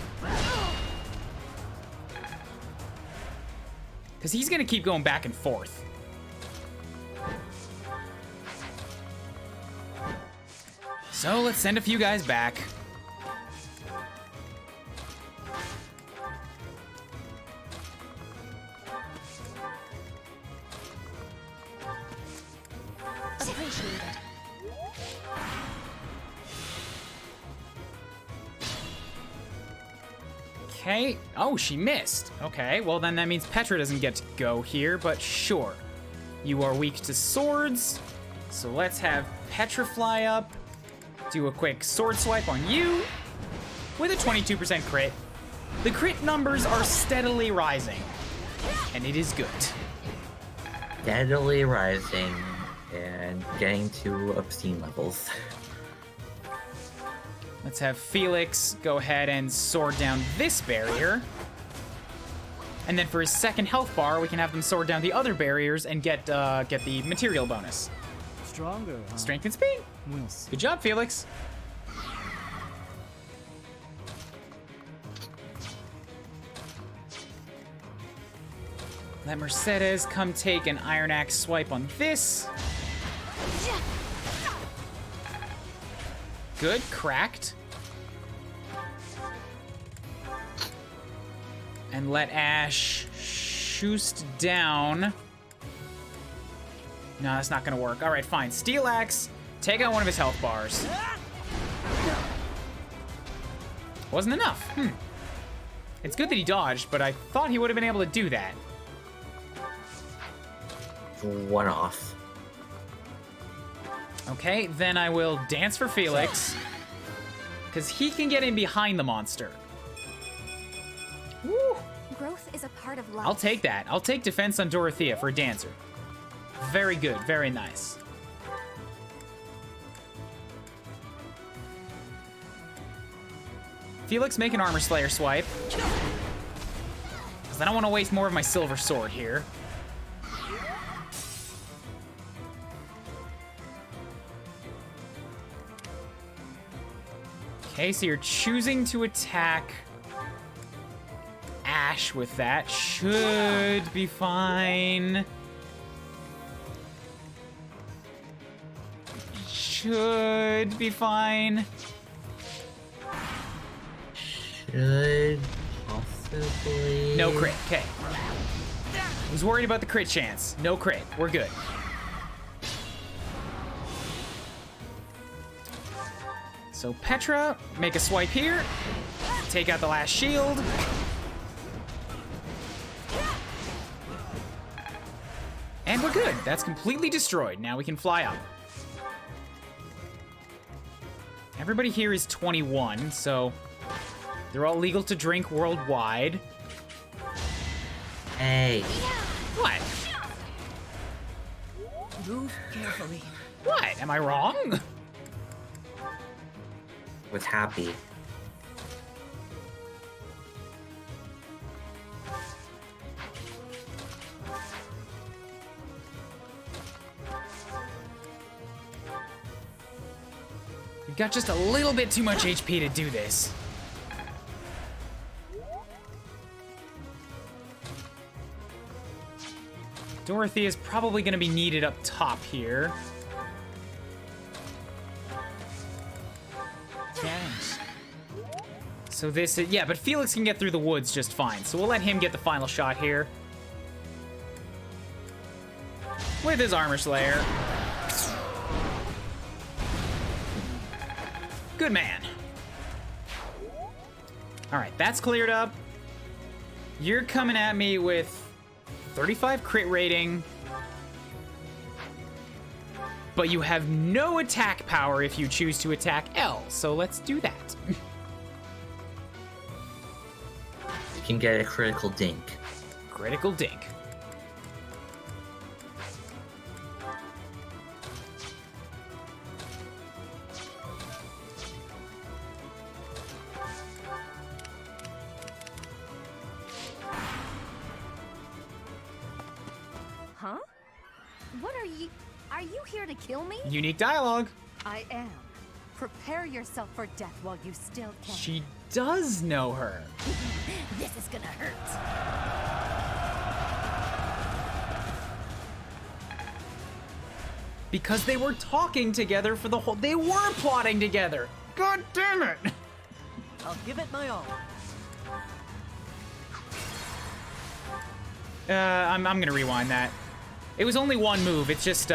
Because he's going to keep going back and forth. So let's send a few guys back. Appreciated. Okay. Oh, she missed. Okay, well then that means Petra doesn't get to go here, but sure. You are weak to swords, so let's have Petra fly up, do a quick sword swipe on you, with a 22% crit. The crit numbers are steadily rising, and it is good. Steadily rising and getting to obscene levels. Let's have Felix go ahead and sword down this barrier. And then for his second health bar, we can have them sword down the other barriers and get the material bonus. Stronger, huh? Strength and speed. We'll see. Good job, Felix. Let Mercedes come take an Iron Axe swipe on this. Good, cracked. And let Ash shoost down. No, that's not gonna work. All right, fine. Steel Axe, take out one of his health bars. Wasn't enough. It's good that he dodged, but I thought he would have been able to do that. One off. Okay, then I will dance for Felix, because he can get in behind the monster. Woo! Growth is a part of life. I'll take that. I'll take defense on Dorothea for a dancer. Very good, very nice. Felix, make an Armor Slayer swipe. Because I don't want to waste more of my silver sword here. Okay, so you're choosing to attack Ash with that. Should be fine. Should be fine. Should possibly... No crit, okay. I was worried about the crit chance. No crit, we're good. So Petra, make a swipe here. Take out the last shield. And we're good. That's completely destroyed. Now we can fly up. Everybody here is 21, so they're all legal to drink worldwide. Hey. What? Move carefully. What? Am I wrong? Was happy. We've got just a little bit too much HP to do this. Dorothy is probably going to be needed up top here. Thanks. So this is, yeah, but Felix can get through the woods just fine. So we'll let him get the final shot here. With his Armor Slayer. Good man. All right, that's cleared up. You're coming at me with 35 crit rating. But you have no attack power if you choose to attack L, so let's do that. You can get a critical dink. Critical dink. Are you here to kill me? Unique dialogue. I am. Prepare yourself for death while you still can. She does know her. This is gonna hurt. Because they were talking together for the whole... They were plotting together. God damn it. I'll give it my all. I'm gonna rewind that. It was only one move. It's just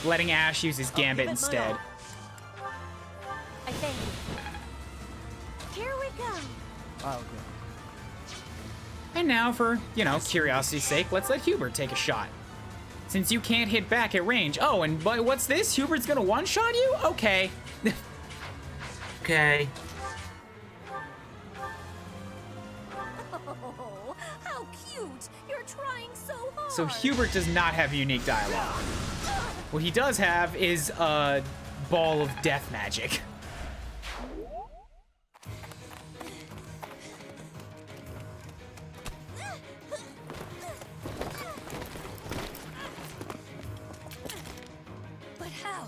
letting Ash use his gambit instead. I think. Here we go. I'll go. And now, for, you know, curiosity's sake, let's let Hubert take a shot. Since you can't hit back at range. Oh, and what's this? Hubert's gonna one-shot you? Okay. Okay. Oh, how cute! You're trying so hard. So Hubert does not have unique dialogue. What he does have is a ball of death magic. But how?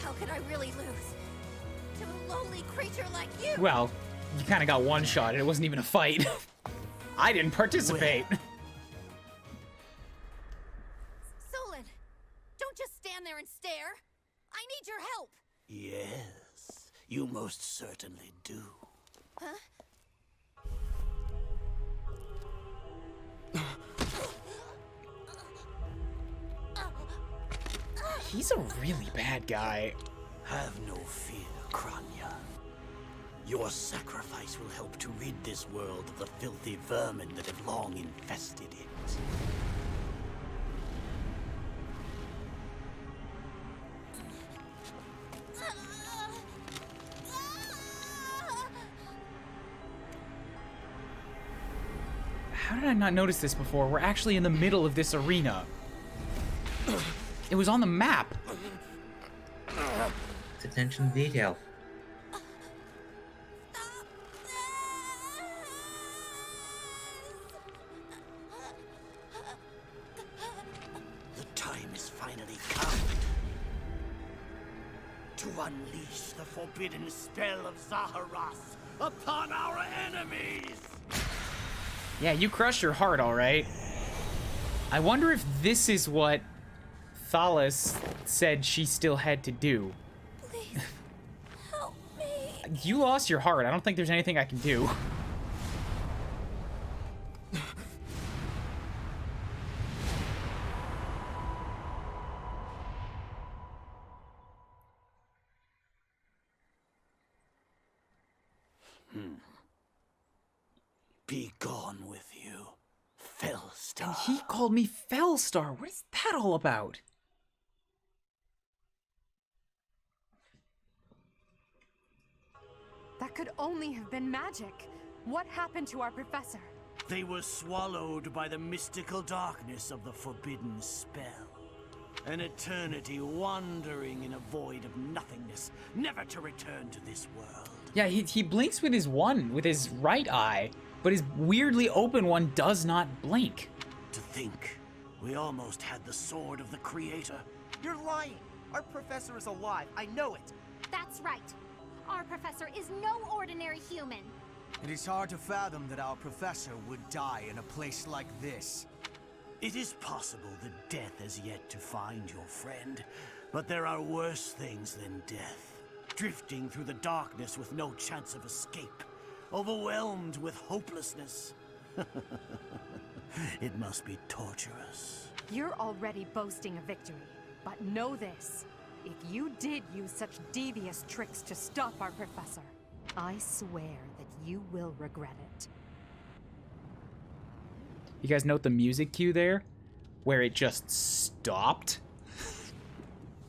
How could I really lose to a lowly creature like you? Well, you kind of got one-shot. It wasn't even a fight. I didn't participate. Solon, don't just stand there and stare. I need your help. Yes, you most certainly do. Huh? He's a really bad guy. Have no fear, Kranya. Your sacrifice will help to rid this world of the filthy vermin that have long infested it. How did I not notice this before? We're actually in the middle of this arena. It was on the map. It's attention to detail. The time is finally come to unleash the forbidden spell of Zaharas upon our enemies! Yeah, you crushed her heart, all right. I wonder if this is what Thalas said she still had to do. Please, help me. You lost your heart. I don't think there's anything I can do. Be gone with you, Fellstar. And he called me Fellstar. What is that all about? That could only have been magic. What happened to our professor? They were swallowed by the mystical darkness of the forbidden spell. An eternity wandering in a void of nothingness, never to return to this world. Yeah, he blinks with his right eye, but his weirdly open one does not blink. To think, we almost had the sword of the Creator. You're lying! Our professor is alive, I know it! That's right. Our professor is no ordinary human. It is hard to fathom that our professor would die in a place like this. It is possible that death has yet to find your friend, but there are worse things than death. Drifting through the darkness with no chance of escape, overwhelmed with hopelessness. It must be torturous. You're already boasting a victory, but know this. If you did use such devious tricks to stop our professor, I swear that you will regret it. You guys note the music cue there? Where it just stopped?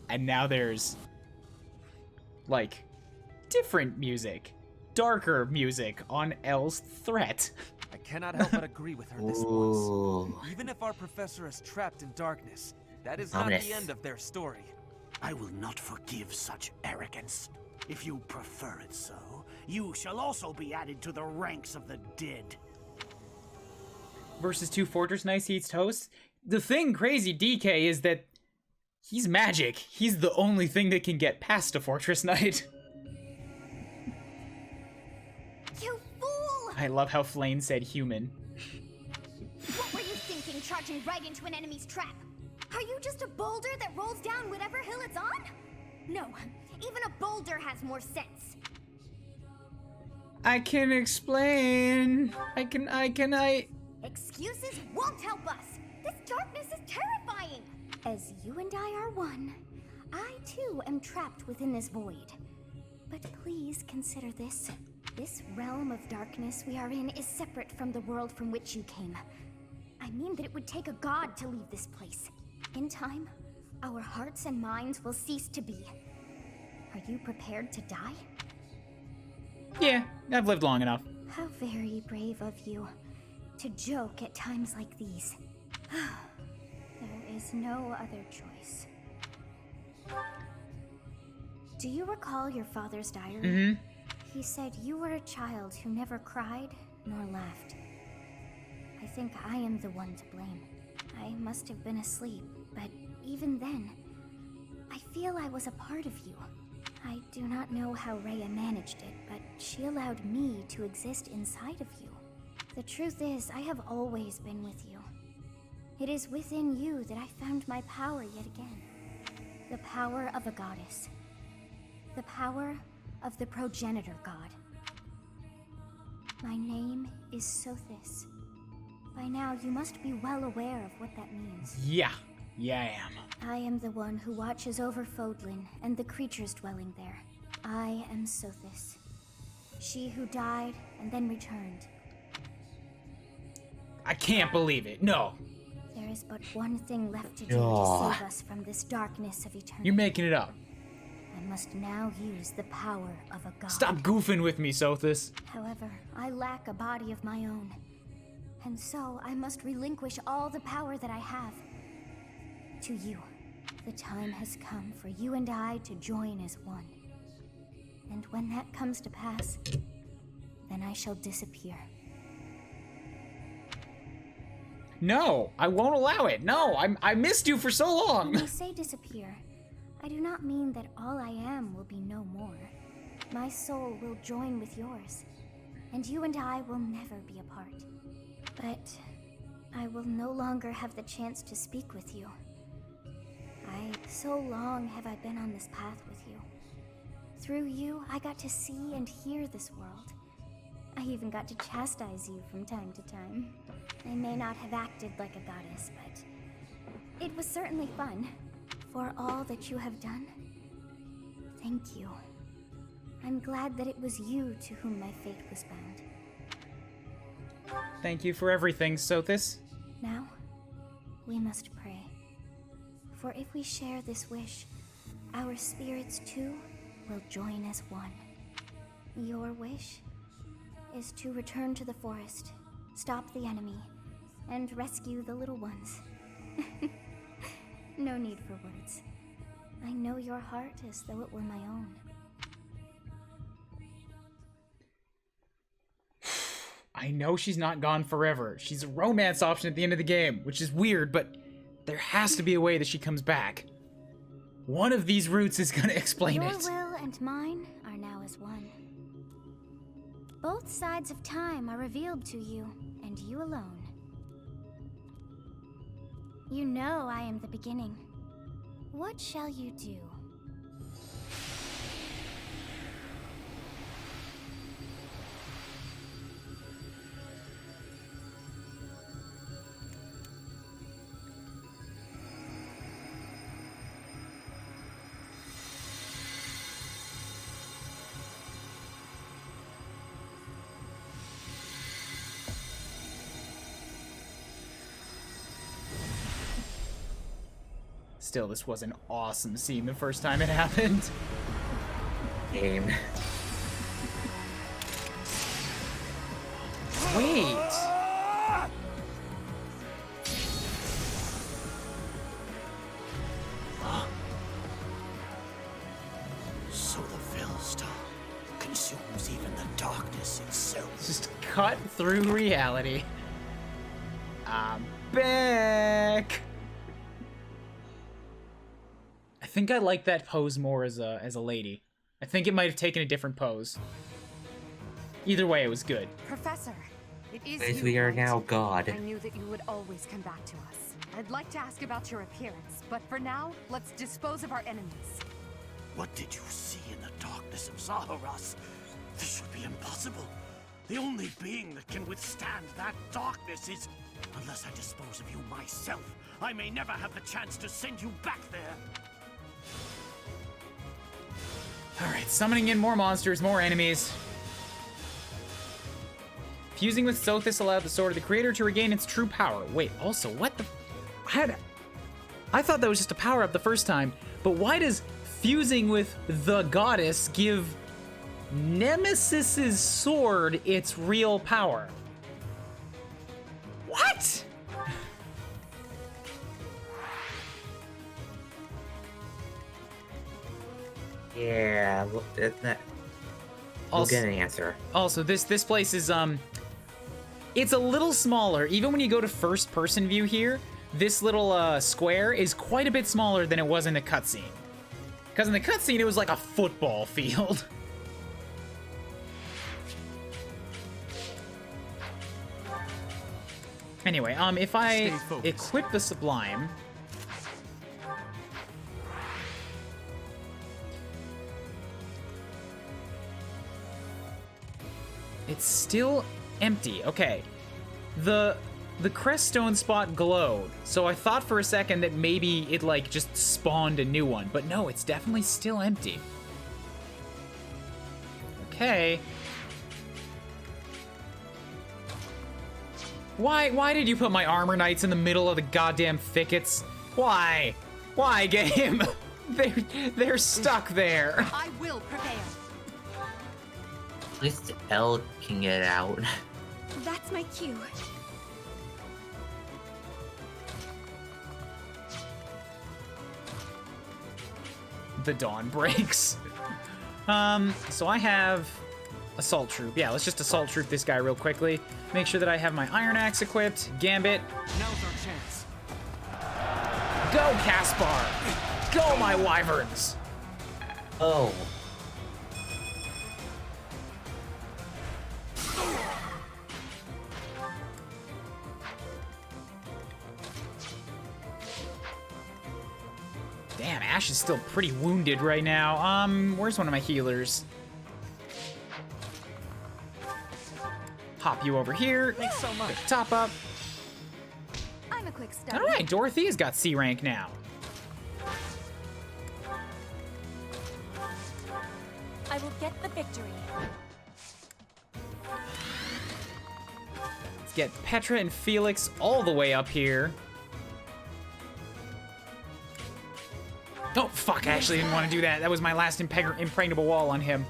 And now there's, like, different music. Darker music on Elle's threat. I cannot help but agree with her this once. Even if our professor is trapped in darkness, that is not the end of their story. I will not forgive such arrogance. If you prefer it so, you shall also be added to the ranks of the dead. Versus 2 Fortress Nice Eats Toast. The thing, crazy DK, is that He's magic. He's the only thing that can get past a Fortress Knight. You fool! I love how Flame said human. What were you thinking, charging right into an enemy's trap? Are you just a boulder that rolls down whatever hill it's on? No, even a boulder has more sense. I can explain. I. Excuses won't help us. This darkness is terrifying. As you and I are one, I too am trapped within this void. But please consider this. This realm of darkness we are in is separate from the world from which you came. I mean that it would take a god to leave this place. In time, our hearts and minds will cease to be. Are you prepared to die? Yeah, I've lived long enough. How very brave of you to joke at times like these. There is no other choice. Do you recall your father's diary? Mm-hmm. He said you were a child who never cried nor laughed. I think I am the one to blame. I must have been asleep, but even then, I feel I was a part of you. I do not know how Rhea managed it, but she allowed me to exist inside of you. The truth is, I have always been with you. It is within you that I found my power yet again. The power of a goddess. The power of the progenitor god. My name is Sothis. By now, you must be well aware of what that means. Yeah, I am. I am the one who watches over Fodlan and the creatures dwelling there. I am Sothis. She who died and then returned. I can't believe it. No. There is but one thing left to do to save us from this darkness of eternity. You're making it up. I must now use the power of a god. Stop goofing with me, Sothis. However, I lack a body of my own. And so I must relinquish all the power that I have to you. The time has come for you and I to join as one. And when that comes to pass, then I shall disappear. No, I won't allow it. No, I missed you for so long. When I say disappear, I do not mean that all I am will be no more. My soul will join with yours, and you and I will never be apart. But I will no longer have the chance to speak with you. So long have I been on this path with you. Through you, I got to see and hear this world. I even got to chastise you from time to time. I may not have acted like a goddess, but it was certainly fun. For all that you have done, thank you. I'm glad that it was you to whom my fate was bound. Thank you for everything, Sothis. Now, we must pray. For if we share this wish, our spirits too will join as one. Your wish is to return to the forest, stop the enemy, and rescue the little ones. No need for words. I know your heart as though it were my own. I know she's not gone forever. She's a romance option at the end of the game, which is weird, but there has to be a way that she comes back. One of these routes is gonna explain Your it. will and mine are now as one. Both sides of time are revealed to you, and you alone. You know I am the beginning. What shall you do? Still, this was an awesome scene the first time it happened. Game. Wait. So the Philstone consumes even the darkness itself. Just cut through reality. I'm back. think I like that pose more as a lady. I think it might have taken a different pose. Either way, it was good. Professor, it is As you, we are right? now God. I knew that you would always come back to us. I'd like to ask about your appearance, but for now, let's dispose of our enemies. What did you see in the darkness of Zaharas? This should be impossible. The only being that can withstand that darkness is... Unless I dispose of you myself, I may never have the chance to send you back there. Alright, summoning in more monsters, more enemies. Fusing with Sothis allowed the Sword of the Creator to regain its true power. Wait, also, what the... I thought that was just a power-up the first time, but why does fusing with the goddess give Nemesis's sword its real power? What? Yeah, look at that. We'll get an answer. Also, this place is it's a little smaller. Even when you go to first person view here, this little square is quite a bit smaller than it was in the cutscene. Because in the cutscene, it was like a football field. Anyway, if I equip the Sublime... It's still empty. Okay. The Creststone spot glowed, so I thought for a second that maybe it, like, just spawned a new one. But no, it's definitely still empty. Okay. Why did you put my armor knights in the middle of the goddamn thickets? Why? Why, game? They're stuck there. I will prevail. At least Elle can get out. That's my cue. The dawn breaks. So I have Assault Troop. Yeah, let's just Assault Troop this guy real quickly. Make sure that I have my Iron Axe equipped. Gambit. Now's our chance. Go, Caspar! Go, my wyverns! Oh. Damn, Ash is still pretty wounded right now. Where's one of my healers? Hop you over here. Thanks so much. Top up. I'm a quick study. All right, Dorothea's got C rank now. I will get the victory. Let's get Petra and Felix all the way up here. Oh, fuck, I actually didn't want to do that. That was my last impregnable wall on him.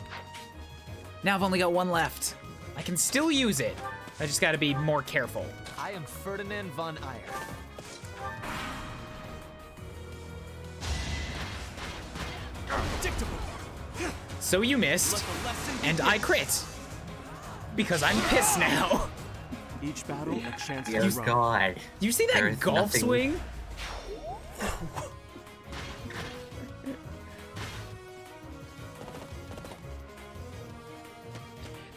Now I've only got one left. I can still use it. I just gotta be more careful. I am Ferdinand von Eyre. Predictable. So you missed, and I crit. Because I'm pissed now. Each battle a chance to Dear run. God. You see that There's golf nothing- swing?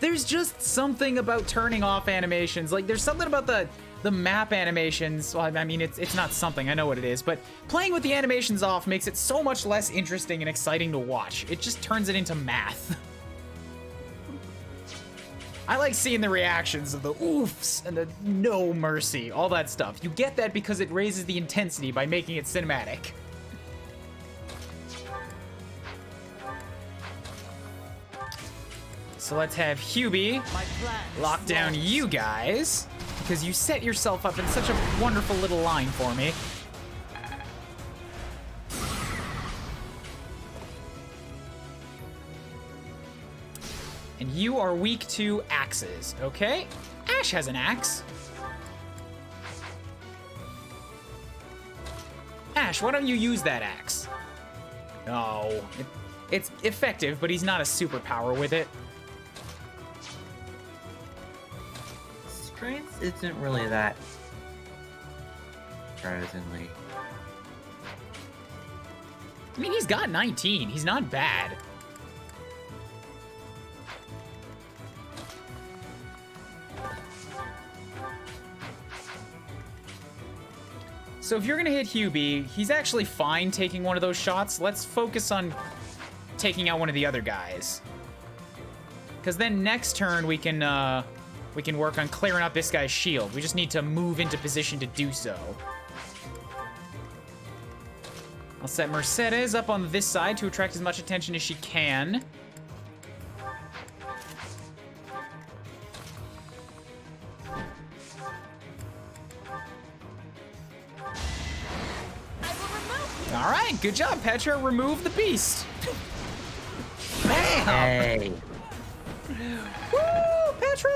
There's just something about turning off animations. Like, there's something about the map animations. Well, I mean, it's not something. I know what it is. But playing with the animations off makes it so much less interesting and exciting to watch. It just turns it into math. I like seeing the reactions of the oofs and the no mercy, all that stuff. You get that because it raises the intensity by making it cinematic. So let's have Hubie lock down you guys, because you set yourself up in such a wonderful little line for me. And you are weak to axes, okay? Ash has an axe. Ash, why don't you use that axe? No, it's effective, but he's not a superpower with it. Strength isn't really that surprisingly. I mean, he's got 19. He's not bad. So if you're gonna hit Hubie, he's actually fine taking one of those shots. Let's focus on taking out one of the other guys. Because then next turn we can work on clearing out this guy's shield. We just need to move into position to do so. I'll set Mercedes up on this side to attract as much attention as she can. All right, good job, Petra. Remove the beast. Bam! Hey. Woo, Petra!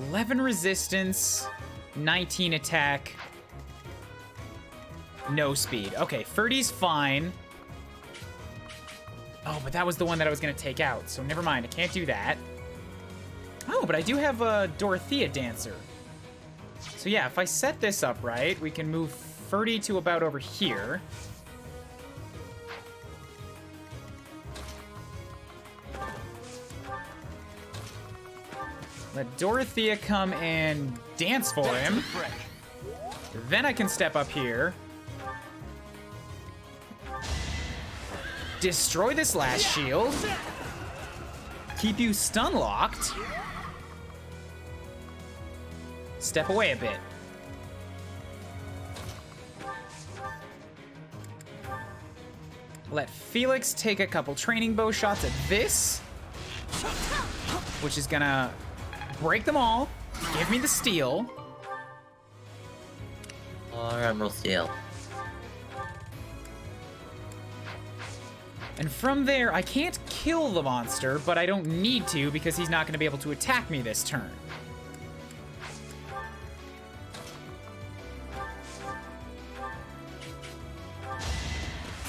$11 resistance, 19 attack, no speed. Okay, Ferdy's fine. Oh, but that was the one that I was gonna take out, so never mind, I can't do that. Oh, but I do have a Dorothea Dancer. So yeah, if I set this up right, we can move Ferdy to about over here. Let Dorothea come and dance for him. Then I can step up here. Destroy this last shield. Keep you stun locked. Step away a bit. Let Felix take a couple training bow shots at this, which is gonna break them all. Give me the steal. Emerald Steel. And from there, I can't kill the monster, but I don't need to because he's not gonna be able to attack me this turn.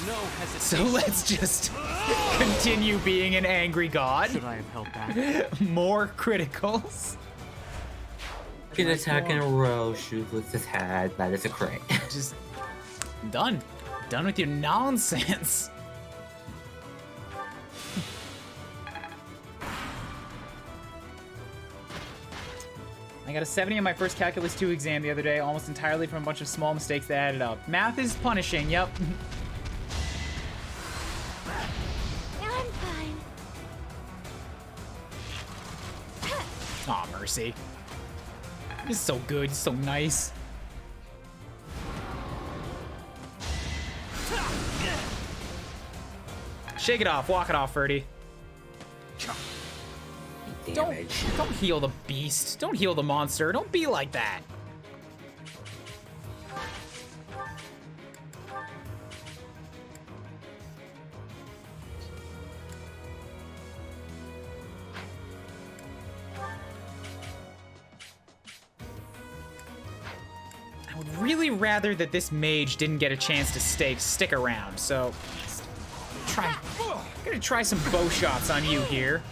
No hesitation. So let's just continue being an angry god. Should I have held back? More criticals. An attack in a row, Shoobliss has had. That is a crit. Just done. Done with your nonsense. I got a 70 on my first Calculus 2 exam the other day, almost entirely from a bunch of small mistakes that added up. Math is punishing, yep. I'm fine. Aw, mercy. He's so good, he's so nice. Shake it off, walk it off, Ferdy. Don't heal the beast. Don't heal the monster. Don't be like that. I would really rather that this mage didn't get a chance to stick around, so I'm gonna try some bow shots on you here.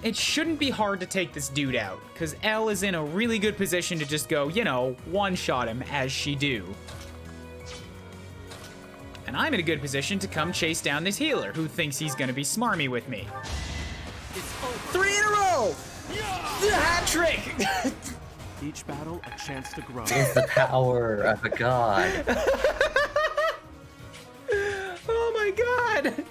It shouldn't be hard to take this dude out, because Elle is in a really good position to just go, you know, one-shot him as she do. And I'm in a good position to come chase down this healer who thinks he's gonna be smarmy with me. 3 in a row! The hat trick! Each battle, a chance to grow. It's the power of a god. Oh my god!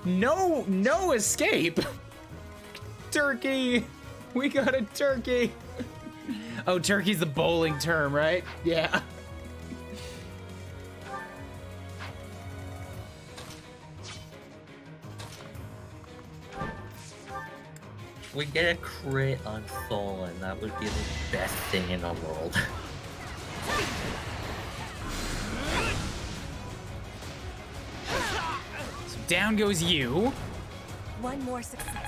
No escape! Turkey! We got a turkey! Oh, turkey's the bowling term, right? Yeah. We get a crit on Solon. That would be the best thing in the world. So down goes you. One more success.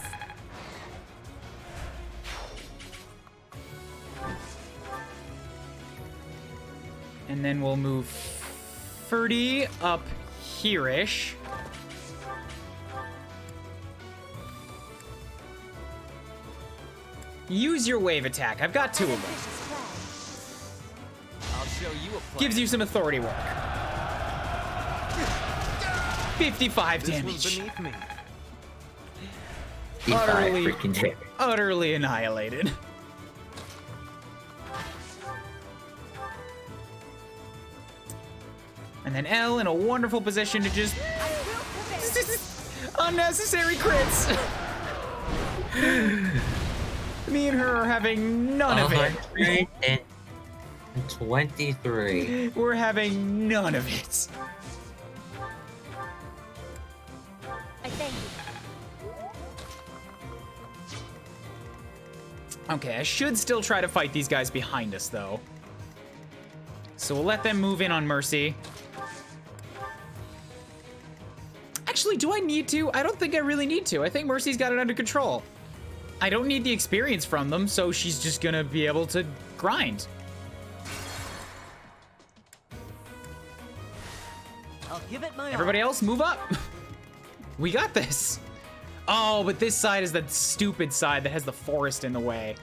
And then we'll move Ferdy up here-ish. Use your wave attack. I've got 2 of them. I'll show you a plan. Gives you some authority work. 55 This damage. one's beneath me. Utterly annihilated. And then L in a wonderful position to just unnecessary crits. Me and her are having none of it. 123. We're having none of it. I thank you. Okay, I should still try to fight these guys behind us, though. So we'll let them move in on Mercy. Actually, do I need to? I don't think I really need to. I think Mercy's got it under control. I don't need the experience from them, so she's just gonna be able to grind. I'll give it my Everybody else, move up. We got this. Oh, but this side is the stupid side that has the forest in the way.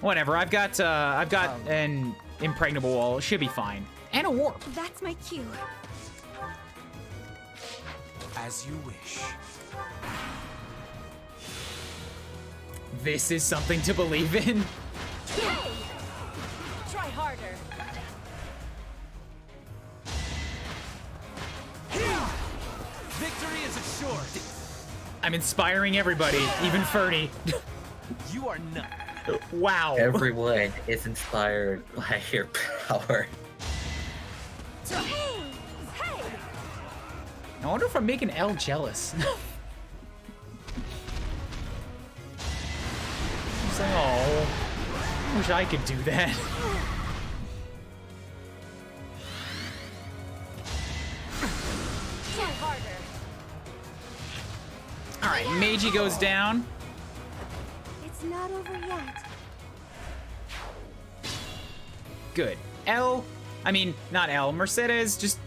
Whatever. I've got an impregnable wall. It should be fine. And a warp. That's my cue. As you wish. This is something to believe in. Hey! Try harder. Victory is assured. I'm inspiring everybody, even Ferdy. You are not. Wow. Everyone is inspired by your power. Hey! Hey! I wonder if I'm making L jealous. He's like, oh, I wish I could do that. Try harder. All right, Meiji goes down. It's not over yet. Good. Not L, Mercedes, just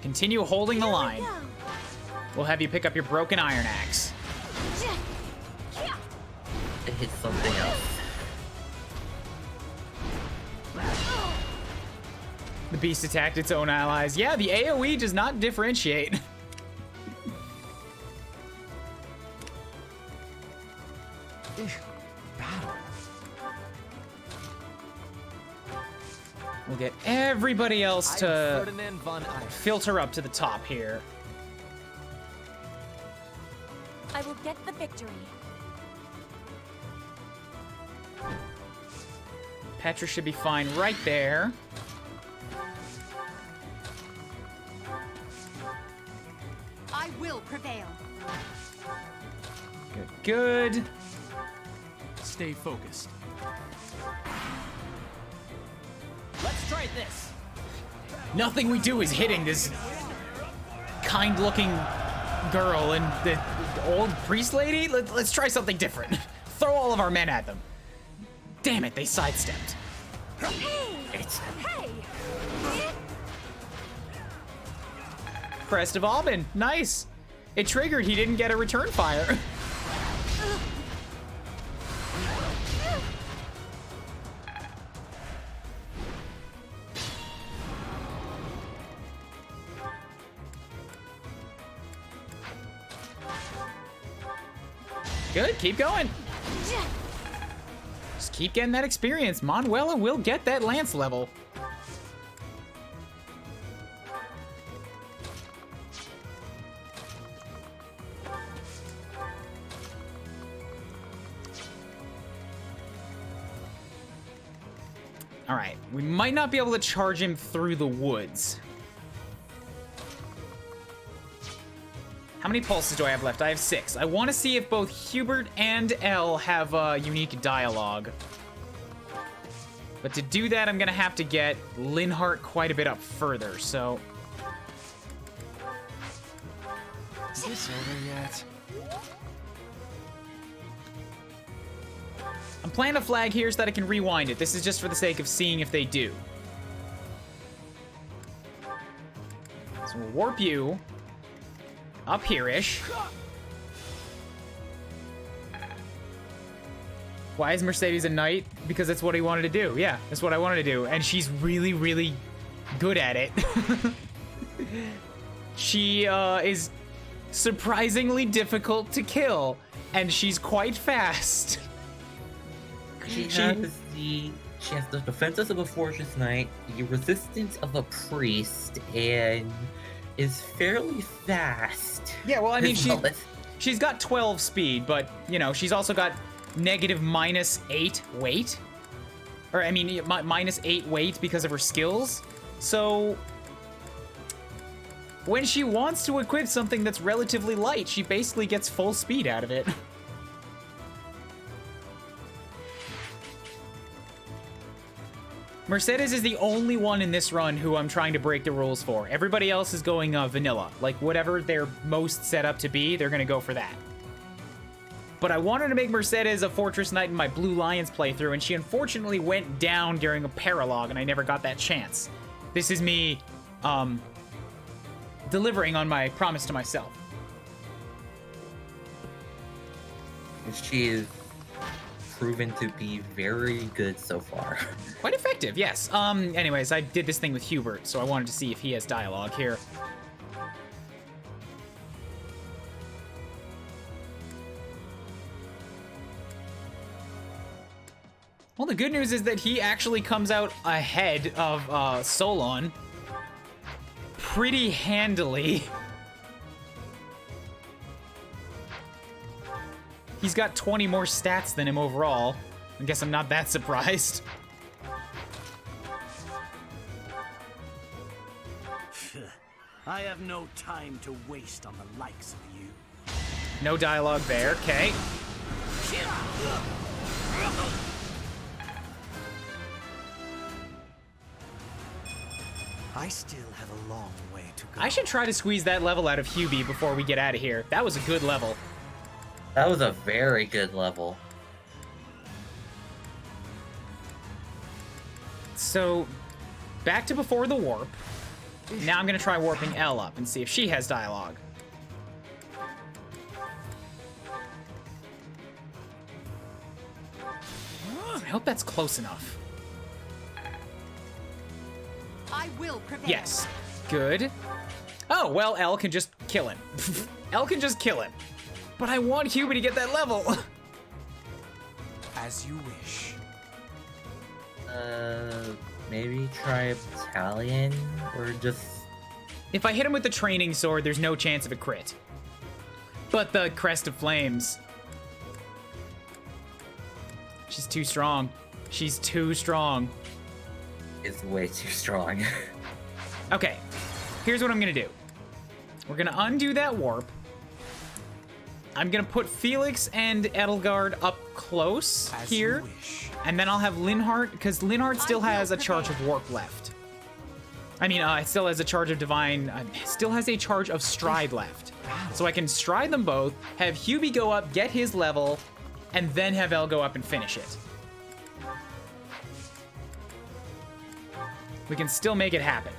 continue holding the line. We'll have you pick up your broken iron axe. It hits something else. The beast attacked its own allies. Yeah, the AoE does not differentiate. We'll get everybody else to filter up to the top here. I will get the victory. Petra should be fine right there. I will prevail. Good, good. Stay focused. Let's try this. Nothing we do is hitting this kind-looking girl and the old priest lady. Let's try something different. Throw all of our men at them. Damn it, they sidestepped. Hey! Crest of Alban, nice. It triggered, he didn't get a return fire. Good, keep going. Just keep getting that experience. Manuela will get that lance level. All right, we might not be able to charge him through the woods. How many pulses do I have left? I have 6. I want to see if both Hubert and Elle have unique dialogue. But to do that, I'm going to have to get Linhart quite a bit up further, so... Is this over yet? I'm planting a flag here so that I can rewind it. This is just for the sake of seeing if they do. warp you up here-ish. Why is Mercedes a knight? Because that's what he wanted to do. Yeah, that's what I wanted to do. And she's really, really good at it. She is surprisingly difficult to kill, and she's quite fast. She has the defenses of a fortress knight, the resistance of a priest, and is fairly fast. Yeah, well, I mean, she's got 12 speed, but, you know, she's also got negative -8 weight. Or, I mean, -8 weight because of her skills. So, when she wants to equip something that's relatively light, she basically gets full speed out of it. Mercedes is the only one in this run who I'm trying to break the rules for. Everybody else is going vanilla. Like, whatever they're most set up to be, they're gonna go for that. But I wanted to make Mercedes a Fortress Knight in my Blue Lions playthrough, and she unfortunately went down during a paralog, and I never got that chance. This is me, delivering on my promise to myself. She is proven to be very good so far. Quite effective, yes. Anyways, I did this thing with Hubert, so I wanted to see if he has dialogue here. Well, the good news is that he actually comes out ahead of Solon pretty handily. He's got 20 more stats than him overall. I guess I'm not that surprised. I have no time to waste on the likes of you. No dialogue there, okay. I still have a long way to go. I should try to squeeze that level out of Hubie before we get out of here. That was a good level. That was a very good level. So, back to before the warp. Now I'm gonna try warping Elle up and see if she has dialogue. I hope that's close enough. I will prevail. Yes. Good. Oh, well, Elle can just kill him. Elle can just kill him. But I want Hubie to get that level. As you wish. Maybe try a battalion or just... If I hit him with the training sword, there's no chance of a crit. But the Crest of Flames. She's too strong. She's too strong. It's way too strong. Okay, here's what I'm gonna do. We're gonna undo that warp. I'm gonna put Felix and Edelgard up close here. And then I'll have Linhardt, because Linhardt still has a charge of warp left. I mean, it still has a charge of divine, still has a charge of stride left. So I can stride them both, have Hubie go up, get his level, and then have Elle go up and finish it. We can still make it happen.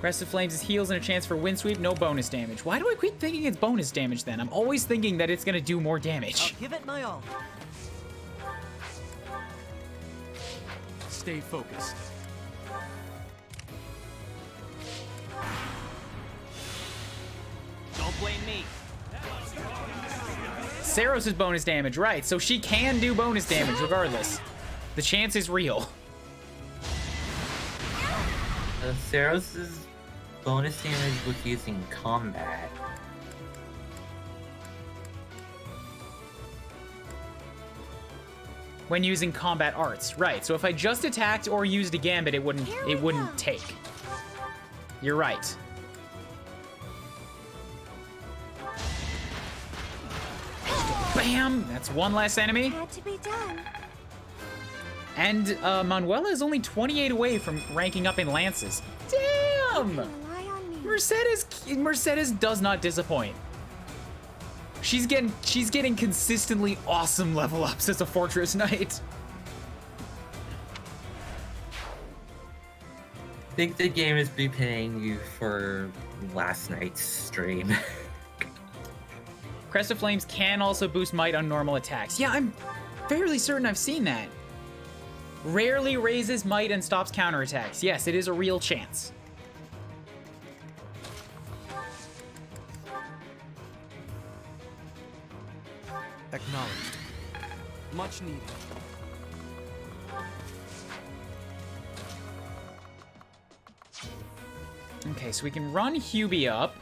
Crest of Flames is heals and a chance for wind sweep, no bonus damage. Why do I keep thinking it's bonus damage then? I'm always thinking that it's gonna do more damage. I'll give it my all. Stay focused. Don't blame me. Saros is bonus damage, right, so she can do bonus damage regardless. The chance is real. Saros' bonus damage was using combat. When using combat arts, right. So if I just attacked or used a gambit, it wouldn't take. You're right. Bam! That's one less enemy. Had to be done. And Manuela is only 28 away from ranking up in lances. Damn! Mercedes does not disappoint. She's getting consistently awesome level ups as a Fortress Knight. think the game is repaying you for last night's stream. Crest of Flames can also boost might on normal attacks. Yeah, I'm fairly certain I've seen that. Rarely raises might and stops counterattacks. Yes, it is a real chance. Acknowledged. Much needed. Okay, so we can run Hubie up.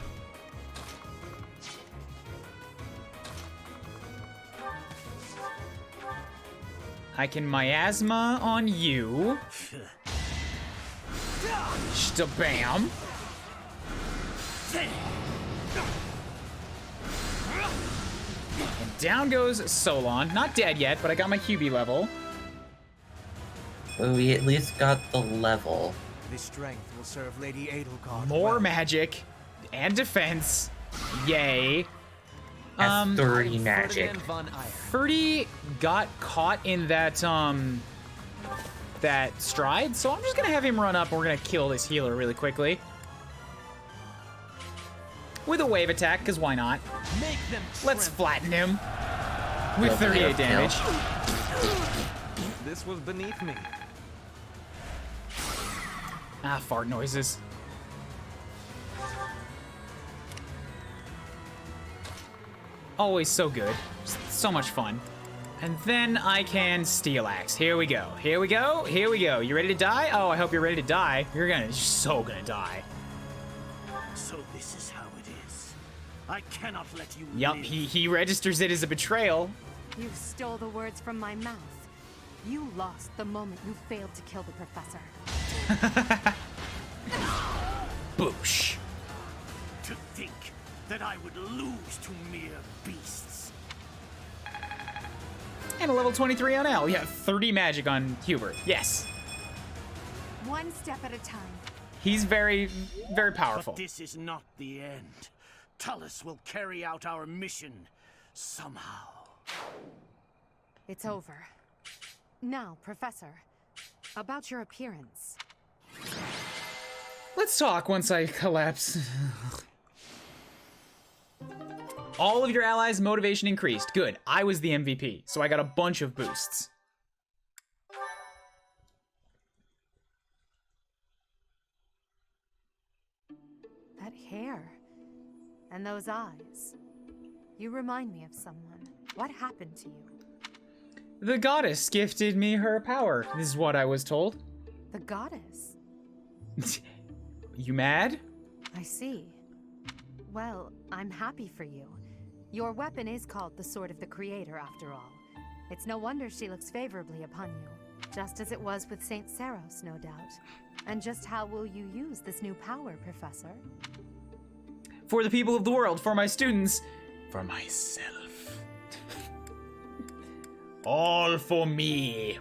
I can miasma on you. Stabam. And down goes Solon. Not dead yet, but I got my Hubie level. Well, we at least got the level. This strength will serve Lady Edelgard More well. magic and defense. Yay. That's 30 magic. Ferdy got caught in that that stride, so I'm just gonna have him run up and we're gonna kill this healer really quickly. With a wave attack, because why not? Let's flatten him. With 38 damage. This was beneath me. Ah, fart noises. Always so good. So much fun. And then I can Steel Axe. Here we go. Here we go. Here we go. You ready to die? Oh, I hope you're ready to die. You're so gonna die. So this is how it is. I cannot let you Yup, live. he registers it as a betrayal. You stole the words from my mouth. You lost the moment you failed to kill the professor. Boosh. To think that I would lose to mere beasts. And a level 23 on L. Yeah, 30 magic on Hubert. Yes. One step at a time. He's very, very powerful. But this is not the end. Tullus will carry out our mission somehow. It's over. Now, Professor, about your appearance. Let's talk once I collapse. All of your allies' motivation increased. Good. I was the MVP, so I got a bunch of boosts. That hair. And those eyes. You remind me of someone. What happened to you? The goddess gifted me her power, is what I was told. The goddess? You mad? I see. Well, I'm happy for you. Your weapon is called the Sword of the Creator, after all. It's no wonder she looks favorably upon you. Just as it was with Saint Saros, no doubt. And just how will you use this new power, Professor? For the people of the world, for my students, for myself. All for me.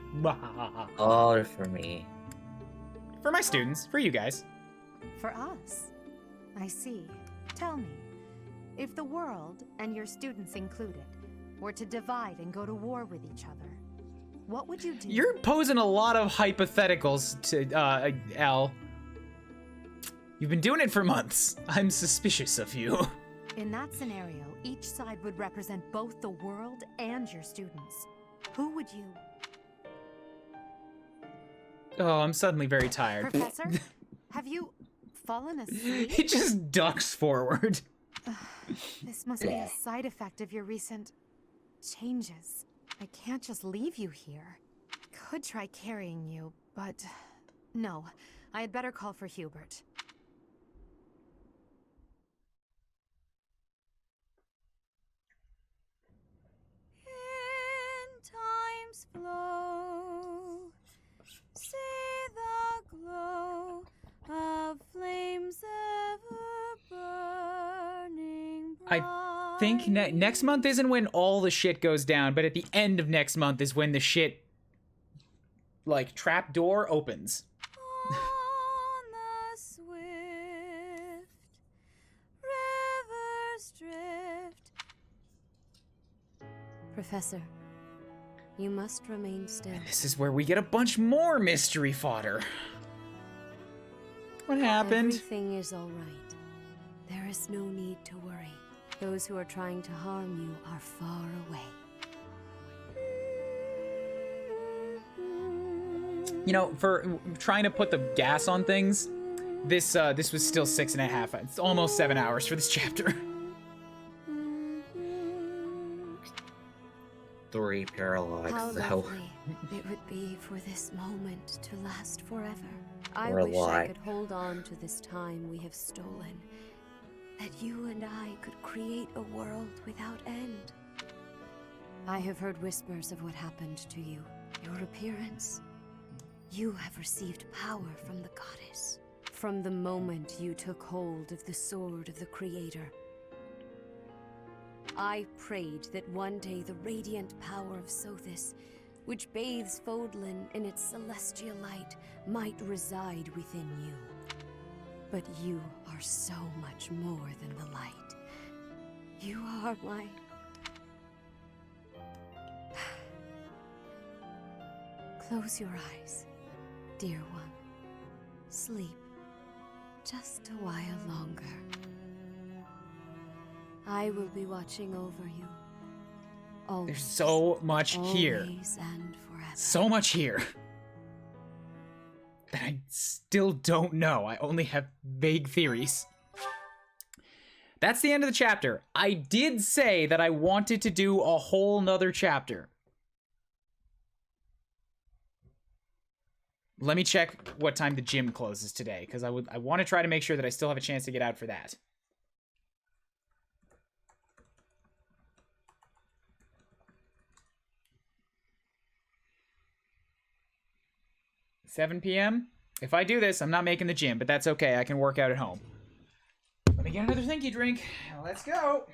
All for me. For my students, for you guys. For us? I see. Tell me, if the world, and your students included, were to divide and go to war with each other, what would you do? You're posing a lot of hypotheticals to, Al. You've been doing it for months. I'm suspicious of you. In that scenario, each side would represent both the world and your students. Who would you... Oh, I'm suddenly very tired. Professor, have you fallen asleep? He just ducks forward. This must be a side effect of your recent changes. I can't just leave you here. Could try carrying you, but no. I had better call for Hubert. Time's flow, see the glow of flames ever burning bright. I think next month isn't when all the shit goes down, but at the end of next month is when the shit, like, trap door opens. On the swift river's drift. Professor, you must remain still. This is where we get a bunch more mystery fodder. What happened? Everything is all right. There is no need to worry. Those who are trying to harm you are far away. You know, for trying to put the gas on things, this was still 6.5. It's almost 7 hours for this chapter. 3 paralogs, How so lovely it would be for this moment to last forever. I Or a wish lot. I could hold on to this time we have stolen. That you and I could create a world without end. I have heard whispers of what happened to you. Your appearance. You have received power from the goddess. From the moment you took hold of the sword of the Creator. I prayed that one day the radiant power of Sothis, which bathes Fodlan in its celestial light, might reside within you. But you are so much more than the light. You are my... Close your eyes, dear one. Sleep just a while longer. I will be watching over you. Always, There's so much here. always and forever. So much here. That I still don't know. I only have vague theories. That's the end of the chapter. I did say that I wanted to do a whole nother chapter. Let me check what time the gym closes today, because I want to try to make sure that I still have a chance to get out for that. $7 p.m. If I do this, I'm not making the gym, but that's okay. I can work out at home. Let me get another thinky drink. Let's go.